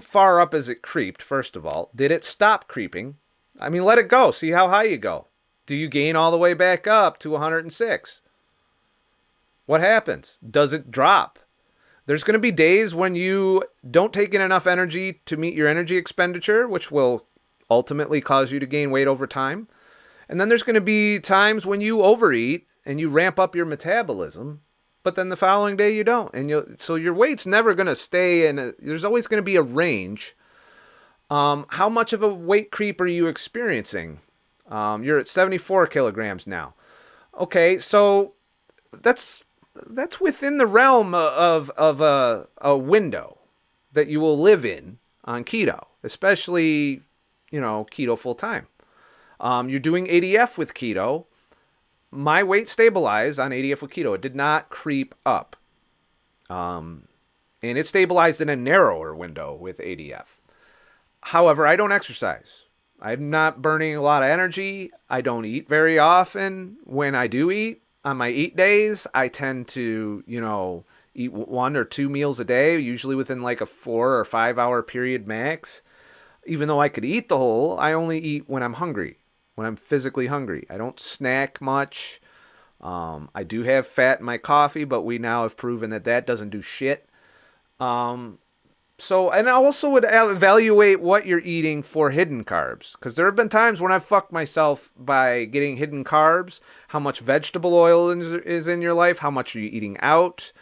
far up has it creeped, first of all? Did it stop creeping? I mean, let it go. See how high you go. Do you gain all the way back up to 106? What happens? Does it drop? There's going to be days when you don't take in enough energy to meet your energy expenditure, which will ultimately cause you to gain weight over time. And then there's going to be times when you overeat and you ramp up your metabolism, but then the following day you don't. And so your weight's never going to stay in there's always going to be a range. How much of a weight creep are you experiencing? You're at 74 kilograms now. Okay, so that's within the realm of a window that you will live in on keto, especially, keto full time. You're doing ADF with keto. My weight stabilized on ADF with keto. It did not creep up. And it stabilized in a narrower window with ADF. However, I don't exercise. I'm not burning a lot of energy. I don't eat very often. When I do eat, on my eat days, I tend to, eat 1 or 2 meals a day, usually within like a 4 or 5 hour period max. Even though I could eat the whole, I only eat when I'm hungry, when I'm physically hungry. I don't snack much. I do have fat in my coffee, but we now have proven that doesn't do shit. And I also would evaluate what you're eating for hidden carbs. Because there have been times when I've fucked myself by getting hidden carbs. How much vegetable oil is in your life? How much are you eating out?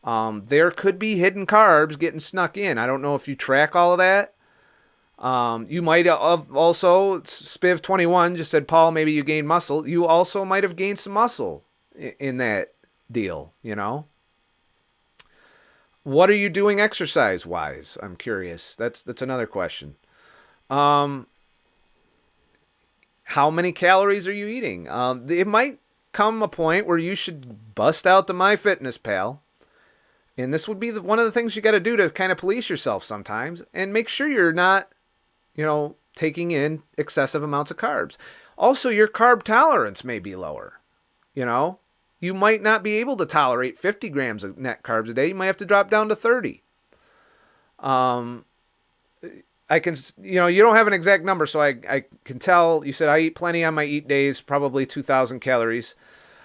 There could be hidden carbs getting snuck in. I don't know if you track all of that. You might have also, Spiv21 just said, Paul, maybe you gained muscle. You also might have gained some muscle in that deal, you know? What are you doing exercise-wise? I'm curious. That's another question. How many calories are you eating? It might come a point where you should bust out the MyFitnessPal. And this would be one of the things you got to do to kind of police yourself sometimes and make sure you're not, taking in excessive amounts of carbs. Also, your carb tolerance may be lower. You might not be able to tolerate 50 grams of net carbs a day. You might have to drop down to 30. I can, you don't have an exact number, so I can tell. You said I eat plenty on my eat days, probably 2,000 calories.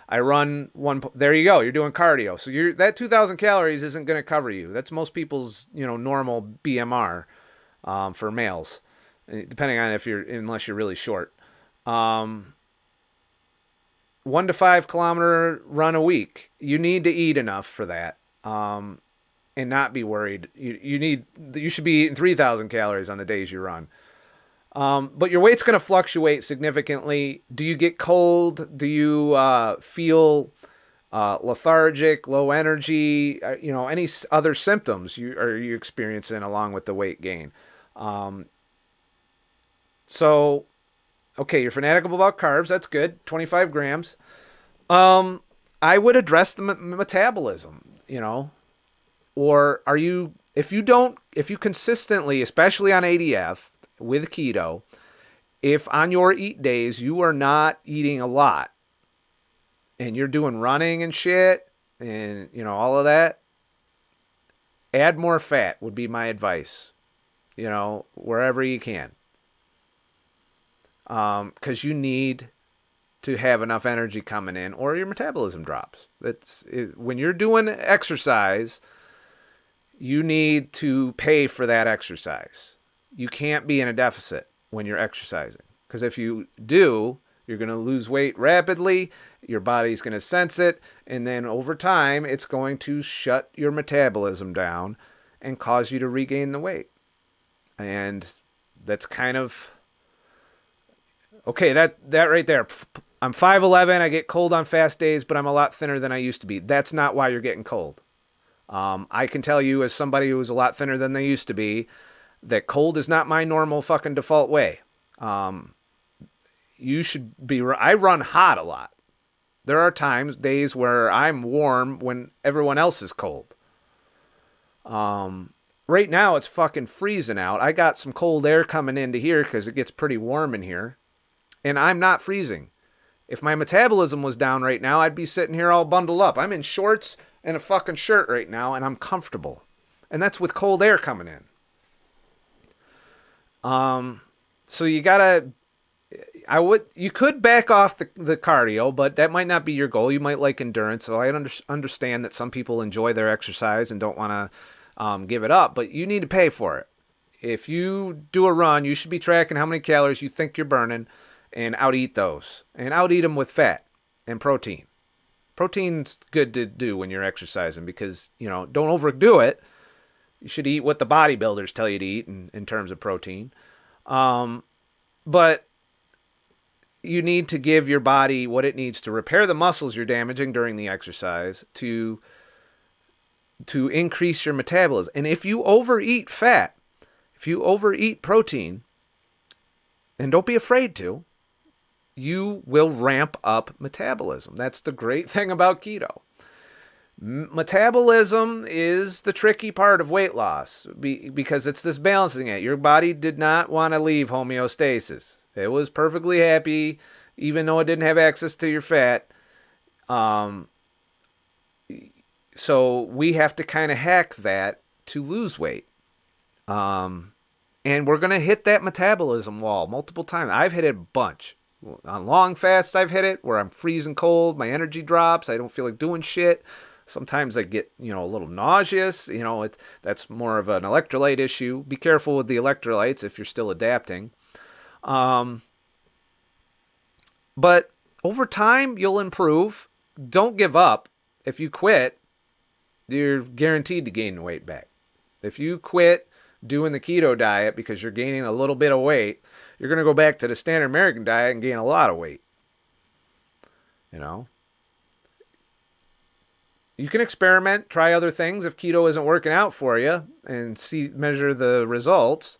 I run there you go. You're doing cardio. So that 2,000 calories isn't going to cover you. That's most people's, normal BMR for males, depending on unless you're really short. 1 to 5 kilometer run a week. You need to eat enough for that. And not be worried. You should be eating 3,000 calories on the days you run. But your weight's going to fluctuate significantly. Do you get cold? Do you feel lethargic, low energy? Any other symptoms are you experiencing along with the weight gain? So, okay, you're fanatical about carbs. That's good. 25 grams. I would address the metabolism, or if you consistently, especially on ADF with keto, if on your eat days you are not eating a lot and you're doing running and shit and, all of that, add more fat would be my advice, wherever you can. Because you need to have enough energy coming in or your metabolism drops. When you're doing exercise, you need to pay for that exercise. You can't be in a deficit when you're exercising. Because if you do, you're going to lose weight rapidly, your body's going to sense it, and then over time, it's going to shut your metabolism down and cause you to regain the weight. And that's kind of... Okay, that right there. I'm 5'11", I get cold on fast days, but I'm a lot thinner than I used to be. That's not why you're getting cold. I can tell you, as somebody who is a lot thinner than they used to be, that cold is not my normal fucking default way. You should be... I run hot a lot. There are days where I'm warm when everyone else is cold. Right now, it's fucking freezing out. I got some cold air coming into here because it gets pretty warm in here. And I'm not freezing. If my metabolism was down right now, I'd be sitting here all bundled up. I'm in shorts and a fucking shirt right now, and I'm comfortable. And that's with cold air coming in. So you gotta... You could back off the cardio, but that might not be your goal. You might like endurance, so I understand that some people enjoy their exercise and don't want to give it up, but you need to pay for it. If you do a run, you should be tracking how many calories you think you're burning and out-eat those. And out-eat them with fat and protein. Protein's good to do when you're exercising because, don't overdo it. You should eat what the bodybuilders tell you to eat in terms of protein. But you need to give your body what it needs to repair the muscles you're damaging during the exercise to increase your metabolism. And if you overeat fat, if you overeat protein, and don't be afraid to, you will ramp up metabolism. That's the great thing about keto. Metabolism is the tricky part of weight loss because it's this balancing act. Your body did not want to leave homeostasis. It was perfectly happy, even though it didn't have access to your fat. So we have to kind of hack that to lose weight. And we're going to hit that metabolism wall multiple times. I've hit it a bunch. On long fasts, I've hit it where I'm freezing cold. My energy drops. I don't feel like doing shit. Sometimes I get, a little nauseous. That's more of an electrolyte issue. Be careful with the electrolytes if you're still adapting. But over time, you'll improve. Don't give up. If you quit, you're guaranteed to gain weight back. If you quit, doing the keto diet because you're gaining a little bit of weight, you're going to go back to the standard American diet and gain a lot of weight. You know? You can experiment, try other things if keto isn't working out for you and measure the results.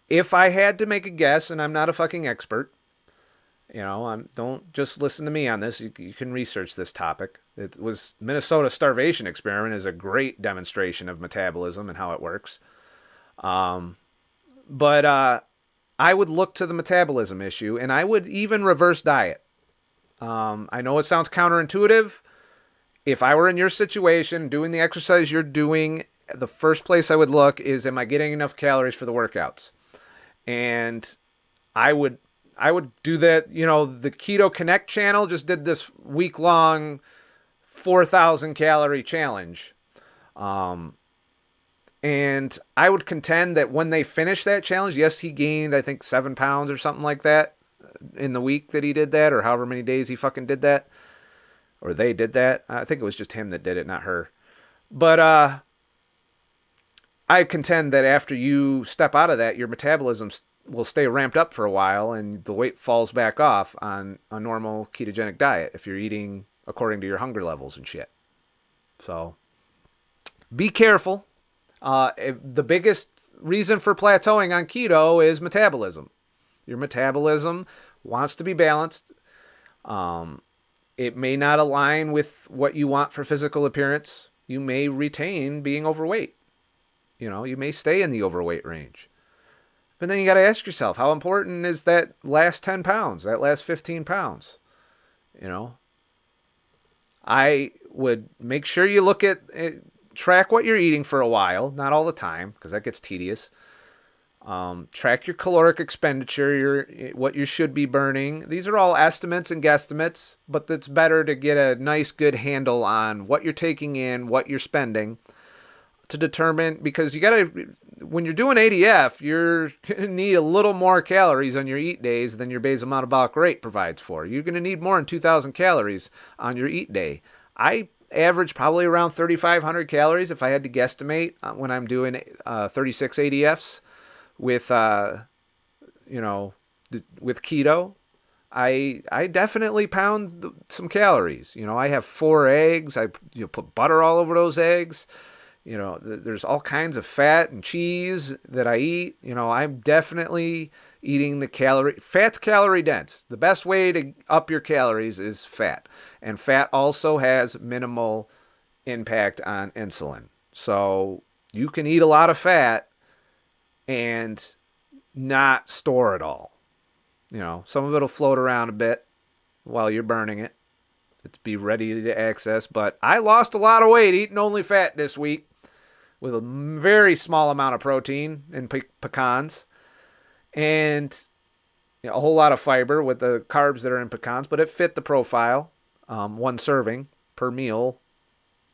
If I had to make a guess, and I'm not a fucking expert, don't just listen to me on this. You can research this topic. It was Minnesota starvation experiment is a great demonstration of metabolism and how it works. But I would look to the metabolism issue, and I would even reverse diet. I know it sounds counterintuitive. If I were in your situation, doing the exercise you're doing, the first place I would look is, am I getting enough calories for the workouts? And I would do that. The Keto Connect channel just did this week-long 4,000 calorie challenge. And I would contend that when they finished that challenge, yes, he gained, I think, 7 pounds or something like that in the week that he did that, or however many days he fucking did that. Or they did that. I think it was just him that did it, not her. But I contend that after you step out of that, your metabolism will stay ramped up for a while and the weight falls back off on a normal ketogenic diet if you're eating according to your hunger levels and shit. So be careful. The biggest reason for plateauing on keto is metabolism. Your metabolism wants to be balanced. It may not align with what you want for physical appearance. You may retain being overweight. You may stay in the overweight range. But then you got to ask yourself, how important is that last 10 pounds, that last 15 pounds? I would make sure you look at, track what you're eating for a while, not all the time, because that gets tedious. Track your caloric expenditure, what you should be burning. These are all estimates and guesstimates, but it's better to get a nice, good handle on what you're taking in, what you're spending, to determine, because when you're doing ADF, you're going to need a little more calories on your eat days than your basal metabolic rate provides for. You're going to need more than 2,000 calories on your eat day. I average probably around 3,500 calories if I had to guesstimate when I'm doing 36 ADFs. With with keto, I definitely pound some calories. I have 4 eggs. I put butter all over those eggs. There's all kinds of fat and cheese that I eat. I'm definitely eating fat's calorie dense. The best way to up your calories is fat, and fat also has minimal impact on insulin. So you can eat a lot of fat and not store it all. Some of it'll float around a bit while you're burning it. It's be ready to access. But I lost a lot of weight eating only fat this week with a very small amount of protein in pecans and a whole lot of fiber with the carbs that are in pecans, but it fit the profile. 1 serving per meal,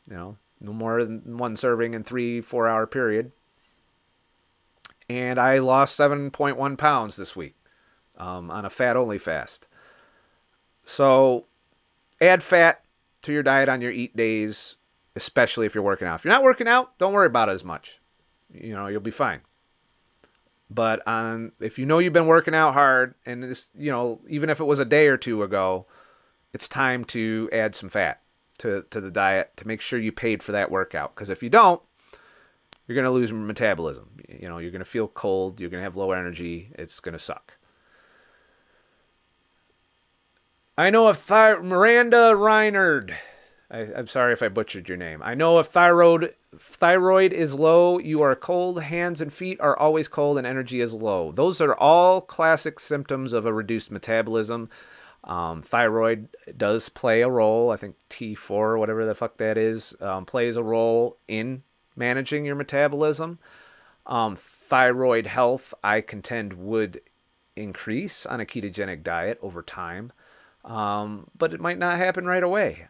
no more than 1 serving in 3-4 hour period. And I lost 7.1 pounds this week on a fat-only fast. So add fat to your diet on your eat days, especially if you're working out. If you're not working out, don't worry about it as much. You'll be fine. But if you've been working out hard, and this, even if it was a day or two ago, it's time to add some fat to the diet to make sure you paid for that workout. Because if you don't, you're going to lose metabolism. You're going to feel cold. You're going to have low energy. It's going to suck. I know if Miranda Reinard, I'm sorry if I butchered your name. I know if thyroid is low, you are cold, hands and feet are always cold, and energy is low. Those are all classic symptoms of a reduced metabolism. Thyroid does play a role. I think T4 or whatever the fuck that is, plays a role in managing your metabolism. Thyroid health, I contend, would increase on a ketogenic diet over time, but it might not happen right away.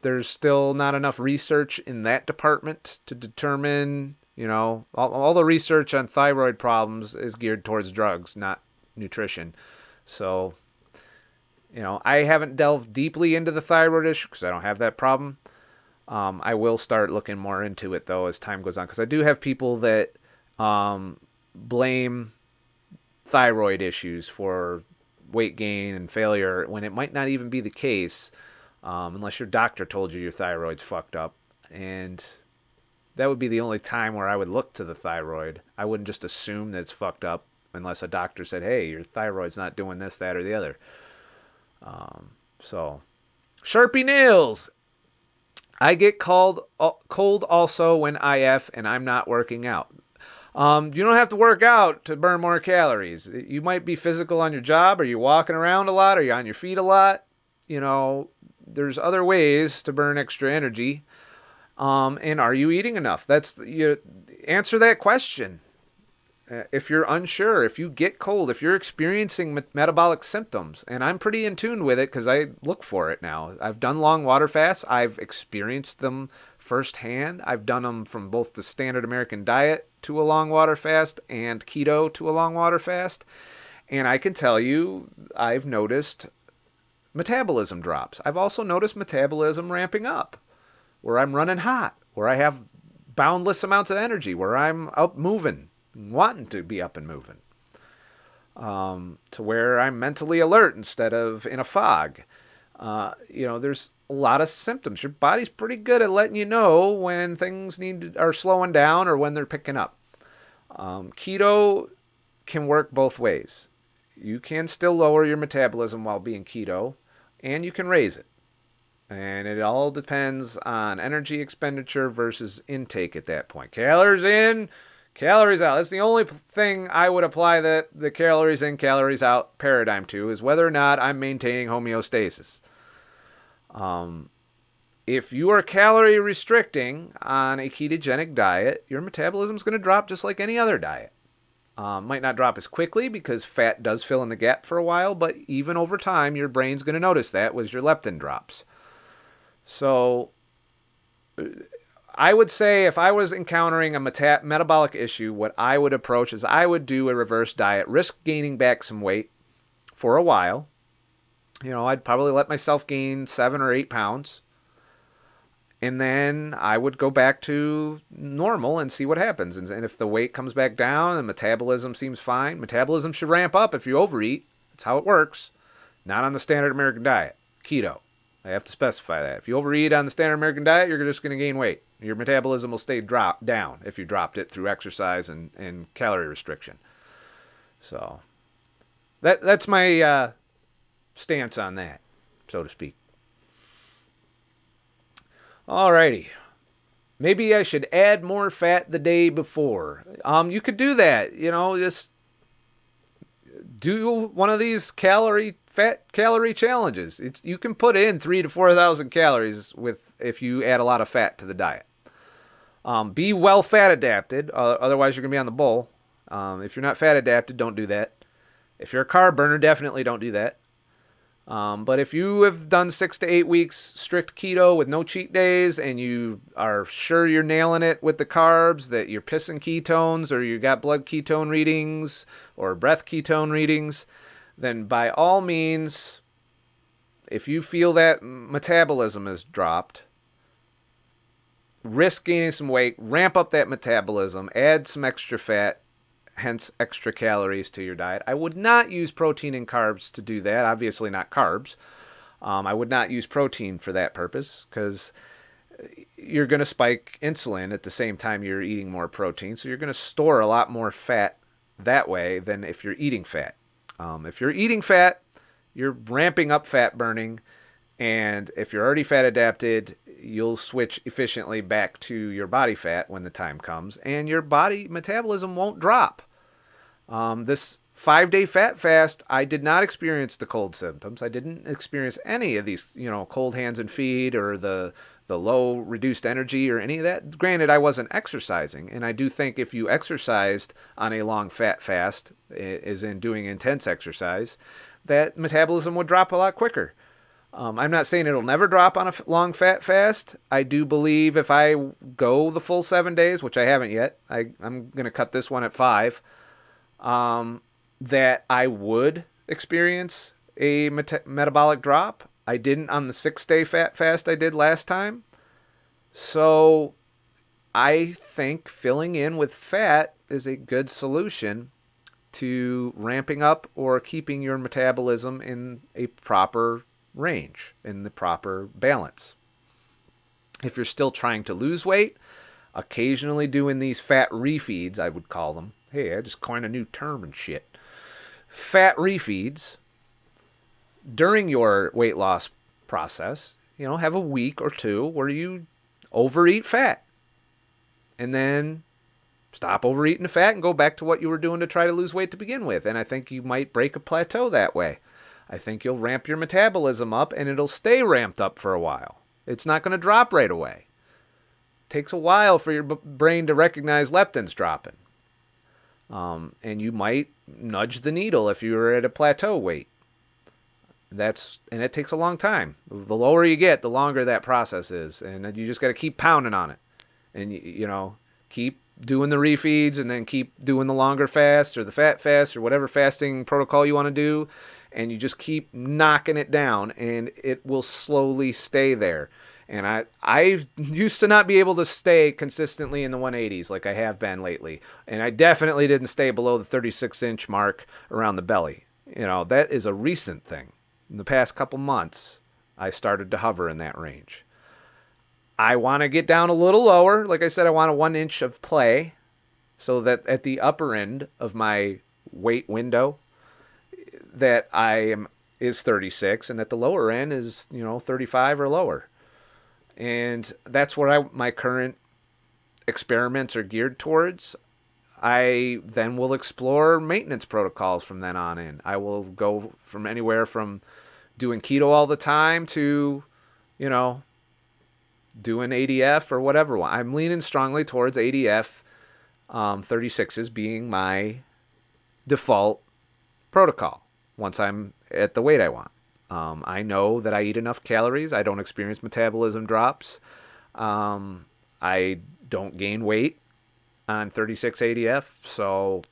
There's still not enough research in that department to determine, all the research on thyroid problems is geared towards drugs, not nutrition. So, I haven't delved deeply into the thyroid issue because I don't have that problem. I will start looking more into it, though, as time goes on, because I do have people that blame thyroid issues for weight gain and failure when it might not even be the case, unless your doctor told you your thyroid's fucked up. And that would be the only time where I would look to the thyroid. I wouldn't just assume that it's fucked up unless a doctor said, hey, your thyroid's not doing this, that, or the other. So, Sharpie nails. I get cold also when IF and I'm not working out. You don't have to work out to burn more calories. You might be physical on your job, or you're walking around a lot, or you're on your feet a lot. There's other ways to burn extra energy. And are you eating enough? You answer that question. If you're unsure, if you get cold, if you're experiencing metabolic symptoms, and I'm pretty in tune with it because I look for it now. I've done long water fasts. I've experienced them firsthand. I've done them from both the standard American diet to a long water fast and keto to a long water fast. And I can tell you, I've noticed metabolism drops. I've also noticed metabolism ramping up, where I'm running hot, where I have boundless amounts of energy, where I'm up moving, wanting to be up and moving, to where I'm mentally alert instead of in a fog. There's a lot of symptoms. Your body's pretty good at letting you know when things are slowing down or when they're picking up. Keto can work both ways. You can still lower your metabolism while being keto, and you can raise it. And it all depends on energy expenditure versus intake at that point. Calories in, calories out. That's the only thing I would apply the calories in, calories out paradigm to, is whether or not I'm maintaining homeostasis. If you are calorie restricting on a ketogenic diet, your metabolism is going to drop just like any other diet. Might not drop as quickly because fat does fill in the gap for a while, but even over time, your brain's going to notice that as your leptin drops. So I would say if I was encountering a metabolic issue, what I would approach is I would do a reverse diet, risk gaining back some weight for a while. I'd probably let myself gain 7 or 8 pounds. And then I would go back to normal and see what happens. And if the weight comes back down and metabolism seems fine, metabolism should ramp up if you overeat. That's how it works. Not on the standard American diet, keto. I have to specify that. If you overeat on the standard American diet, you're just going to gain weight. Your metabolism will stay down if you dropped it through exercise and calorie restriction. So that's my stance on that, so to speak. Alrighty. Maybe I should add more fat the day before. You could do that. Just do one of these fat calorie challenges. You can put in 3,000 to 4,000 calories if you add a lot of fat to the diet. Be well fat adapted, otherwise you're gonna be on the bowl. If you're not fat adapted, don't do that. If you're a carb burner, definitely don't do that. But if you have done 6 to 8 weeks strict keto with no cheat days, and you are sure you're nailing it with the carbs, that you're pissing ketones, or you got blood ketone readings or breath ketone readings, then by all means, if you feel that metabolism has dropped, risk gaining some weight, ramp up that metabolism, add some extra fat, hence extra calories to your diet. I would not use protein and carbs to do that. Obviously not carbs. I would not use protein for that purpose because you're going to spike insulin at the same time you're eating more protein. So you're going to store a lot more fat that way than if you're eating fat. If you're eating fat, you're ramping up fat burning. And if you're already fat adapted, you'll switch efficiently back to your body fat when the time comes, and your body metabolism won't drop. This 5-day fat fast, I did not experience the cold symptoms. I didn't experience any of these, cold hands and feet or the low reduced energy or any of that. Granted, I wasn't exercising, and I do think if you exercised on a long fat fast, as in doing intense exercise, that metabolism would drop a lot quicker. I'm not saying it'll never drop on a long fat fast. I do believe if I go the full 7 days, which I haven't yet, I'm going to cut this one at 5, that I would experience a metabolic drop. I didn't on the 6-day fat fast I did last time. So I think filling in with fat is a good solution to ramping up or keeping your metabolism in a proper range, in the proper balance. If you're still trying to lose weight, occasionally doing these fat refeeds, I would call them. Hey, I just coined a new term and shit. Fat refeeds during your weight loss process, have a week or two where you overeat fat. And then stop overeating the fat and go back to what you were doing to try to lose weight to begin with. And I think you might break a plateau that way. I think you'll ramp your metabolism up and it'll stay ramped up for a while. It's not going to drop right away. It takes a while for your brain to recognize leptin's dropping. And you might nudge the needle if you're at a plateau weight. And it takes a long time. The lower you get, the longer that process is. And you just got to keep pounding on it. And, keep doing the refeeds and then keep doing the longer fast or the fat fast or whatever fasting protocol you want to do. And you just keep knocking it down and it will slowly stay there. And I used to not be able to stay consistently in the 180s like I have been lately. And I definitely didn't stay below the 36-inch mark around the belly. That is a recent thing. In the past couple months, I started to hover in that range. I want to get down a little lower. Like I said, I want a 1 inch of play so that at the upper end of my weight window that is 36 and that the lower end is, 35 or lower. And that's what my current experiments are geared towards. I then will explore maintenance protocols from then on in. I will go from anywhere from doing keto all the time to, doing ADF or whatever. I'm leaning strongly towards ADF 36s being my default protocol once I'm at the weight I want. I know that I eat enough calories. I don't experience metabolism drops. I don't gain weight on 36 ADF, so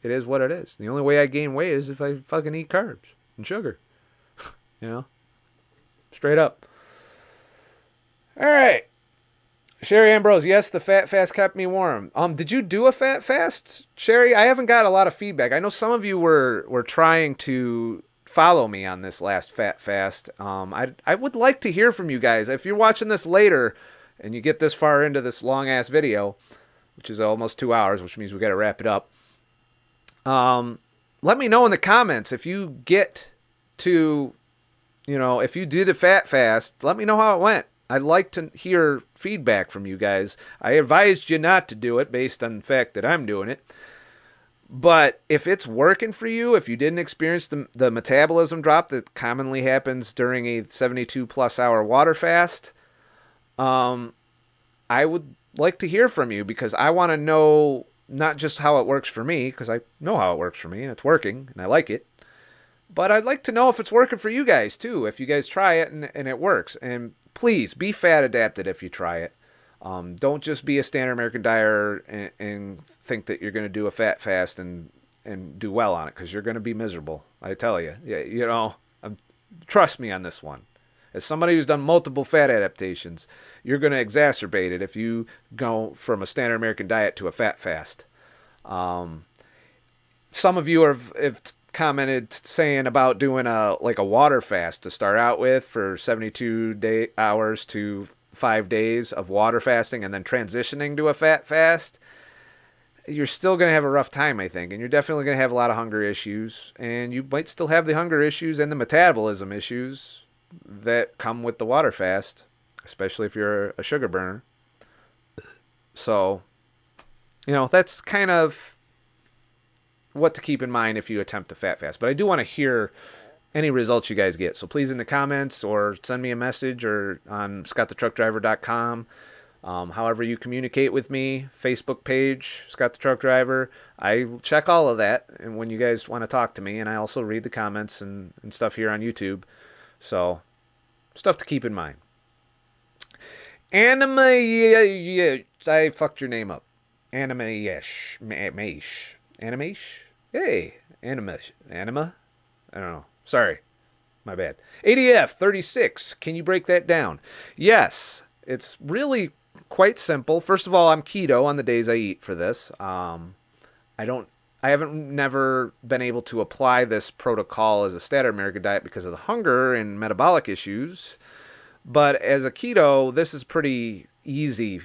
it is what it is. The only way I gain weight is if I fucking eat carbs and sugar. Straight up. All right. Sherry Ambrose, yes, the fat fast kept me warm. Did you do a fat fast, Sherry? I haven't got a lot of feedback. I know some of you were trying to follow me on this last fat fast. I would like to hear from you guys. If you're watching this later and you get this far into this long ass video, which is almost 2 hours, which means we got to wrap it up. Let me know in the comments if you get to, if you did a fat fast, let me know how it went. I'd like to hear feedback from you guys. I advised you not to do it based on the fact that I'm doing it. But if it's working for you, if you didn't experience the metabolism drop that commonly happens during a 72-plus hour water fast, I would like to hear from you because I want to know not just how it works for me, because I know how it works for me and it's working and I like it, but I'd like to know if it's working for you guys too, if you guys try it and it works. And please be fat adapted if you try it. Don't just be a standard American dieter and think that you're going to do a fat fast and do well on it, because you're going to be miserable. I tell you. Yeah, trust me on this one. As somebody who's done multiple fat adaptations, you're going to exacerbate it if you go from a standard American diet to a fat fast. Some of you have commented saying about doing a water fast to start out with for 72 hours to 5 days of water fasting and then transitioning to a fat fast. You're still going to have a rough time, I think, and you're definitely going to have a lot of hunger issues, and you might still have the hunger issues and the metabolism issues that come with the water fast, especially if you're a sugar burner. So, that's kind of what to keep in mind if you attempt to fat fast. But I do want to hear any results you guys get. So please in the comments or send me a message or on ScottTheTruckDriver.com. However you communicate with me, Facebook page, Scott the Truck Driver. I check all of that and when you guys want to talk to me, and I also read the comments and stuff here on YouTube. So, stuff to keep in mind. I fucked your name up. Animesh. Hey, Anima. I don't know. Sorry. My bad. ADF 36. Can you break that down? Yes. It's really quite simple. First of all, I'm keto on the days I eat for this. I haven't never been able to apply this protocol as a standard American diet because of the hunger and metabolic issues. But as a keto, this is pretty easy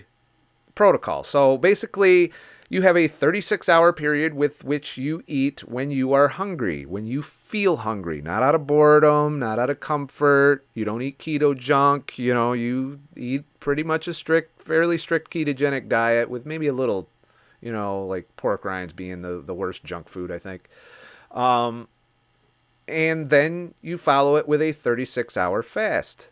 protocol. So basically, you have a 36-hour period with which you eat when you are hungry, when you feel hungry, not out of boredom, not out of comfort. You don't eat keto junk. You eat pretty much a fairly strict ketogenic diet with maybe a little, like pork rinds being the worst junk food, I think. And then you follow it with a 36-hour fast,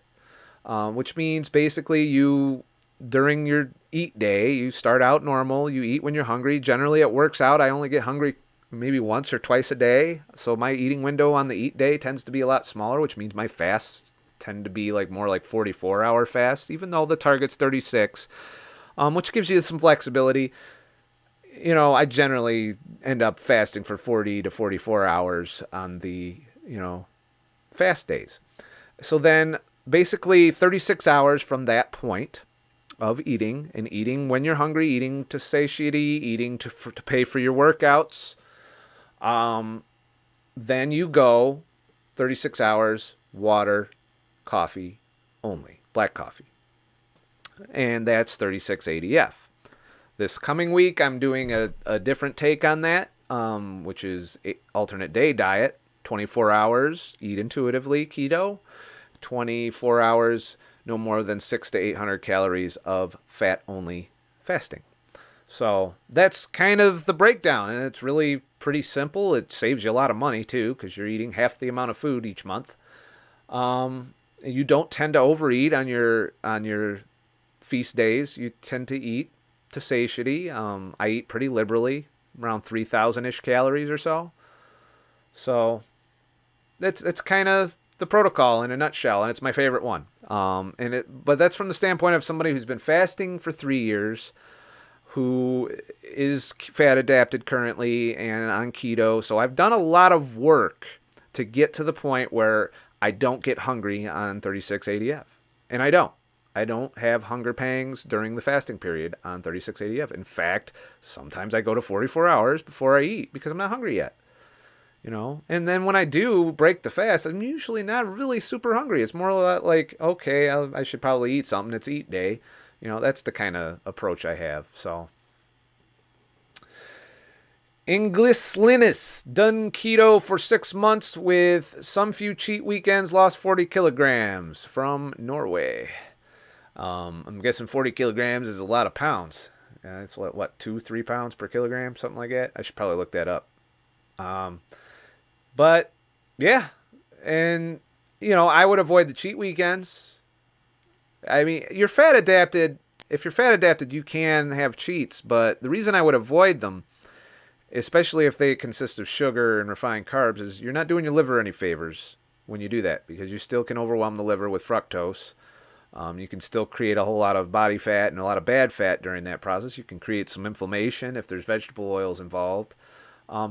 which means basically during your eat day, you start out normal. You eat when you're hungry. Generally, it works out. I only get hungry maybe once or twice a day. So my eating window on the eat day tends to be a lot smaller, which means my fasts tend to be more like 44-hour fasts, even though the target's 36, which gives you some flexibility. I generally end up fasting for 40 to 44 hours on the, fast days. So then basically 36 hours from that point of eating, and eating when you're hungry, eating to satiety, eating to pay for your workouts. Then you go 36 hours, water, coffee only, black coffee. And that's 36 ADF. This coming week, I'm doing a different take on that, which is alternate day diet, 24 hours, eat intuitively, keto, 24 hours, no more than 600 to 800 calories of fat-only fasting. So that's kind of the breakdown, and it's really pretty simple. It saves you a lot of money, too, because you're eating half the amount of food each month. You don't tend to overeat on your feast days. You tend to eat to satiety. I eat pretty liberally, around 3,000-ish calories or so. So that's kind of the protocol in a nutshell, and it's my favorite one. But that's from the standpoint of somebody who's been fasting for 3 years, who is fat adapted currently and on keto. So I've done a lot of work to get to the point where I don't get hungry on 36 ADF, and I don't have hunger pangs during the fasting period on 36 ADF. In fact, sometimes I go to 44 hours before I eat because I'm not hungry yet. And then when I do break the fast, I'm usually not really super hungry. It's more like, okay, I should probably eat something. It's eat day. That's the kind of approach I have. So, Inglis Linus, done keto for 6 months with some few cheat weekends, lost 40 kilograms from Norway. I'm guessing 40 kilograms is a lot of pounds. It's what 2-3 pounds per kilogram, something like that. I should probably look that up. But yeah, and I would avoid the cheat weekends. I mean, you're fat adapted. If you're fat adapted, you can have cheats, but the reason I would avoid them, especially if they consist of sugar and refined carbs, is you're not doing your liver any favors when you do that, because you still can overwhelm the liver with fructose. You can still create a whole lot of body fat and a lot of bad fat during that process. You can create some inflammation if there's vegetable oils involved.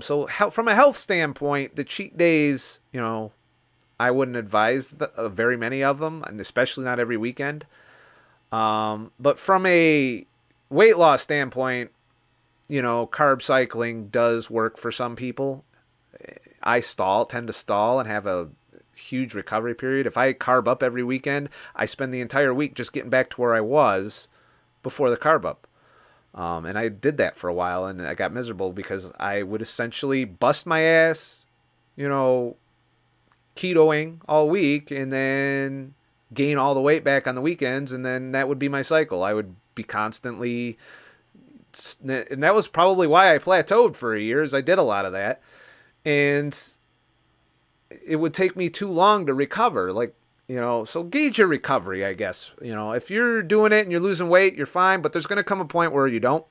So from a health standpoint, the cheat days, I wouldn't advise very many of them, and especially not every weekend. But from a weight loss standpoint, carb cycling does work for some people. I tend to stall and have a huge recovery period. If I carb up every weekend, I spend the entire week just getting back to where I was before the carb up. And I did that for a while, and I got miserable because I would essentially bust my ass, ketoing all week, and then gain all the weight back on the weekends, and then that would be my cycle. I would be constantly, and that was probably why I plateaued for years. I did a lot of that, and it would take me too long to recover. So gauge your recovery, I guess. If you're doing it and you're losing weight, you're fine, but there's going to come a point where you don't,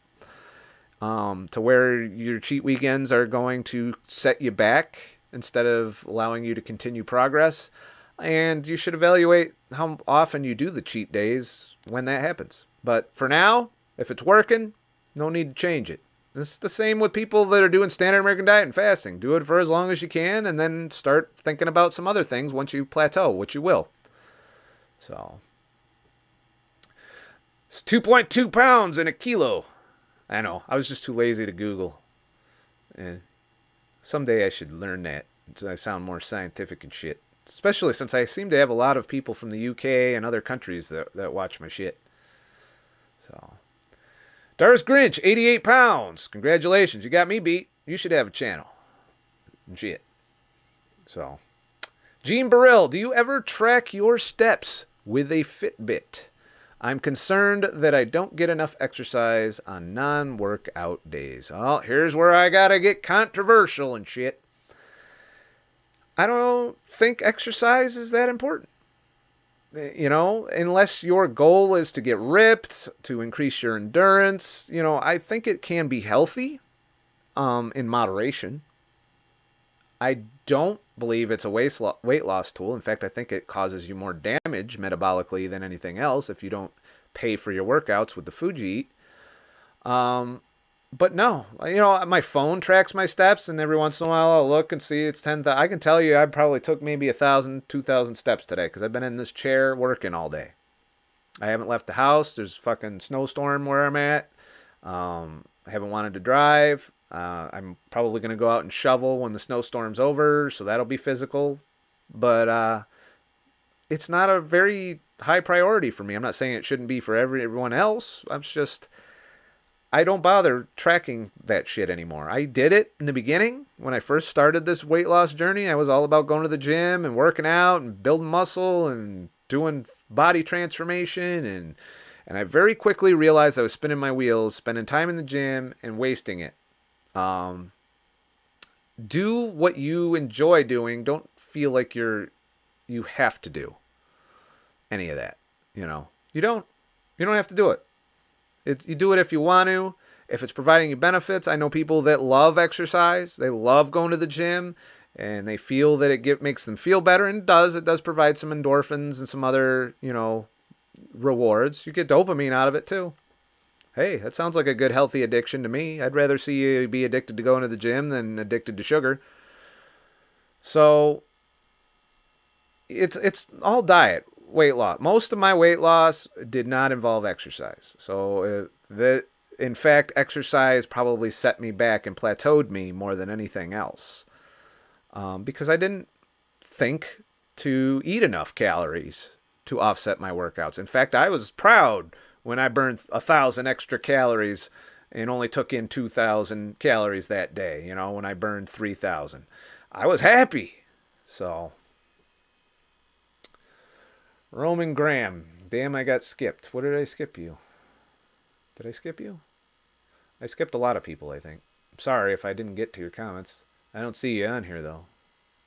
to where your cheat weekends are going to set you back instead of allowing you to continue progress. And you should evaluate how often you do the cheat days when that happens. But for now, if it's working, no need to change it. It's the same with people that are doing standard American diet and fasting. Do it for as long as you can, and then start thinking about some other things once you plateau, which you will. So, It's 2.2 pounds in a kilo. I know. I was just too lazy to Google. And someday I should learn that so I sound more scientific and shit. Especially since I seem to have a lot of people from the UK and other countries that watch my shit. So, Darth Grinch, 88 pounds. Congratulations. You got me beat. You should have a channel. And shit. So, Gene Burrell, do you ever track your steps with a Fitbit? I'm concerned that I don't get enough exercise on non-workout days. Well, here's where I gotta get controversial and shit. I don't think exercise is that important. You know, unless your goal is to get ripped, to increase your endurance, you know, I think it can be healthy in moderation. I don't believe it's a weight loss tool. In fact, I think it causes you more damage metabolically than anything else if you don't pay for your workouts with the food you eat. But no, you know, my phone tracks my steps, and every once in a while I'll look and see it's 10,000. I can tell you I probably took maybe 1,000, 2,000 steps today because I've been in this chair working all day. I haven't left the house. There's a fucking snowstorm where I'm at. I haven't wanted to drive. I'm probably going to go out and shovel when the snowstorm's over, so that'll be physical. But it's not a very high priority for me. I'm not saying it shouldn't be for everyone else. I don't bother tracking that shit anymore. I did it in the beginning when I first started this weight loss journey. I was all about going to the gym and working out and building muscle and doing body transformation. And I very quickly realized I was spinning my wheels, spending time in the gym and wasting it. Do what you enjoy doing. Don't feel like you have to do any of that. You know, you don't have to do it. You do it if you want to, if it's providing you benefits. I know people that love exercise. They love going to the gym, and they feel that it makes them feel better, and it does. It does provide some endorphins and some other, you know, rewards. You get dopamine out of it too. Hey, that sounds like a good healthy addiction to me. I'd rather see you be addicted to going to the gym than addicted to sugar. So it's all diet. Weight loss. Most of my weight loss did not involve exercise. So in fact, exercise probably set me back and plateaued me more than anything else. Because I didn't think to eat enough calories to offset my workouts. In fact, I was proud when I burned 1,000 extra calories and only took in 2,000 calories that day. You know, when I burned 3,000, I was happy. So, Roman Graham. Damn, I got skipped. What did I skip you? Did I skip you? I skipped a lot of people, I think. I'm sorry if I didn't get to your comments. I don't see you on here, though.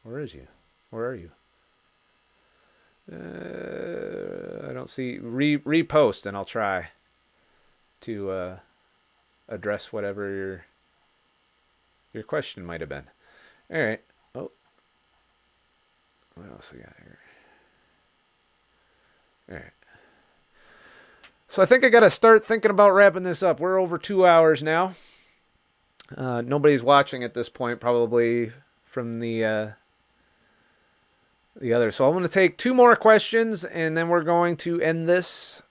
Where is you? Where are you? I don't see. Repost, and I'll try to address whatever your question might have been. All right. Oh. What else we got here? All right. So I think I got to start thinking about wrapping this up. We're over 2 hours now. Nobody's watching at this point, probably from the other. So I'm going to take 2 more questions, and then we're going to end this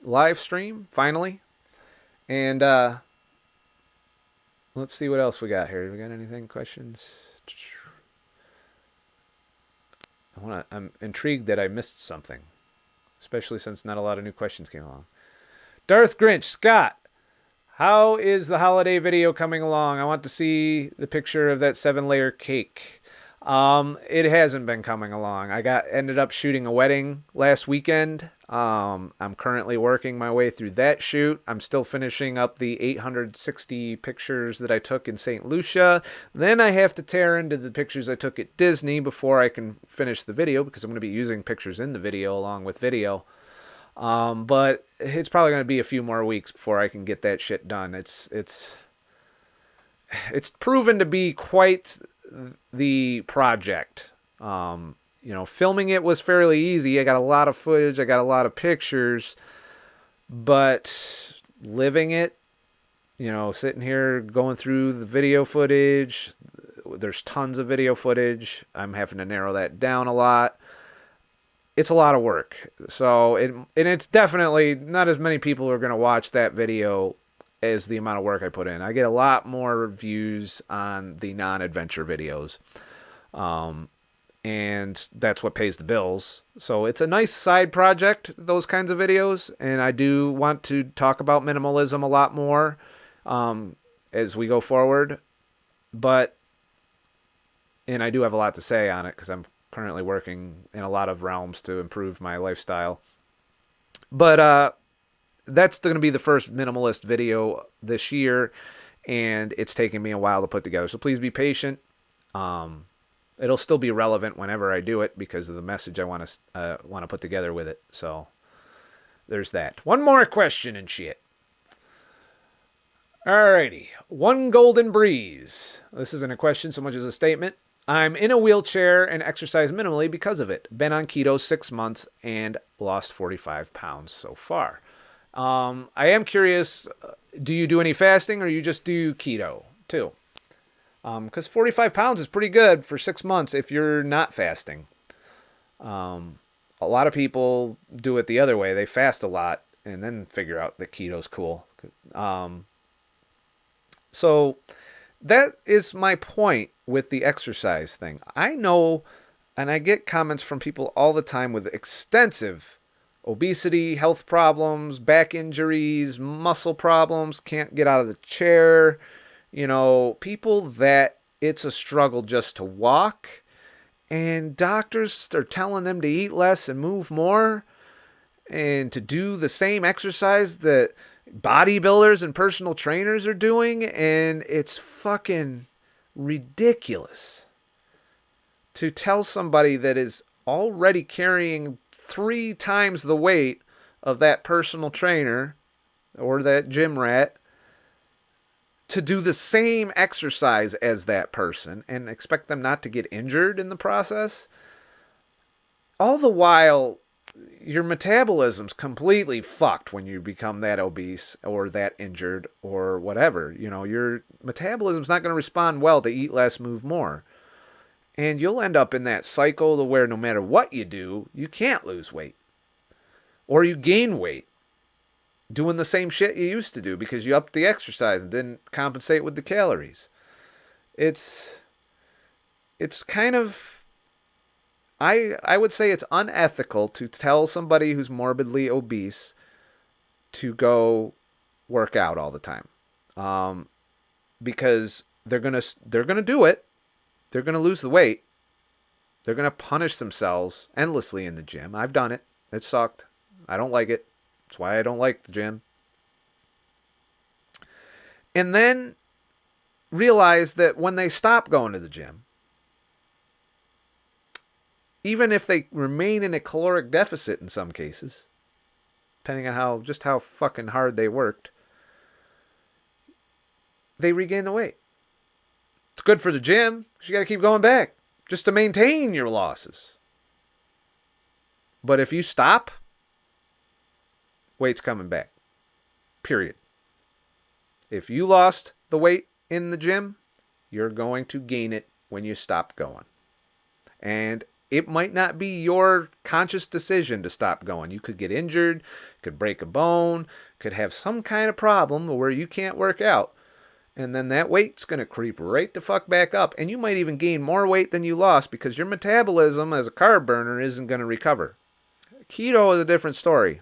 live stream finally. And let's see what else we got here. We got anything? Questions? I'm intrigued that I missed something, especially since not a lot of new questions came along. Darth Grinch, Scott, how is the holiday video coming along? I want to see the picture of that 7-layer cake. It hasn't been coming along. Ended up shooting a wedding last weekend. I'm currently working my way through that shoot. I'm still finishing up the 860 pictures that I took in St. Lucia. Then I have to tear into the pictures I took at Disney before I can finish the video, because I'm going to be using pictures in the video along with video. But it's probably going to be a few more weeks before I can get that shit done. It's proven to be quite the project. Filming it was fairly easy. I got a lot of footage. I got a lot of pictures, but living it, sitting here going through the video footage, there's tons of video footage. I'm having to narrow that down a lot. it's a lot of work. So and it's definitely not as many people are going to watch that video as the amount of work I put in. I get a lot more views on the non-adventure videos. And that's what pays the bills. So it's a nice side project, those kinds of videos. And I do want to talk about minimalism a lot more as we go forward. And I do have a lot to say on it because I'm currently working in a lot of realms to improve my lifestyle. But that's going to be the first minimalist video this year, and it's taken me a while to put together. So please be patient. It'll still be relevant whenever I do it because of the message I want to put together with it. So there's that. One more question and shit. Alrighty. One golden breeze. This isn't a question so much as a statement. I'm in a wheelchair and exercise minimally because of it. Been on keto 6 months and lost 45 pounds so far. I am curious, do you do any fasting or you just do keto too? Because 45 pounds is pretty good for 6 months if you're not fasting. A lot of people do it the other way. They fast a lot and then figure out that keto's cool. So that is my point with the exercise thing. I know, and I get comments from people all the time with extensive obesity, health problems, back injuries, muscle problems, can't get out of the chair. You know, people that it's a struggle just to walk, and doctors are telling them to eat less and move more and to do the same exercise that bodybuilders and personal trainers are doing, and it's fucking ridiculous to tell somebody that is already carrying 3 times the weight of that personal trainer or that gym rat to do the same exercise as that person and expect them not to get injured in the process. All the while, your metabolism's completely fucked when you become that obese or that injured or whatever. You know, your metabolism's not going to respond well to eat less, move more. And you'll end up in that cycle to where no matter what you do, you can't lose weight. Or you gain weight doing the same shit you used to do because you upped the exercise and didn't compensate with the calories. It's kind of, I would say it's unethical to tell somebody who's morbidly obese to go work out all the time. Because they're gonna do it. They're gonna lose the weight. They're gonna punish themselves endlessly in the gym. I've done it. It sucked. I don't like it. That's why I don't like the gym. And then realize that when they stop going to the gym, even if they remain in a caloric deficit in some cases, depending on how fucking hard they worked, they regain the weight. It's good for the gym because you got to keep going back just to maintain your losses. But if you stop, weight's coming back. Period. If you lost the weight in the gym, you're going to gain it when you stop going. And it might not be your conscious decision to stop going. You could get injured, could break a bone, could have some kind of problem where you can't work out. And then that weight's going to creep right the fuck back up. And you might even gain more weight than you lost because your metabolism as a carb burner isn't going to recover. Keto is a different story.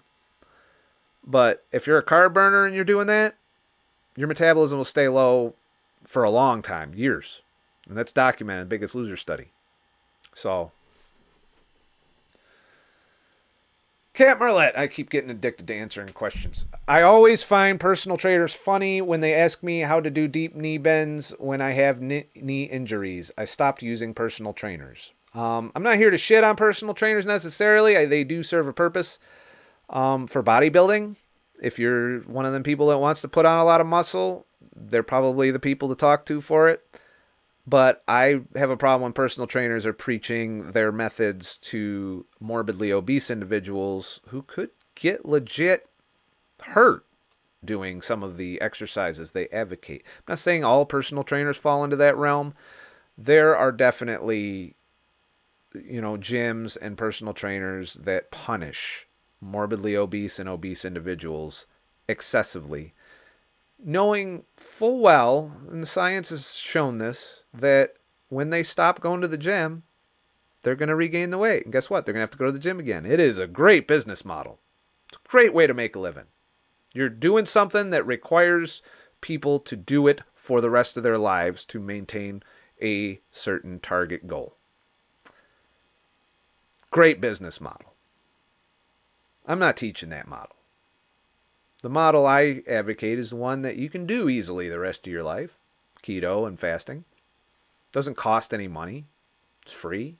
But if you're a carb burner and you're doing that, your metabolism will stay low for a long time, years. And that's documented in the Biggest Loser study. So, Cat Marlette, I keep getting addicted to answering questions. I always find personal trainers funny when they ask me how to do deep knee bends when I have knee injuries. I stopped using personal trainers. I'm not here to shit on personal trainers necessarily. They do serve a purpose for bodybuilding. If you're one of them people that wants to put on a lot of muscle, they're probably the people to talk to for it. But I have a problem when personal trainers are preaching their methods to morbidly obese individuals who could get legit hurt doing some of the exercises they advocate. I'm not saying all personal trainers fall into that realm. There are definitely gyms and personal trainers that punish morbidly obese and obese individuals excessively, knowing full well, and the science has shown this, that when they stop going to the gym, they're going to regain the weight. And guess what? They're going to have to go to the gym again. It is a great business model. It's a great way to make a living. You're doing something that requires people to do it for the rest of their lives to maintain a certain target goal. Great business model. I'm not teaching that model. The model I advocate is the one that you can do easily the rest of your life. Keto and fasting. Doesn't cost any money. It's free.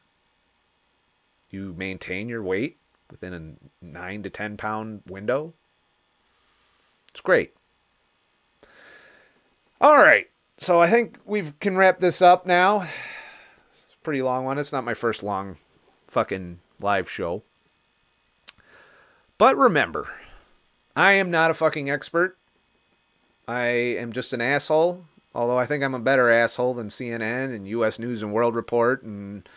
You maintain your weight within a 9 to 10 pound window. It's great. All right. So I think we can wrap this up now. It's a pretty long one. It's not my first long fucking live show. But remember, I am not a fucking expert. I am just an asshole. Although I think I'm a better asshole than CNN and U.S. News and World Report and,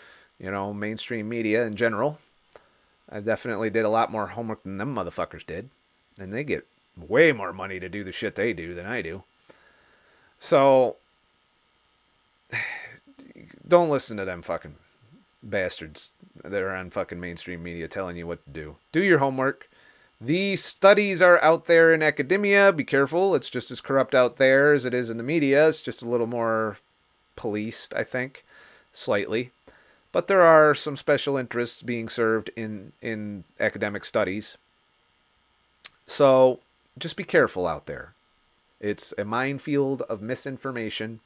mainstream media in general. I definitely did a lot more homework than them motherfuckers did. And they get way more money to do the shit they do than I do. So, don't listen to them fucking bastards that are on fucking mainstream media telling you what to do. Do your homework. These studies are out there in academia. Be careful. It's just as corrupt out there as it is in the media. It's just a little more policed, I think, slightly. But there are some special interests being served in academic studies. So just be careful out there. It's a minefield of misinformation.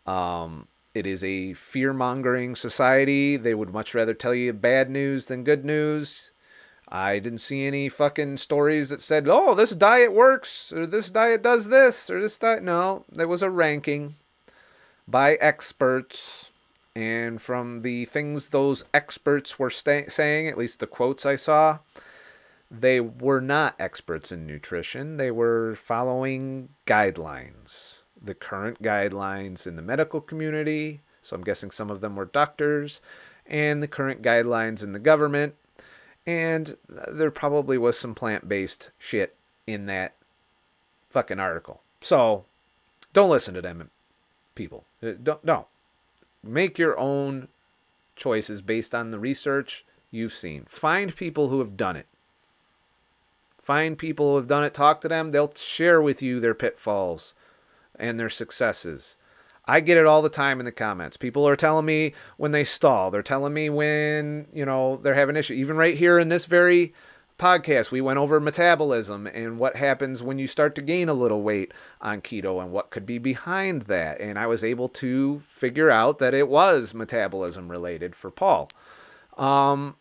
It is a fear-mongering society. They would much rather tell you bad news than good news. I didn't see any fucking stories that said, oh, this diet works, or this diet does this, or this diet. No, there was a ranking by experts. And from the things those experts were saying, at least the quotes I saw, they were not experts in nutrition. They were following guidelines, the current guidelines in the medical community. So I'm guessing some of them were doctors, and the current guidelines in the government. And there probably was some plant-based shit in that fucking article. So don't listen to them people. Don't. Make your own choices based on the research you've seen. Find people who have done it. Find people who have done it. Talk to them. They'll share with you their pitfalls and their successes. I get it all the time in the comments. People are telling me when they stall. They're telling me when, they're having issues. Even right here in this very podcast, we went over metabolism and what happens when you start to gain a little weight on keto and what could be behind that. And I was able to figure out that it was metabolism related for Paul. And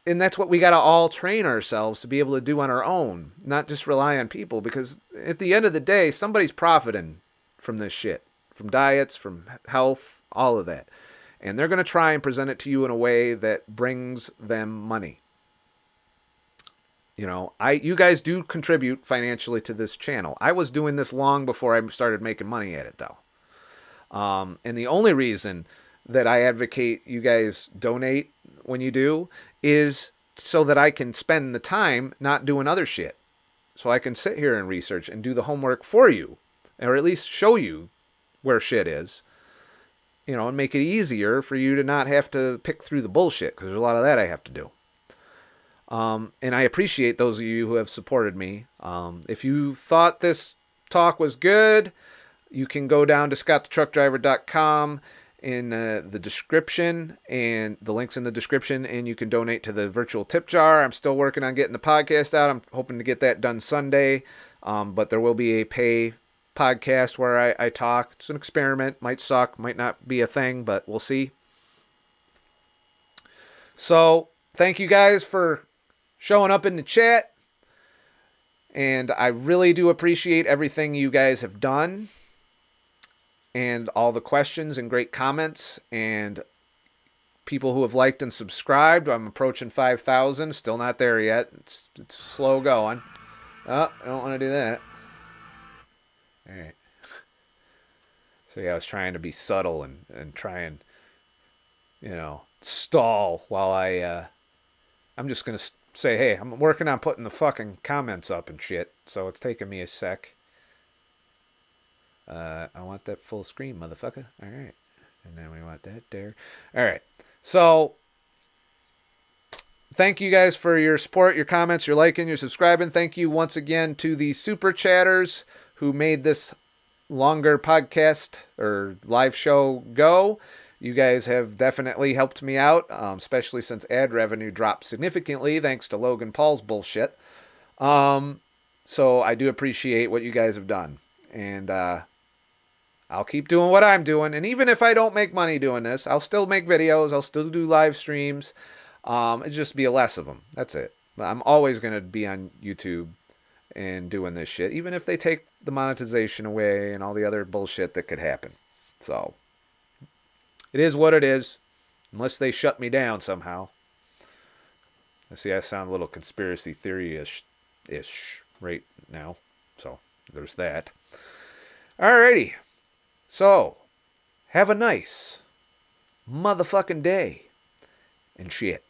that's what we got to all train ourselves to be able to do on our own, not just rely on people, because at the end of the day, somebody's profiting from this shit, from diets, from health, all of that. And they're going to try and present it to you in a way that brings them money. You guys do contribute financially to this channel. I was doing this long before I started making money at it, though. And the only reason that I advocate you guys donate when you do is so that I can spend the time not doing other shit. So I can sit here and research and do the homework for you, or at least show you where shit is, and make it easier for you to not have to pick through the bullshit, because there's a lot of that I have to do. And I appreciate those of you who have supported me. If you thought this talk was good, you can go down to ScottTheTruckDriver.com in the description, and the link's in the description, and you can donate to the virtual tip jar. I'm still working on getting the podcast out. I'm hoping to get that done Sunday, but there will be a pay podcast where I talk. It's an experiment. Might suck, might not be a thing, but we'll see. So thank you guys for showing up in the chat, and I really do appreciate everything you guys have done, and all the questions and great comments, and people who have liked and subscribed. I'm approaching 5,000, still not there yet. It's slow going. Oh, I don't want to do that. All right. So yeah, I was trying to be subtle and try and, stall while I'm just going to say, hey, I'm working on putting the fucking comments up and shit, so it's taking me a sec. I want that full screen, motherfucker. All right. And then we want that there. All right. So thank you guys for your support, your comments, your liking, your subscribing. Thank you once again to the super chatters who made this longer podcast or live show go. You guys have definitely helped me out, especially since ad revenue dropped significantly thanks to Logan Paul's bullshit. So I do appreciate what you guys have done. And I'll keep doing what I'm doing. And even if I don't make money doing this, I'll still make videos. I'll still do live streams. It'll just be less of them. That's it. I'm always going to be on YouTube and doing this shit, even if they take the monetization away and all the other bullshit that could happen. So it is what it is, unless they shut me down somehow. I see I sound a little conspiracy theory-ish right now. So there's that. Alrighty. So, have a nice motherfucking day and shit.